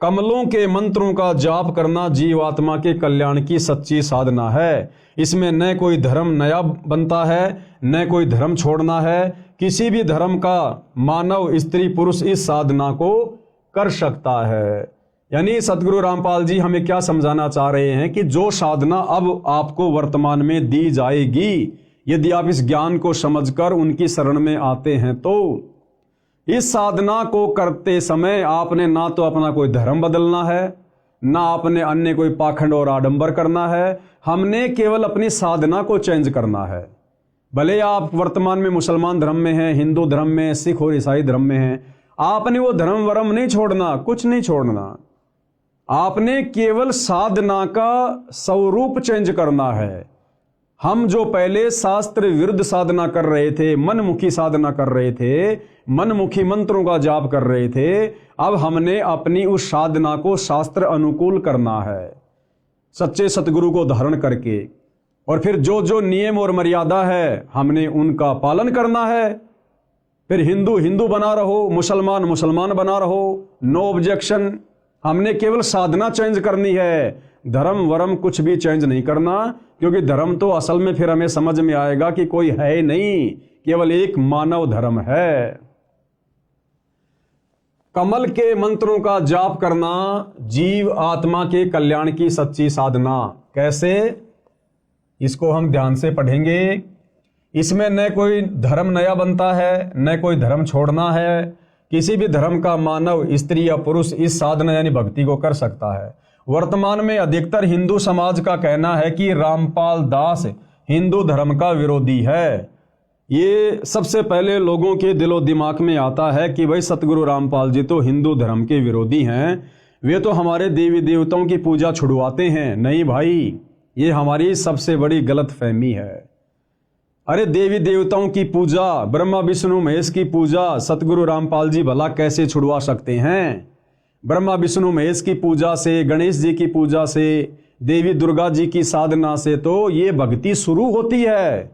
कमलों के मंत्रों का जाप करना जीवात्मा के कल्याण की सच्ची साधना है। इसमें न कोई धर्म नया बनता है, न कोई धर्म छोड़ना है। किसी भी धर्म का मानव, स्त्री पुरुष इस साधना को कर सकता है। यानी सतगुरु रामपाल जी हमें क्या समझाना चाह रहे हैं कि जो साधना अब आपको वर्तमान में दी जाएगी, यदि आप इस ज्ञान को समझकर उनकी शरण में आते हैं, तो इस साधना को करते समय आपने ना तो अपना कोई धर्म बदलना है, ना आपने अन्य कोई पाखंड और आडंबर करना है। हमने केवल अपनी साधना को चेंज करना है। भले आप वर्तमान में मुसलमान धर्म में हैं, हिंदू धर्म में, सिख और ईसाई धर्म में हैं, आपने वो धर्म वरम नहीं छोड़ना, कुछ नहीं छोड़ना। आपने केवल साधना का स्वरूप चेंज करना है। हम जो पहले शास्त्र विरुद्ध साधना कर रहे थे, मनमुखी साधना कर रहे थे, मनमुखी मंत्रों का जाप कर रहे थे, अब हमने अपनी उस साधना को शास्त्र अनुकूल करना है, सच्चे सतगुरु को धारण करके। और फिर जो जो नियम और मर्यादा है हमने उनका पालन करना है। फिर हिंदू हिंदू बना रहो, मुसलमान मुसलमान बना रहो, नो ऑब्जेक्शन। हमने केवल साधना चेंज करनी है, धर्म वरम कुछ भी चेंज नहीं करना, क्योंकि धर्म तो असल में फिर हमें समझ में आएगा कि कोई है ही नहीं, केवल एक मानव धर्म है। कमल के मंत्रों का जाप करना जीव आत्मा के कल्याण की सच्ची साधना। कैसे? इसको हम ध्यान से पढ़ेंगे। इसमें न कोई धर्म नया बनता है, न कोई धर्म छोड़ना है। किसी भी धर्म का मानव, स्त्री या पुरुष इस साधना यानी भक्ति को कर सकता है। वर्तमान में अधिकतर हिंदू समाज का कहना है कि रामपाल दास हिंदू धर्म का विरोधी है। ये सबसे पहले लोगों के दिलो दिमाग में आता है कि भाई सतगुरु रामपाल जी तो हिंदू धर्म के विरोधी हैं, वे तो हमारे देवी देवताओं की पूजा छुड़वाते हैं। नहीं भाई, ये हमारी सबसे बड़ी गलत फहमी है। अरे देवी देवताओं की पूजा, ब्रह्मा विष्णु महेश की पूजा सतगुरु रामपाल जी भला कैसे छुड़वा सकते हैं? ब्रह्मा विष्णु महेश की पूजा से, गणेश जी की पूजा से, देवी दुर्गा जी की साधना से तो ये भक्ति शुरू होती है।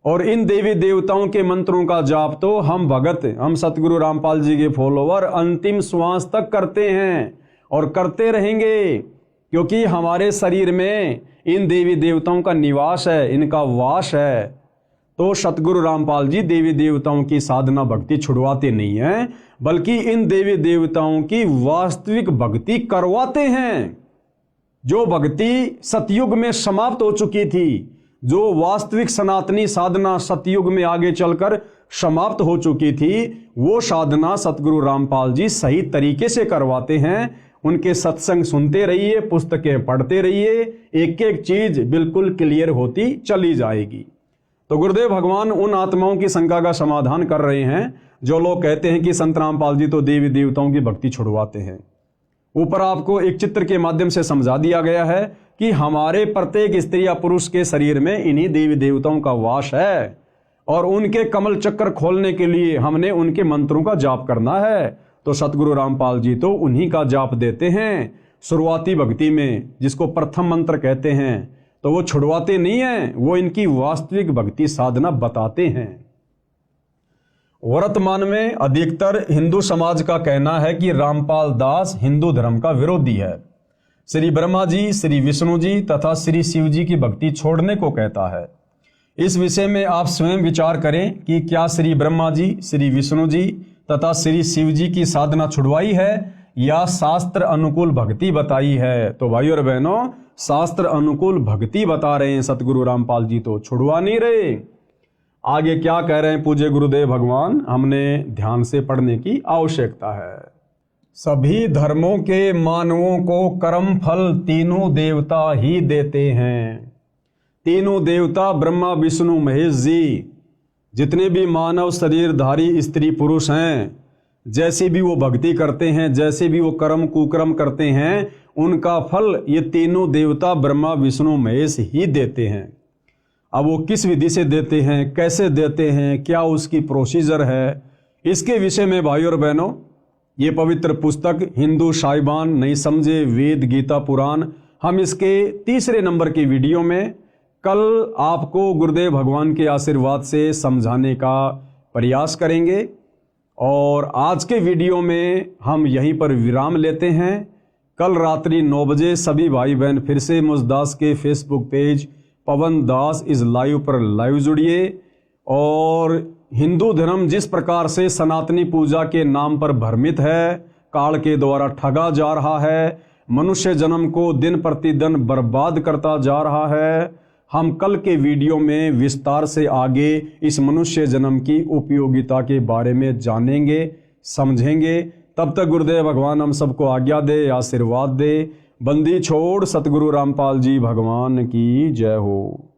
और इन देवी देवताओं के मंत्रों का जाप तो हम भगत, हम सतगुरु रामपाल जी के फॉलोवर अंतिम श्वास तक करते हैं और करते रहेंगे, क्योंकि हमारे शरीर में इन देवी देवताओं का निवास है, इनका वास है। तो सतगुरु रामपाल जी देवी देवताओं की साधना भक्ति छुड़वाते नहीं हैं, बल्कि इन देवी देवताओं की वास्तविक भक्ति करवाते हैं। जो भक्ति सतयुग में समाप्त हो चुकी थी, जो वास्तविक सनातनी साधना सतयुग में आगे चलकर समाप्त हो चुकी थी, वो साधना सतगुरु रामपाल जी सही तरीके से करवाते हैं। उनके सत्संग सुनते रहिए, पुस्तकें पढ़ते रहिए, एक एक चीज बिल्कुल क्लियर होती चली जाएगी। तो गुरुदेव भगवान उन आत्माओं की शंका का समाधान कर रहे हैं जो लोग कहते हैं कि संत रामपाल जी तो देवी देवताओं की भक्ति छुड़वाते हैं। ऊपर आपको एक चित्र के माध्यम से समझा दिया गया है कि हमारे प्रत्येक स्त्री या पुरुष के शरीर में इन्हीं देवी देवताओं का वास है, और उनके कमल चक्कर खोलने के लिए हमने उनके मंत्रों का जाप करना है। तो सतगुरु रामपाल जी तो उन्हीं का जाप देते हैं शुरुआती भक्ति में, जिसको प्रथम मंत्र कहते हैं। तो वो छुड़वाते नहीं हैं, वो इनकी वास्तविक भक्ति साधना बताते हैं। वर्तमान में अधिकतर हिंदू समाज का कहना है कि रामपाल दास हिंदू धर्म का विरोधी है। श्री ब्रह्मा जी, श्री विष्णु जी तथा श्री शिव जी की भक्ति छोड़ने को कहता है। इस विषय में आप स्वयं विचार करें कि क्या श्री ब्रह्मा जी, श्री विष्णु जी तथा श्री शिव जी की साधना छुड़वाई है या शास्त्र अनुकूल भक्ति बताई है? तो भाइयों और बहनों, शास्त्र अनुकूल भक्ति बता रहे हैं सतगुरु रामपाल जी, तो छुड़वा नहीं रहे। आगे क्या कह रहे हैं पूज्य गुरुदेव भगवान, हमने ध्यान से पढ़ने की आवश्यकता है। सभी धर्मों के मानवों को कर्म फल तीनों देवता ही देते हैं। तीनों देवता ब्रह्मा विष्णु महेश जी, जितने भी मानव शरीरधारी स्त्री पुरुष हैं, जैसे भी वो भक्ति करते हैं, जैसे भी वो कर्म कुकर्म करते हैं, उनका फल ये तीनों देवता ब्रह्मा विष्णु महेश ही देते हैं। अब वो किस विधि से देते हैं, कैसे देते हैं, क्या उसकी प्रोसीजर है, इसके विषय में भाइयों और बहनों ये पवित्र पुस्तक हिंदू साहिबान नहीं समझे वेद गीता पुराण, हम इसके तीसरे नंबर की वीडियो में कल आपको गुरुदेव भगवान के आशीर्वाद से समझाने का प्रयास करेंगे। और आज के वीडियो में हम यहीं पर विराम लेते हैं। कल रात्रि 9 बजे सभी भाई बहन फिर से मुझदास के Facebook page Pawan Das is live पर लाइव जुड़िए। और हिंदू धर्म जिस प्रकार से सनातनी पूजा के नाम पर भ्रमित है, काल के द्वारा ठगा जा रहा है, मनुष्य जन्म को दिन प्रतिदिन बर्बाद करता जा रहा है, हम कल के वीडियो में विस्तार से आगे इस मनुष्य जन्म की उपयोगिता के बारे में जानेंगे, समझेंगे। तब तक गुरुदेव भगवान हम सबको आज्ञा दे, आशीर्वाद दे। बंदी छोड़ सतगुरु रामपाल जी भगवान की जय हो।